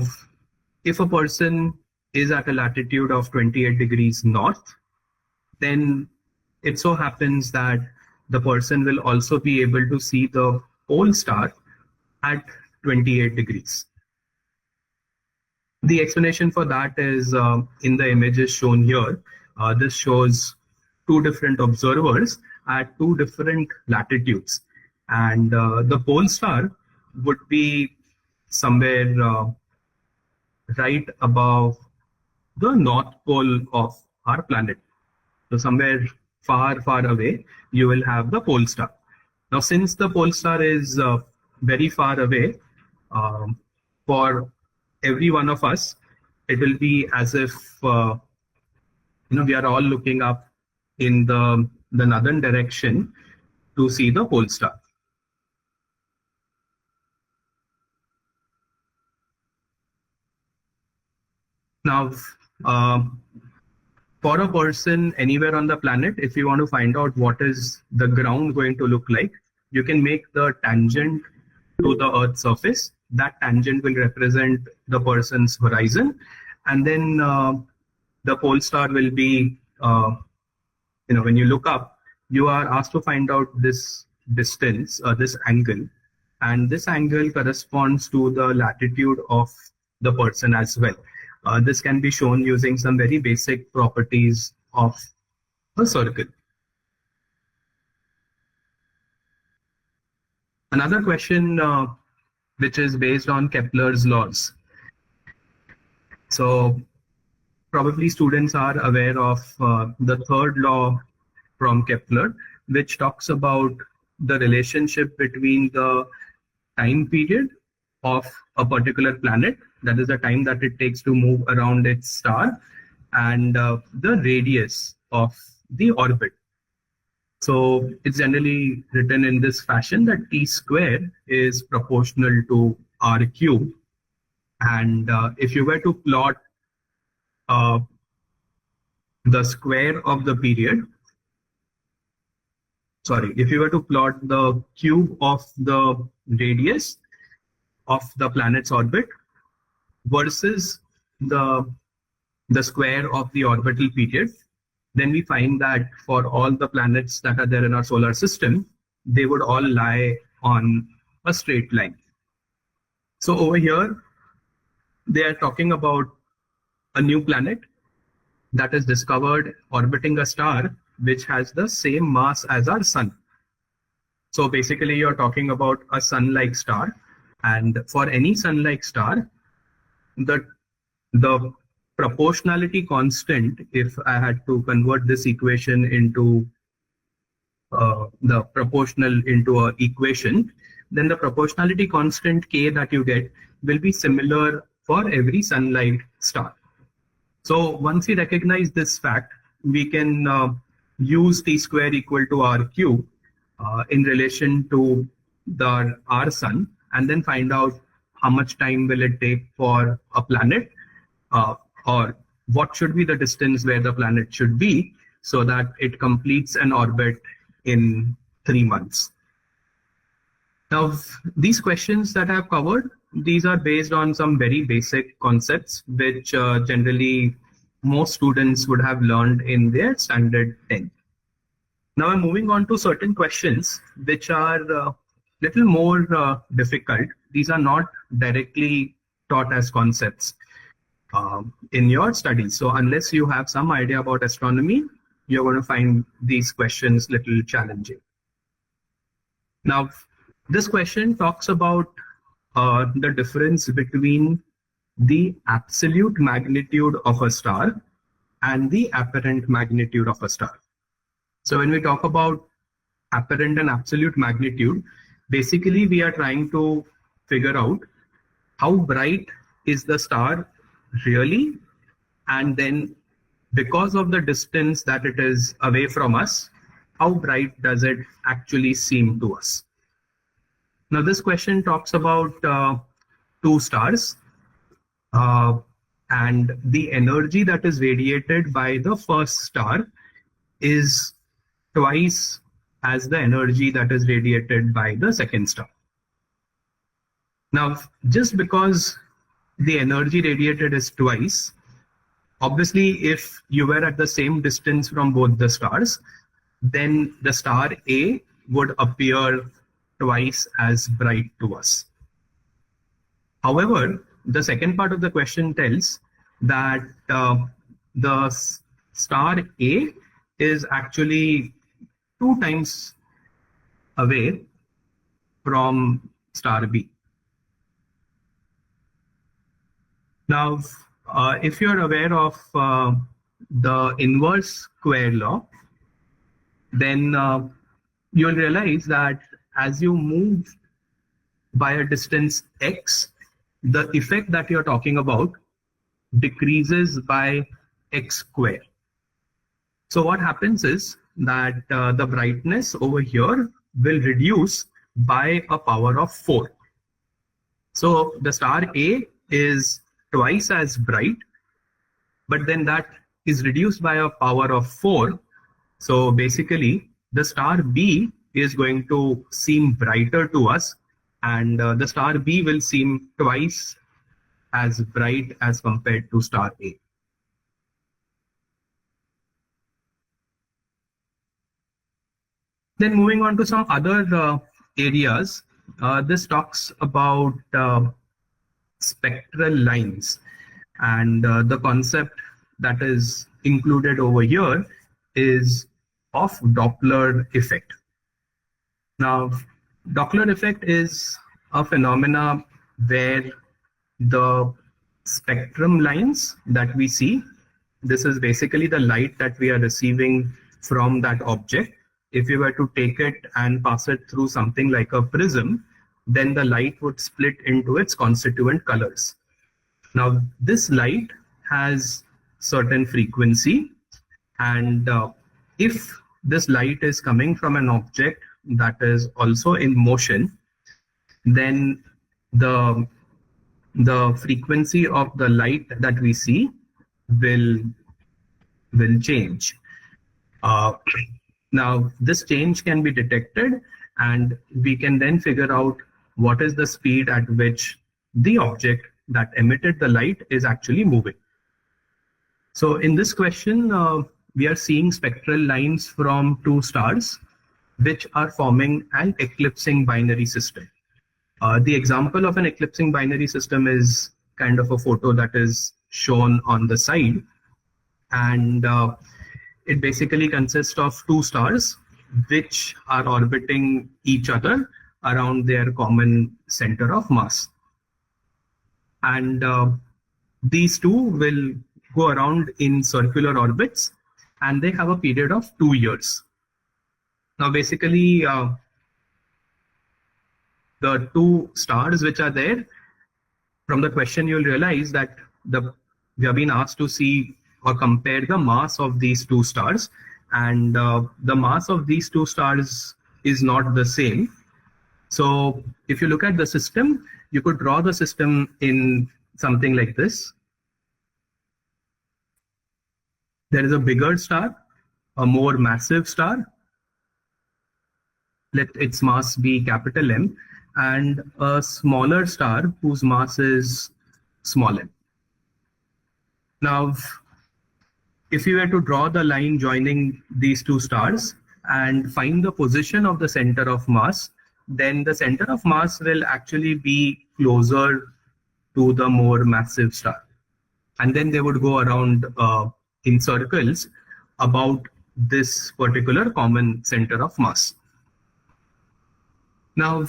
if a person is at a latitude of 28 degrees north, then it so happens that the person will also be able to see the pole star at 28 degrees. The explanation for that is in the images shown here. This shows two different observers at two different latitudes, and the pole star would be somewhere right above the north pole of our planet. So somewhere far, far away, you will have the pole star. Now, since the pole star is very far away, for every one of us, it will be as if we are all looking up in the northern direction to see the pole star. Now, for a person anywhere on the planet, if you want to find out what is the ground going to look like, you can make the tangent to the Earth's surface. That tangent will represent the person's horizon, and then the pole star will be, when you look up, you are asked to find out this distance, this angle, and this angle corresponds to the latitude of the person as well. This can be shown using some very basic properties of a circle. Another question which is based on Kepler's laws. So probably students are aware of the third law from Kepler, which talks about the relationship between the time period of a particular planet, that is the time that it takes to move around its star, and the radius of the orbit. So it's generally written in this fashion that t square is proportional to r cube. And if you were to plot the square of the period, if you were to plot the cube of the radius of the planet's orbit versus the square of the orbital period, then we find that for all the planets that are there in our solar system, they would all lie on a straight line. So over here, they are talking about a new planet that is discovered orbiting a star which has the same mass as our sun. So basically, you're talking about a sun-like star. And for any sun-like star, the proportionality constant, if I had to convert this equation into the proportional into an equation, then the proportionality constant k that you get will be similar for every sun-like star. So once we recognize this fact, we can use t square equal to r cube in relation to our sun, and then find out how much time will it take for a planet, or what should be the distance where the planet should be so that it completes an orbit in 3 months. Now, these questions that I've covered, these are based on some very basic concepts which generally most students would have learned in their standard 10. Now I'm moving on to certain questions which are little more difficult. These are not directly taught as concepts in your studies. So unless you have some idea about astronomy, you're going to find these questions little challenging. Now, this question talks about the difference between the absolute magnitude of a star and the apparent magnitude of a star. So when we talk about apparent and absolute magnitude, basically we are trying to figure out how bright is the star really, and then because of the distance that it is away from us, how bright does it actually seem to us? Now this question talks about two stars and the energy that is radiated by the first star is twice as the energy that is radiated by the second star. Now, just because the energy radiated is twice, obviously if you were at the same distance from both the stars, then the star A would appear twice as bright to us. However, the second part of the question tells that the star A is actually 2 times away from star B. Now, If you're aware of the inverse square law, then you'll realize that as you move by a distance x, the effect that you're talking about decreases by x square. So what happens is that the brightness over here will reduce by a power of 4. So the star A is twice as bright, but then that is reduced by a power of 4. So basically, the star B is going to seem brighter to us, and the star B will seem twice as bright as compared to star A. Then moving on to some other areas, this talks about spectral lines, and the concept that is included over here is of Doppler effect. Now, Doppler effect is a phenomena where the spectrum lines that we see, this is basically the light that we are receiving from that object. If you were to take it and pass it through something like a prism, then the light would split into its constituent colors. Now, this light has certain frequency, and if this light is coming from an object that is also in motion, then the frequency of the light that we see will change. Now, this change can be detected, and we can then figure out what is the speed at which the object that emitted the light is actually moving. So in this question, we are seeing spectral lines from two stars which are forming an eclipsing binary system. The example of an eclipsing binary system is kind of a photo that is shown on the side, and it basically consists of two stars which are orbiting each other around their common center of mass. And these two will go around in circular orbits, and they have a period of 2 years. Now, basically, the two stars which are there, from the question you'll realize that we have been asked to see or compare the mass of these two stars, and the mass of these two stars is not the same. So if you look at the system, you could draw the system in something like this. There is a bigger star, a more massive star. Let its mass be capital M, and a smaller star whose mass is small m. Now, if you were to draw the line joining these two stars and find the position of the center of mass, then the center of mass will actually be closer to the more massive star. And then they would go around in circles about this particular common center of mass. Now,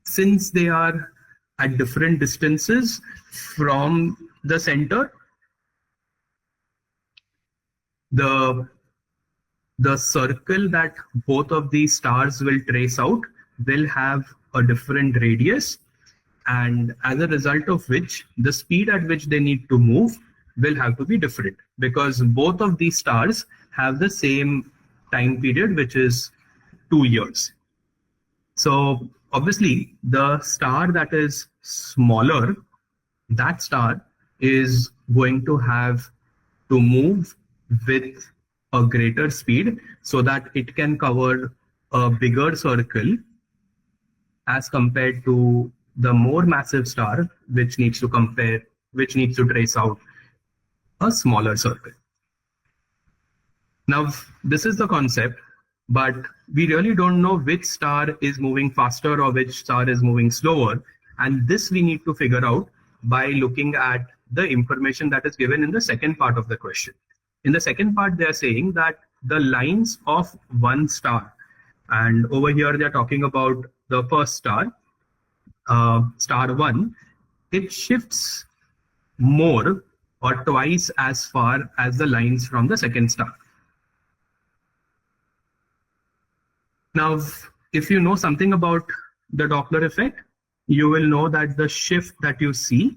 since they are at different distances from the center, the circle that both of these stars will trace out will have a different radius, and as a result of which the speed at which they need to move will have to be different, because both of these stars have the same time period, which is 2 years. So obviously the star that is smaller, that star is going to have to move with a greater speed so that it can cover a bigger circle as compared to the more massive star, which needs to trace out a smaller circle. Now, this is the concept, but we really don't know which star is moving faster or which star is moving slower. And this we need to figure out by looking at the information that is given in the second part of the question. In the second part, they are saying that the lines of one star, and over here they are talking about the first star, star 1, it shifts more or twice as far as the lines from the second star. Now, if you know something about the Doppler effect, you will know that the shift that you see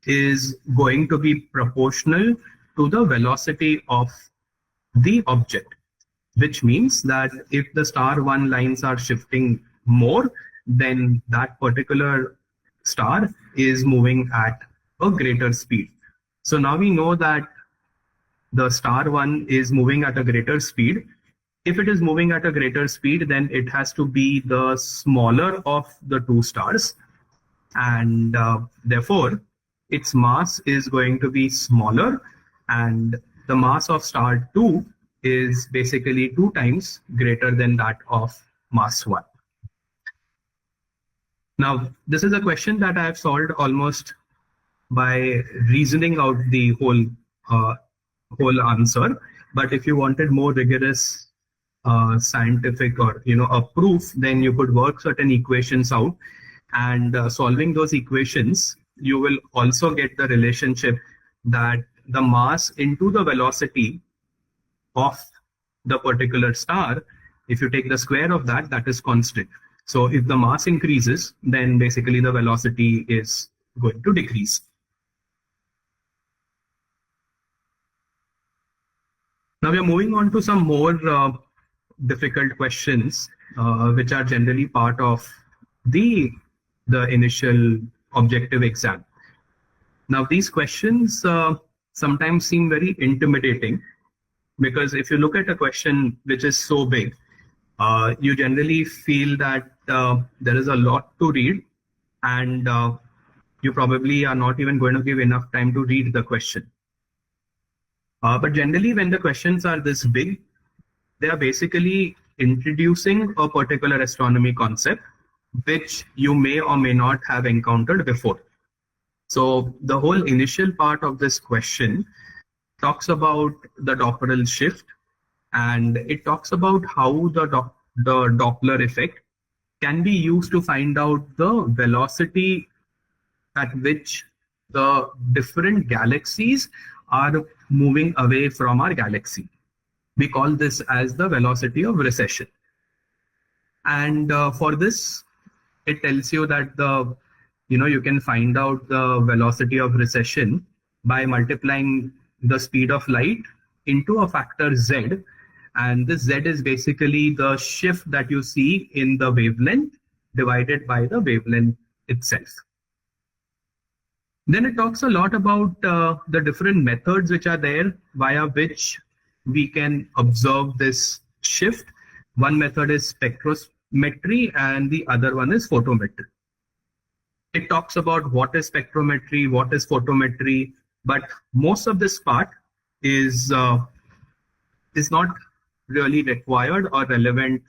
is going to be proportional to the velocity of the object, which means that if the star 1 lines are shifting more, then that particular star is moving at a greater speed. So now we know that the star 1 is moving at a greater speed. If it is moving at a greater speed, then it has to be the smaller of the two stars, and therefore its mass is going to be smaller, and the mass of star 2 is basically 2 times greater than that of mass 1. Now, this is a question that I have solved almost by reasoning out the whole answer. But if you wanted more rigorous scientific or a proof, then you could work certain equations out, and solving those equations, you will also get the relationship that the mass into the velocity of the particular star, if you take the square of that, that is constant. So if the mass increases, then basically the velocity is going to decrease. Now we are moving on to some more difficult questions, which are generally part of the initial objective exam. Now these questions sometimes seem very intimidating, because if you look at a question which is so big, you generally feel that there is a lot to read, and you probably are not even going to give enough time to read the question. But generally, when the questions are this big, they are basically introducing a particular astronomy concept which you may or may not have encountered before. So the whole initial part of this question talks about the Doppler shift, and it talks about how the Doppler effect can be used to find out the velocity at which the different galaxies are moving away from our galaxy. We call this as the velocity of recession. And for this, it tells you that you can find out the velocity of recession by multiplying the speed of light into a factor z, and this z is basically the shift that you see in the wavelength divided by the wavelength itself. Then it talks a lot about the different methods which are there via which we can observe this shift. One method is spectrometry and the other one is photometry. It talks about what is spectrometry, what is photometry, but most of this part is not really required or relevant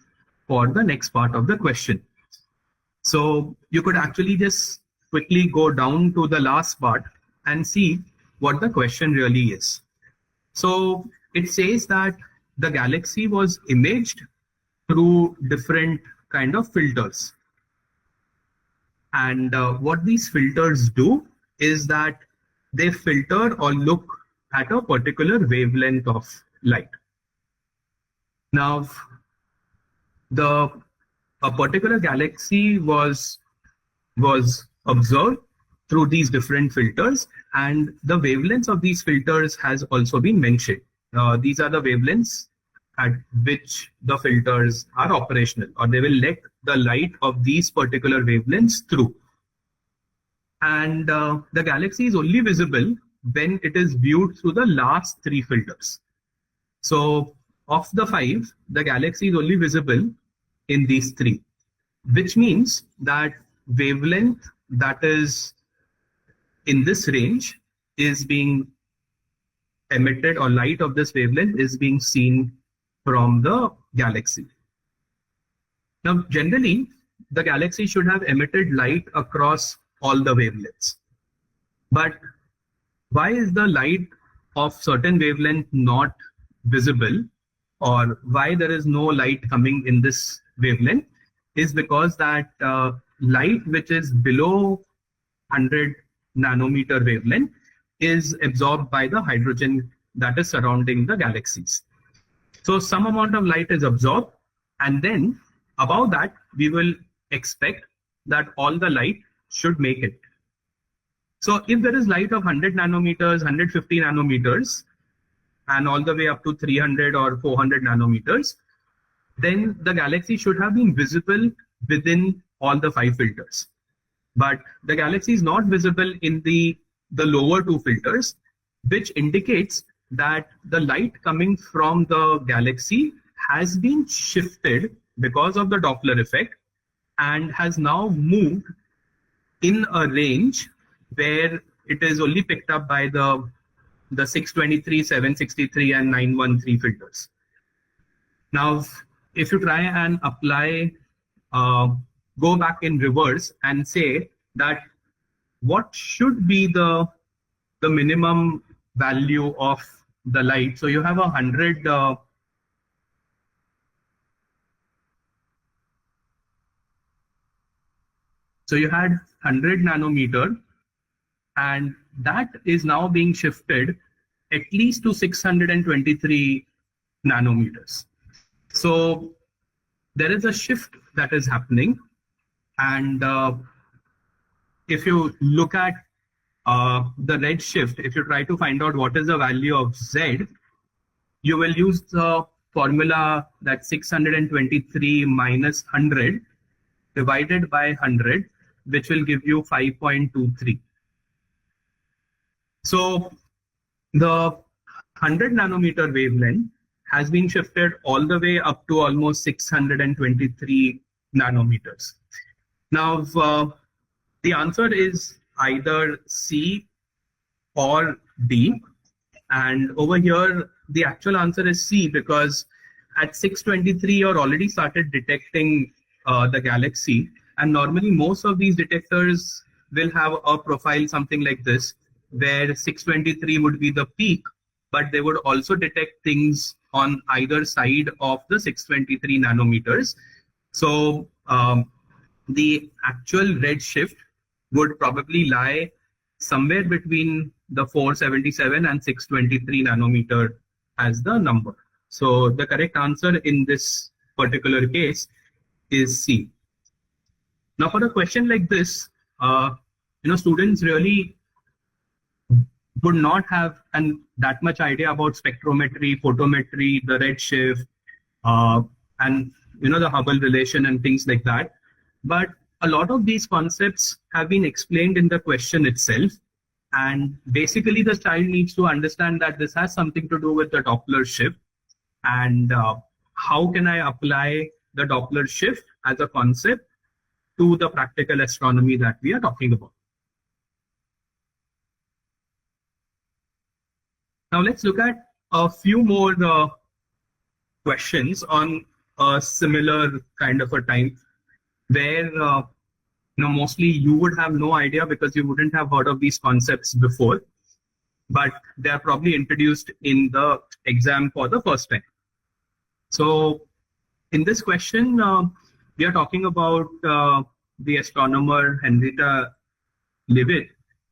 for the next part of the question. So you could actually just quickly go down to the last part and see what the question really is. So it says that the galaxy was imaged through different kind of filters. And what these filters do is that they filter or look at a particular wavelength of light. Now, a particular galaxy was observed through these different filters, and the wavelengths of these filters has also been mentioned. These are the wavelengths at which the filters are operational, or they will let the light of these particular wavelengths through. And the galaxy is only visible when it is viewed through the last 3 filters. So of the 5, the galaxy is only visible in these 3, which means that wavelength that is in this range is being emitted, or light of this wavelength is being seen from the galaxy. Now, generally, the galaxy should have emitted light across all the wavelengths. But why is the light of certain wavelength not visible, or why there is no light coming in this wavelength, is because that light which is below 100 nanometer wavelength is absorbed by the hydrogen that is surrounding the galaxies. So some amount of light is absorbed, and then above that, we will expect that all the light should make it. So if there is light of 100 nanometers, 150 nanometers, and all the way up to 300 or 400 nanometers, then the galaxy should have been visible within all the 5 filters. But the galaxy is not visible in the lower 2 filters, which indicates that the light coming from the galaxy has been shifted because of the Doppler effect and has now moved in a range where it is only picked up by the 623, 763 and 913 filters. Now, if you try and apply, go back in reverse and say that what should be the minimum value of the light. So you have 100 so you had 100 nanometer, and that is now being shifted at least to 623 nanometers. So there is a shift that is happening, and if you look at the redshift, if you try to find out what is the value of Z, you will use the formula that 623 minus 100 divided by 100, which will give you 5.23. So the 100 nanometer wavelength has been shifted all the way up to almost 623 nanometers. Now, the answer is either C or D. And over here, the actual answer is C, because at 623, you're already started detecting the galaxy. And normally, most of these detectors will have a profile something like this, where 623 would be the peak, but they would also detect things on either side of the 623 nanometers. So the actual redshift would probably lie somewhere between the 477 and 623 nanometer as the number. So the correct answer in this particular case is C. Now for a question like this, students really would not have that much idea about spectrometry, photometry, the redshift, and the Hubble relation and things like that. But a lot of these concepts have been explained in the question itself. And basically, the child needs to understand that this has something to do with the Doppler shift. And how can I apply the Doppler shift as a concept to the practical astronomy that we are talking about? Now let's look at a few more questions on a similar kind of a time, where mostly you would have no idea because you wouldn't have heard of these concepts before, but they are probably introduced in the exam for the first time. So in this question, we are talking about the astronomer Henrietta Leavitt,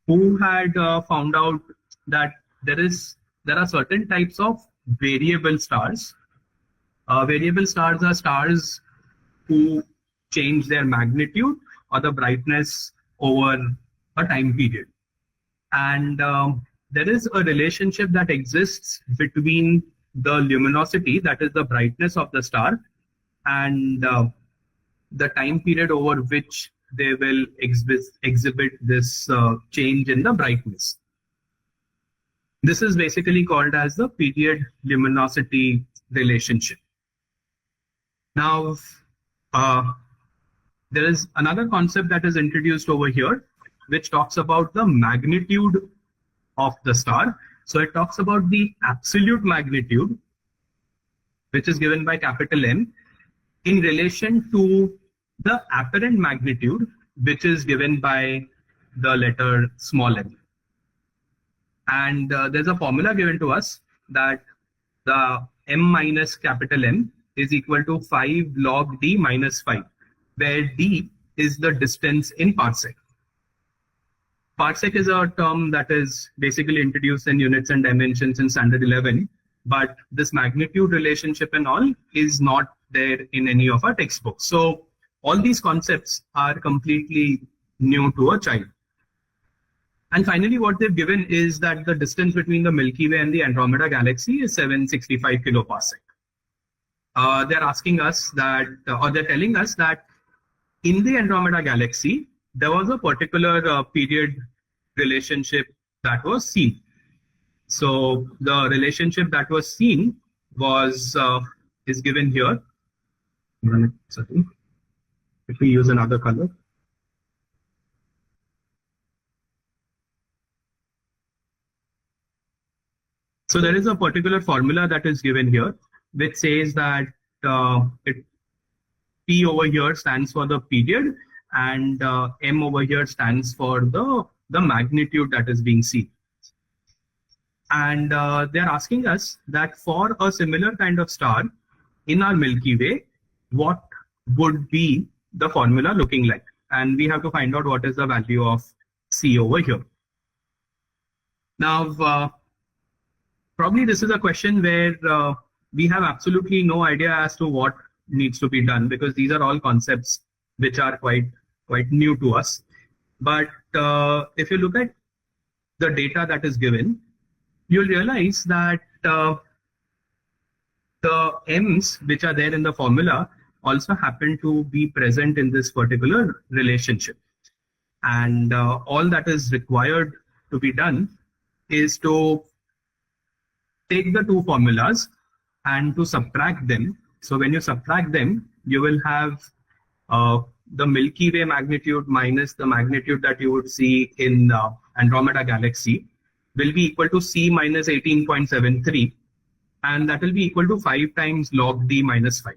who had found out that there are certain types of variable stars. Variable stars are stars who change their magnitude or the brightness over a time period. And there is a relationship that exists between the luminosity, that is the brightness of the star, and the time period over which they will exhibit this change in the brightness. This is basically called as the period luminosity relationship. Now, there is another concept that is introduced over here, which talks about the magnitude of the star. So it talks about the absolute magnitude, which is given by capital M, in relation to the apparent magnitude, which is given by the letter small m. And there's a formula given to us that the m minus capital M is equal to 5 log d minus 5, where d is the distance in parsec. Parsec is a term that is basically introduced in units and dimensions in standard 11, but this magnitude relationship and all is not there in any of our textbooks. So all these concepts are completely new to a child. And finally, what they've given is that the distance between the Milky Way and the Andromeda galaxy is 765 kiloparsec. They're asking us that, or they're telling us that in the Andromeda galaxy, there was a particular period relationship that was seen. So the relationship that was seen was is given here. If we use another color. So there is a particular formula that is given here, which says that P over here stands for the period, and M over here stands for the magnitude that is being seen. And they're asking us that for a similar kind of star in our Milky Way, what would be the formula looking like? And we have to find out what is the value of C over here. Now, probably this is a question where we have absolutely no idea as to what needs to be done, because these are all concepts which are quite new to us. But if you look at the data that is given, you'll realize that the M's which are there in the formula also happen to be present in this particular relationship. And all that is required to be done is to take the two formulas and to subtract them. So when you subtract them, you will have the Milky Way magnitude minus the magnitude that you would see in Andromeda galaxy will be equal to C minus 18.73, and that will be equal to 5 times log D minus 5.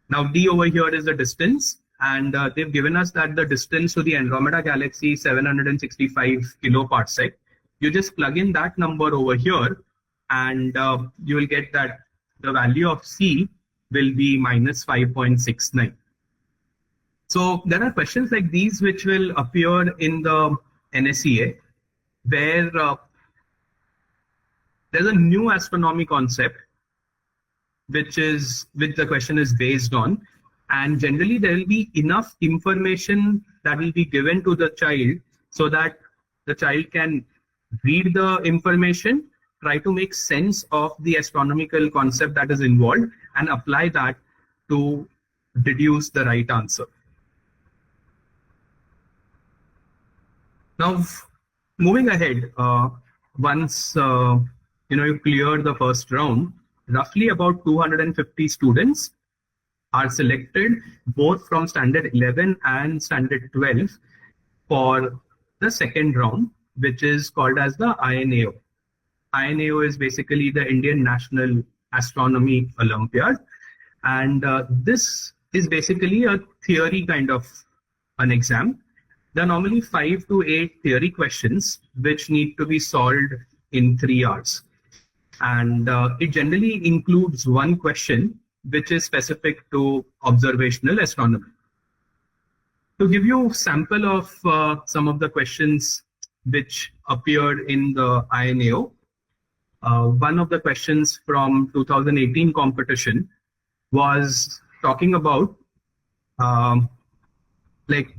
Now D over here is the distance, and they've given us that the distance to the Andromeda galaxy is 765 kiloparsec. You just plug in that number over here, and you will get that the value of C will be minus 5.69. So there are questions like these which will appear in the NSEA, where there's a new astronomy concept which the question is based on, and generally there will be enough information that will be given to the child so that the child can read the information, try to make sense of the astronomical concept that is involved, and apply that to deduce the right answer. Now, moving ahead, once you clear the first round, roughly about 250 students are selected both from standard 11 and standard 12 for the second round, which is called as the INAO. INAO is basically the Indian National Astronomy Olympiad, and this is basically a theory kind of an exam. There are normally 5 to 8 theory questions which need to be solved in 3 hours. And it generally includes one question which is specific to observational astronomy. To give you a sample of some of the questions which appeared in the INAO, one of the questions from 2018 competition was talking about like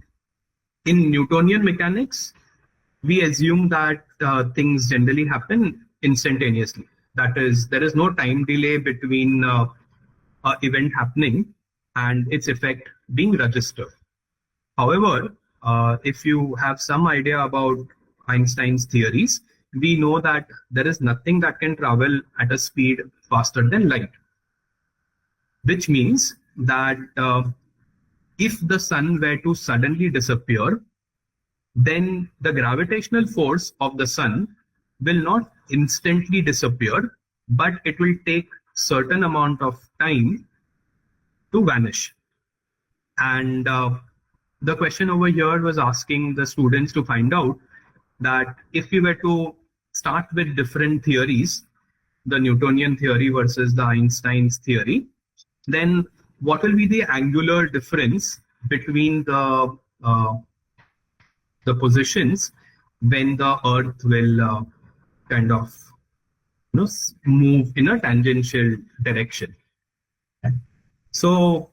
in Newtonian mechanics, we assume that things generally happen instantaneously. That is, there is no time delay between an event happening and its effect being registered. However, if you have some idea about Einstein's theories, we know that there is nothing that can travel at a speed faster than light, which means that if the sun were to suddenly disappear, then the gravitational force of the sun will not instantly disappear, but it will take certain amount of time to vanish. And the question over here was asking the students to find out that if we were to start with different theories, the Newtonian theory versus the Einstein's theory, then what will be the angular difference between the positions when the Earth will kind of move in a tangential direction. So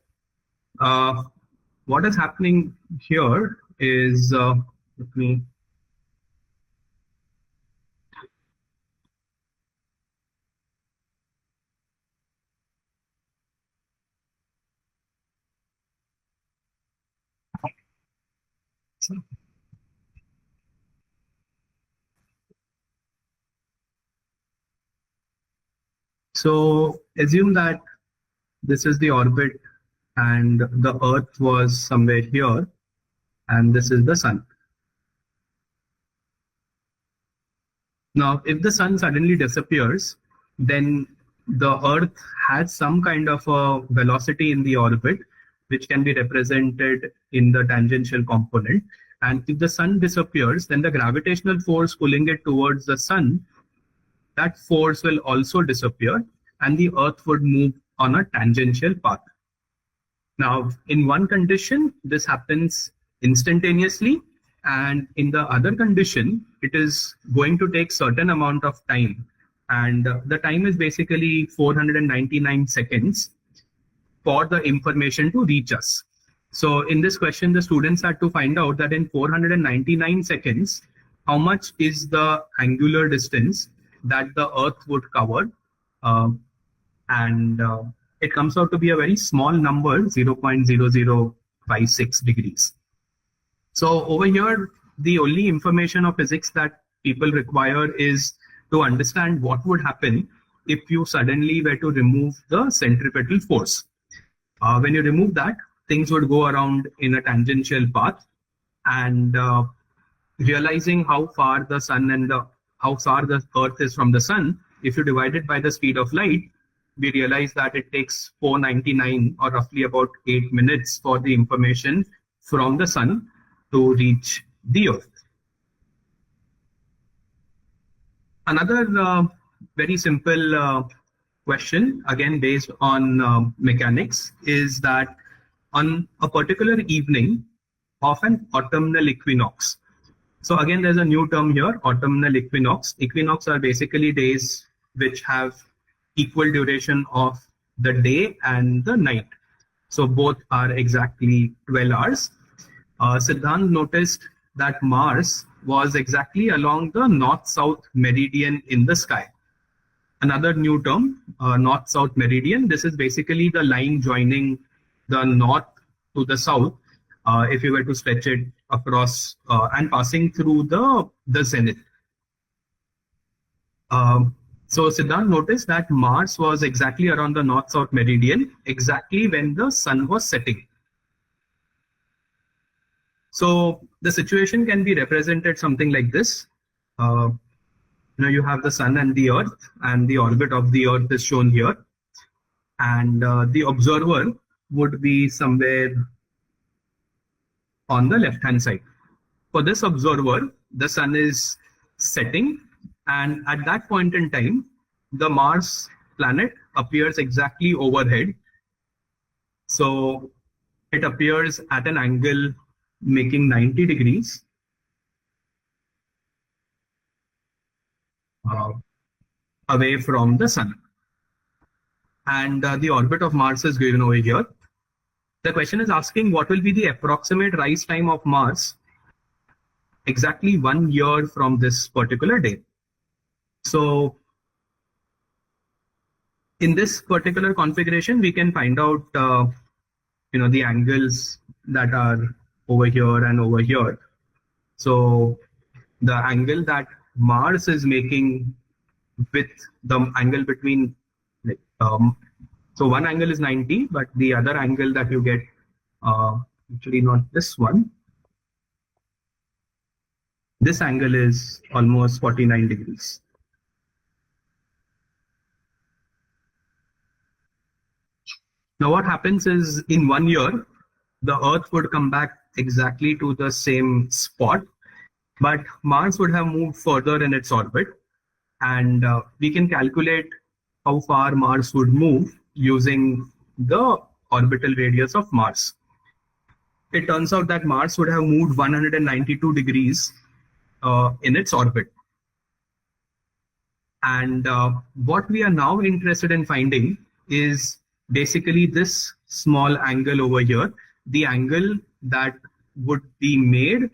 what is happening here is, let me so assume that this is the orbit and the Earth was somewhere here, and this is the Sun. Now, if the Sun suddenly disappears, then the Earth has some kind of a velocity in the orbit, which can be represented in the tangential component. And if the Sun disappears, then the gravitational force pulling it towards the Sun, that force will also disappear, and the Earth would move on a tangential path. Now, in one condition, this happens instantaneously, and in the other condition, it is going to take certain amount of time. And the time is basically 499 seconds for the information to reach us. So in this question, the students had to find out that in 499 seconds, how much is the angular distance that the Earth would cover. It comes out to be a very small number, 0.0056 degrees. So over here, the only information of physics that people require is to understand what would happen if you suddenly were to remove the centripetal force. When you remove that, things would go around in a tangential path, and realizing how far the Sun and how far the Earth is from the Sun, if you divide it by the speed of light, we realize that it takes 499 or roughly about 8 minutes for the information from the Sun to reach the Earth. Another very simple question, again based on mechanics, is that on a particular evening of an autumnal equinox. So again, there's a new term here, autumnal equinox. Equinox are basically days which have equal duration of the day and the night. So both are exactly 12 hours. Siddhant noticed that Mars was exactly along the north-south meridian in the sky. Another new term, north-south meridian. This is basically the line joining the north to the south, if you were to stretch it across and passing through the zenith. So Siddhant noticed that Mars was exactly around the north-south meridian, exactly when the Sun was setting. So the situation can be represented something like this. You have the Sun and the Earth, and the orbit of the Earth is shown here. And the observer would be somewhere on the left-hand side. For this observer, the Sun is setting, and at that point in time, the Mars planet appears exactly overhead. So it appears at an angle making 90 degrees. Away from the Sun. And the orbit of Mars is given over here. The question is asking what will be the approximate rise time of Mars exactly 1 year from this particular day. So in this particular configuration, we can find out the angles that are over here and over here. So the angle that Mars is making with the angle between, so one angle is 90, but the other angle that you get, actually not this one, this angle is almost 49 degrees. Now what happens is, in 1 year, the Earth would come back exactly to the same spot, but Mars would have moved further in its orbit, and we can calculate how far Mars would move using the orbital radius of Mars. It turns out that Mars would have moved 192 degrees in its orbit. And what we are now interested in finding is basically this small angle over here, the angle that would be made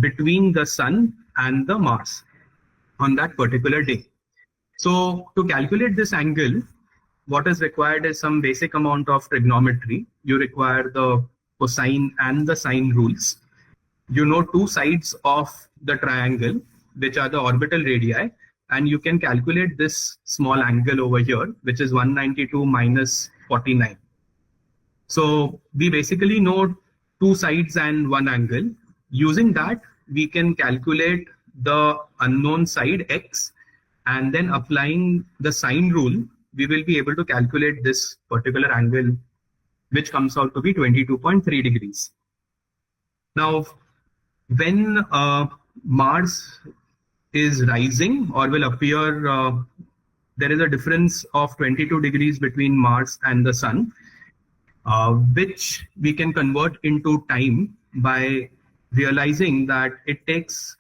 between the Sun and the Mars on that particular day. So to calculate this angle, what is required is some basic amount of trigonometry. You require the cosine and the sine rules. You know two sides of the triangle, which are the orbital radii, and you can calculate this small angle over here, which is 192 minus 49. So we basically know two sides and one angle. Using that, we can calculate the unknown side x, and then applying the sine rule, we will be able to calculate this particular angle, which comes out to be 22.3 degrees. Now, when Mars is rising or will appear, there is a difference of 22 degrees between Mars and the Sun, which we can convert into time by realizing that it takes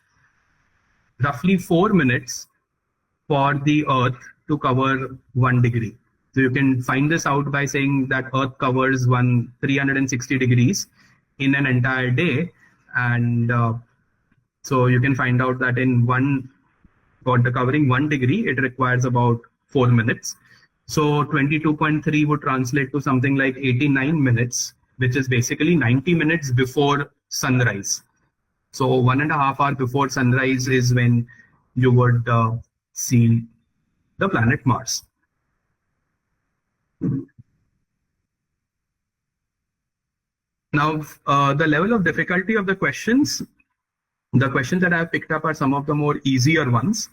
roughly 4 minutes for the Earth to cover 1 degree. So you can find this out by saying that Earth covers 360 degrees in an entire day, and so you can find out that for covering 1 degree, it requires about 4 minutes. So 22.3 would translate to something like 89 minutes, which is basically 90 minutes before sunrise. So 1.5 hours before sunrise is when you would see the planet Mars. Now, the level of difficulty of the questions that I have picked up are some of the more easier ones.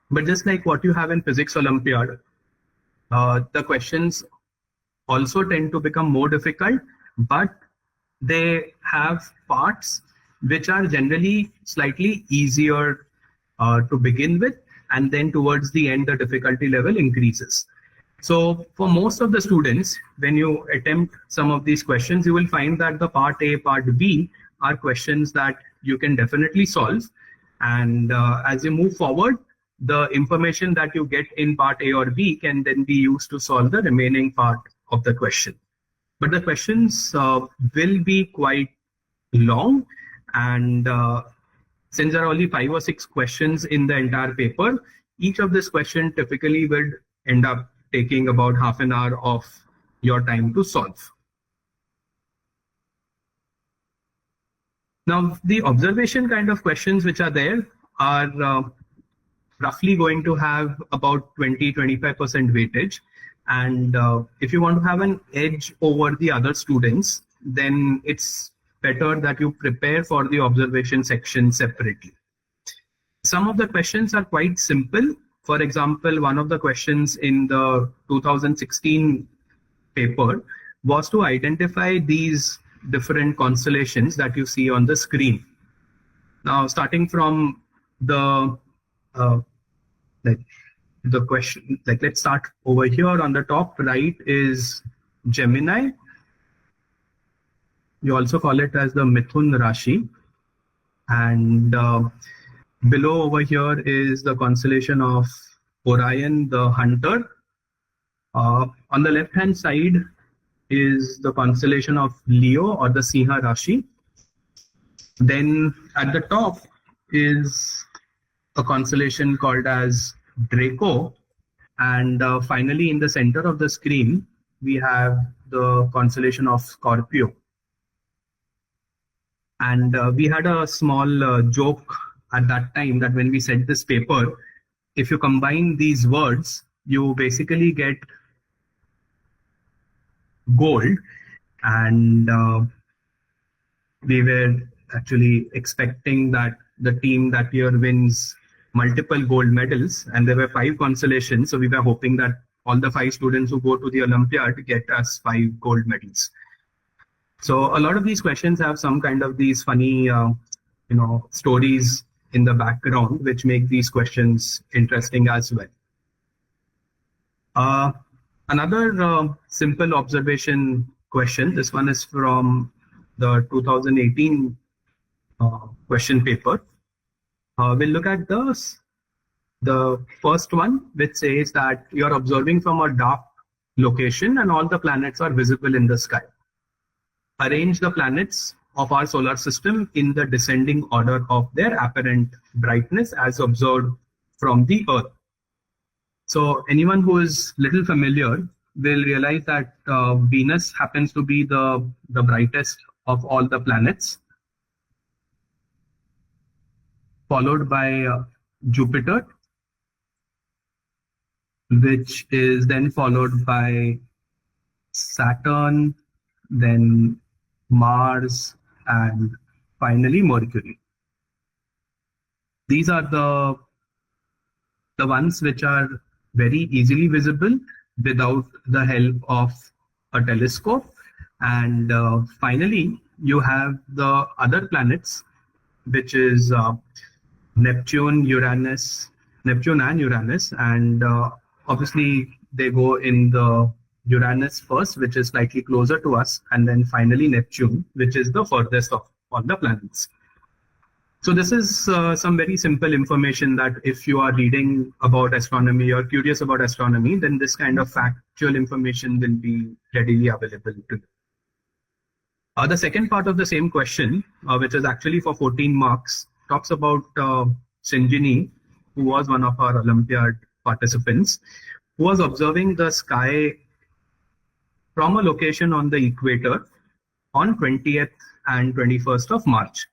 But just like what you have in Physics Olympiad, the questions also tend to become more difficult, but they have parts which are generally slightly easier to begin with, and then towards the end, the difficulty level increases. So for most of the students, when you attempt some of these questions, you will find that the part A, part B are questions that you can definitely solve. And as you move forward, the information that you get in part A or B can then be used to solve the remaining part of the question. But the questions will be quite long, and since there are only 5 or 6 questions in the entire paper, each of this question typically will end up taking about half an hour of your time to solve. Now, the observation kind of questions which are there are roughly going to have about 20-25% weightage. And if you want to have an edge over the other students, then it's better that you prepare for the observation section separately. Some of the questions are quite simple. For example, one of the questions in the 2016 paper was to identify these different constellations that you see on the screen. Now, starting from the question, let's start over here. On the top right is Gemini. You also call it as the Mithun Rashi. And below over here is the constellation of Orion, the Hunter. On the left-hand side is the constellation of Leo, or the Sinha Rashi. Then at the top is a constellation called as Draco. And finally, in the center of the screen, we have the constellation of Scorpio. And we had a small joke at that time that when we set this paper, if you combine these words, you basically get gold. And we were actually expecting that the team that year wins multiple gold medals, and there were 5 constellations. So we were hoping that all the 5 students who go to the Olympiad get us 5 gold medals. So a lot of these questions have some kind of these funny, stories in the background, which make these questions interesting as well. Another simple observation question. This one is from the 2018 question paper. we'll look at the first one, which says that you're observing from a dark location and all the planets are visible in the sky. Arrange the planets of our solar system in the descending order of their apparent brightness as observed from the Earth. So anyone who is little familiar will realize that Venus happens to be the brightest of all the planets, followed by Jupiter, which is then followed by Saturn, then Mars, and finally Mercury. These are the ones which are very easily visible without the help of a telescope. And finally, you have the other planets, which is Neptune and Uranus, and obviously they go in the Uranus first, which is slightly closer to us, and then finally Neptune, which is the furthest of all the planets. So this is some very simple information that if you are reading about astronomy or curious about astronomy, then this kind of factual information will be readily available to you. The second part of the same question, which is actually for 14 marks, talks about Sinjini, who was one of our Olympiad participants, who was observing the sky from a location on the equator on 20th and 21st of March.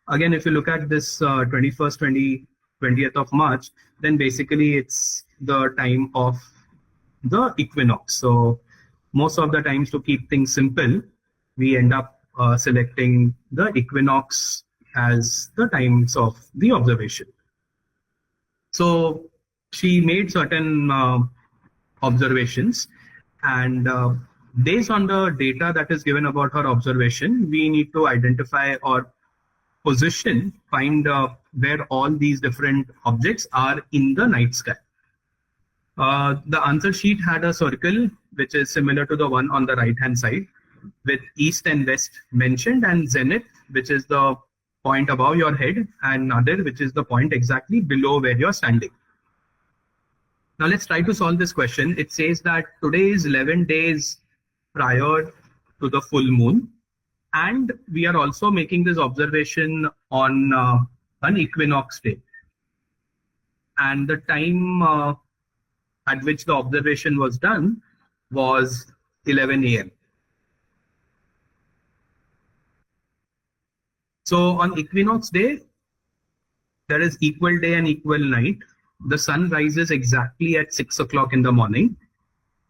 Again, if you look at this 21st, 20th of March, then basically it's the time of the equinox. So most of the times, to keep things simple, we end up selecting the equinox as the times of the observation. So she made certain observations, and based on the data that is given about her observation, we need to identify or find where all these different objects are in the night sky. The answer sheet had a circle which is similar to the one on the right hand side, with east and west mentioned, and zenith, which is the point above your head, and nadir, which is the point exactly below where you're standing. Now let's try to solve this question. It says that today is 11 days prior to the full moon, and we are also making this observation on an equinox day. And the time at which the observation was done was 11 a.m. So on equinox day, there is equal day and equal night. The sun rises exactly at 6 o'clock in the morning,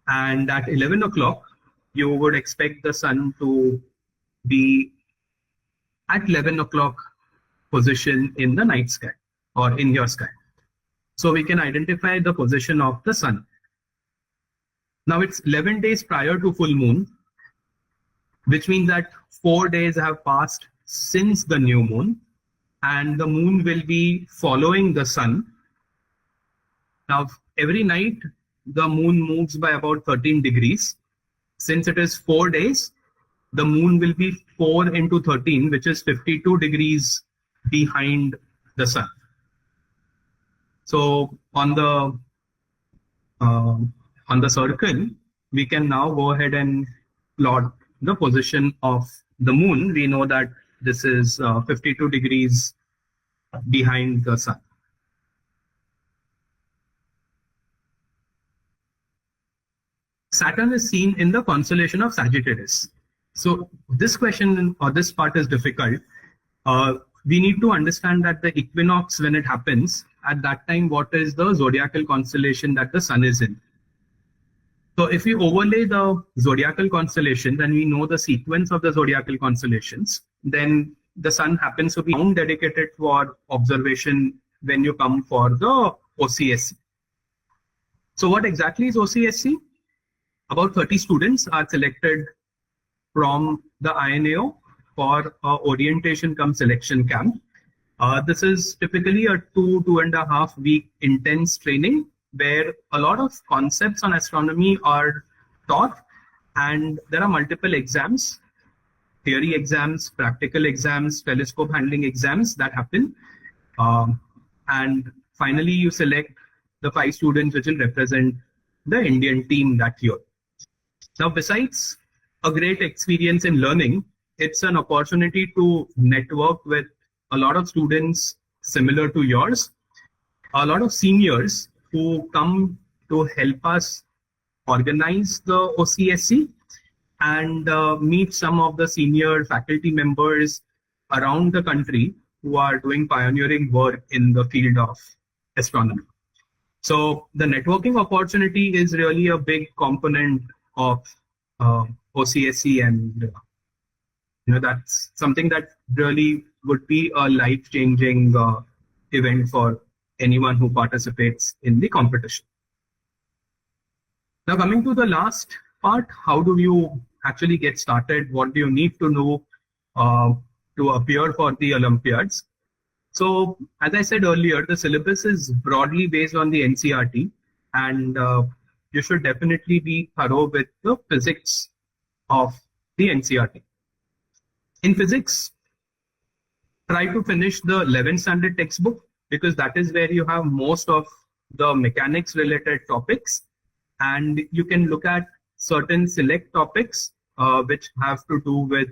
and at 11 o'clock, you would expect the sun to be at 11 o'clock position in the night sky or in your sky. So we can identify the position of the sun. Now it's 11 days prior to full moon, which means that 4 days have passed since the new moon, and the moon will be following the sun. Now every night the moon moves by about 13 degrees. Since it is 4 days, the moon will be 4 into 13, which is 52 degrees behind the sun. So on the circle, we can now go ahead and plot the position of the moon. We know that this is 52 degrees behind the sun. Saturn is seen in the constellation of Sagittarius. So this question or this part is difficult. We need to understand that the equinox, when it happens, at that time, what is the zodiacal constellation that the sun is in? So if we overlay the zodiacal constellation, then we know the sequence of the zodiacal constellations. Then the sun happens to be dedicated for observation when you come for the OCSC. So what exactly is OCSC? About 30 students are selected from the INAO for orientation cum selection camp. This is typically a 2.5 week intense training where a lot of concepts on astronomy are taught, and there are multiple exams, theory exams, practical exams, telescope handling exams that happen. and finally you select the 5 students which will represent the Indian team that year. Now, besides a great experience in learning, it's an opportunity to network with a lot of students similar to yours, a lot of seniors who come to help us organize the OCSC, and meet some of the senior faculty members around the country who are doing pioneering work in the field of astronomy. So the networking opportunity is really a big component of OCSC, and that's something that really would be a life-changing event for anyone who participates in the competition. Now, coming to the last part, how do you actually get started? What do you need to know to appear for the Olympiads? So, as I said earlier, the syllabus is broadly based on the NCERT, and you should definitely be thorough with the physics of the NCERT. In physics, try to finish the 11th standard textbook, because that is where you have most of the mechanics related topics, and you can look at certain select topics which have to do with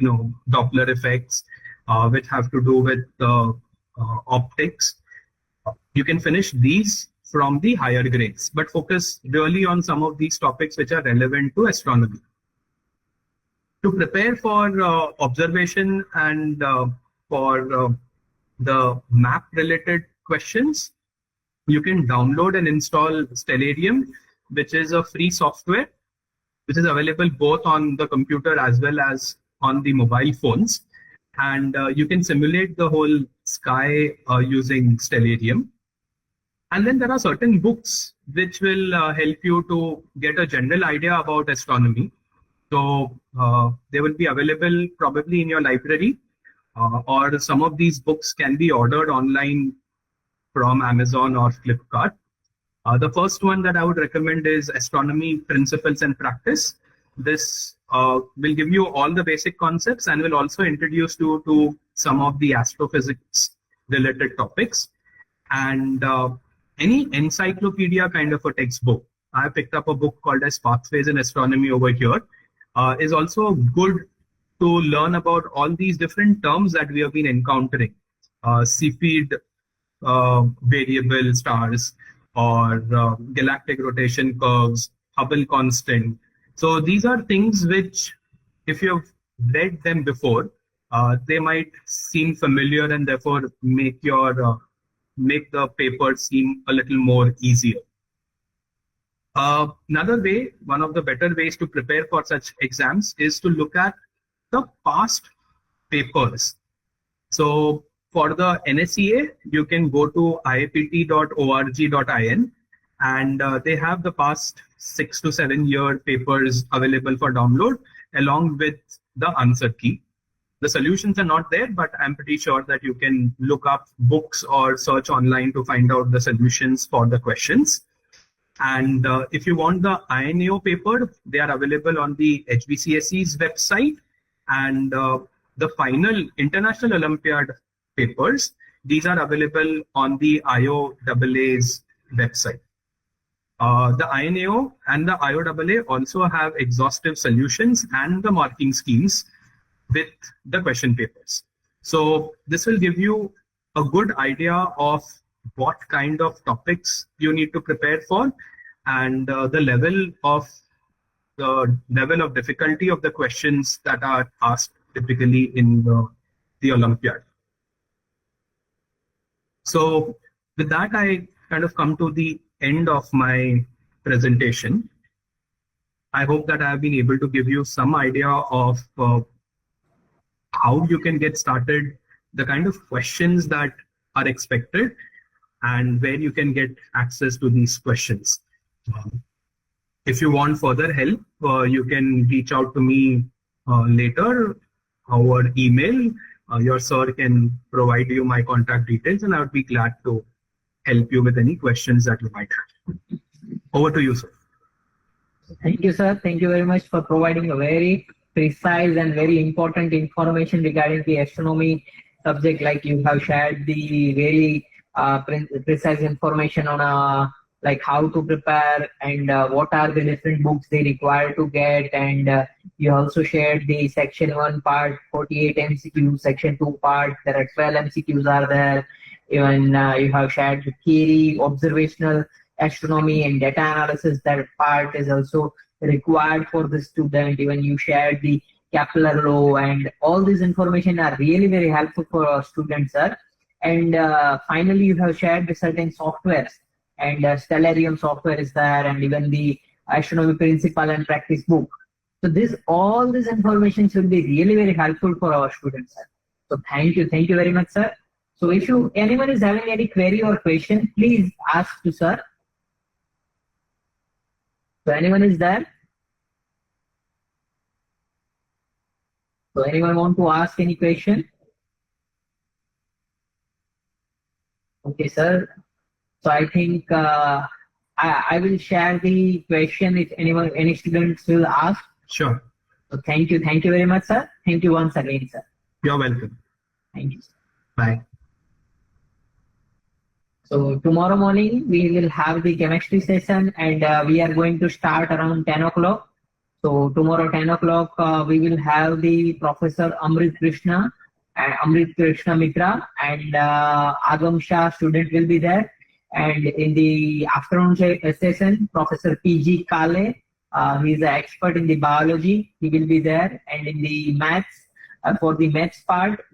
Doppler effects, which have to do with optics. You can finish these from the higher grades, but focus really on some of these topics which are relevant to astronomy. To prepare for observation and for the map related questions, you can download and install Stellarium, which is a free software which is available both on the computer as well as on the mobile phones, and you can simulate the whole sky using Stellarium. And then there are certain books which will help you to get a general idea about astronomy. So they will be available probably in your library, or some of these books can be ordered online from Amazon or Flipkart. The first one that I would recommend is Astronomy Principles and Practice. This will give you all the basic concepts and will also introduce you to some of the astrophysics related topics. And any encyclopedia kind of a textbook, I picked up a book called as Pathways in Astronomy over here, is also good to learn about all these different terms that we have been encountering. Cepheid variable stars, or galactic rotation curves, Hubble constant. So these are things which, if you have read them before, they might seem familiar and therefore make the paper seem a little more easier. Another way, one of the better ways to prepare for such exams is to look at the past papers. So for the NSEA, you can go to iapt.org.in, and they have the past 6 to 7 year papers available for download along with the answer key. The solutions are not there, but I'm pretty sure that you can look up books or search online to find out the solutions for the questions. And if you want the INAO paper, they are available on the HBCSE's website, and the final International Olympiad papers, these are available on the IOAA's website. The INAO and the IOAA also have exhaustive solutions and the marking schemes with the question papers. So this will give you a good idea of what kind of topics you need to prepare for, and the level of difficulty of the questions that are asked typically in the Olympiad. So with that, I kind of come to the end of my presentation. I hope that I have been able to give you some idea of how you can get started, the kind of questions that are expected, and where you can get access to these questions. If you want further help, you can reach out to me later over email. Your sir can provide you my contact details, and I would be glad to help you with any questions that you might have. Over to you, sir. Thank you, sir. Thank you very much for providing a very precise and very important information regarding the astronomy subject, like you have shared the very precise information on like how to prepare and what are the different books they require to get, and you also shared the section 1 part 48 MCQs, section 2 part there are 12 MCQs are there. Even you have shared the theory, observational astronomy and data analysis, that part is also required for the student. Even you shared the Kepler law, and all this information are really very helpful for our students, sir. And finally, you have shared the certain softwares, and Stellarium software is there, and even the astronomy principle and practice book. So all this information should be really very helpful for our students, sir. So thank you very much, sir. So if anyone is having any query or question, please ask to sir. So anyone is there? So anyone want to ask any question? Okay, sir. So I think I will share the question if any students will ask. Sure. So thank you very much, sir. Thank you once again, sir. You're welcome. Thank you, sir. Bye. So tomorrow morning we will have the chemistry session, and we are going to start around 10 o'clock. So tomorrow 10 o'clock we will have the Professor Amrit Krishna Mitra, and Agam Shah student will be there. And in the afternoon session, Professor PG Kale, he is an expert in the biology, he will be there. And in the maths, for the maths part,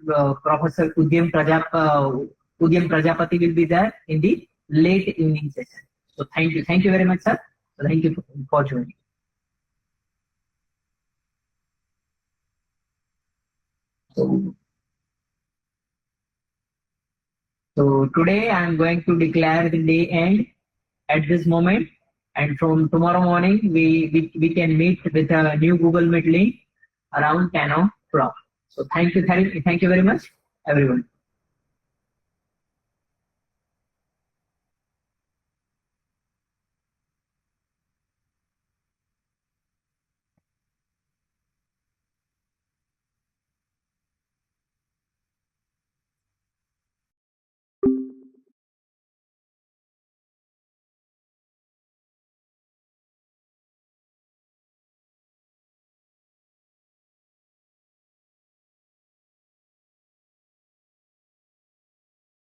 Professor Udyam Prajapati will be there in the late evening session. So thank you very much, sir. So thank you for joining. So today I am going to declare the day end at this moment, and from tomorrow morning we can meet with a new Google Meet link around 10 o'clock. So thank you very much, everyone.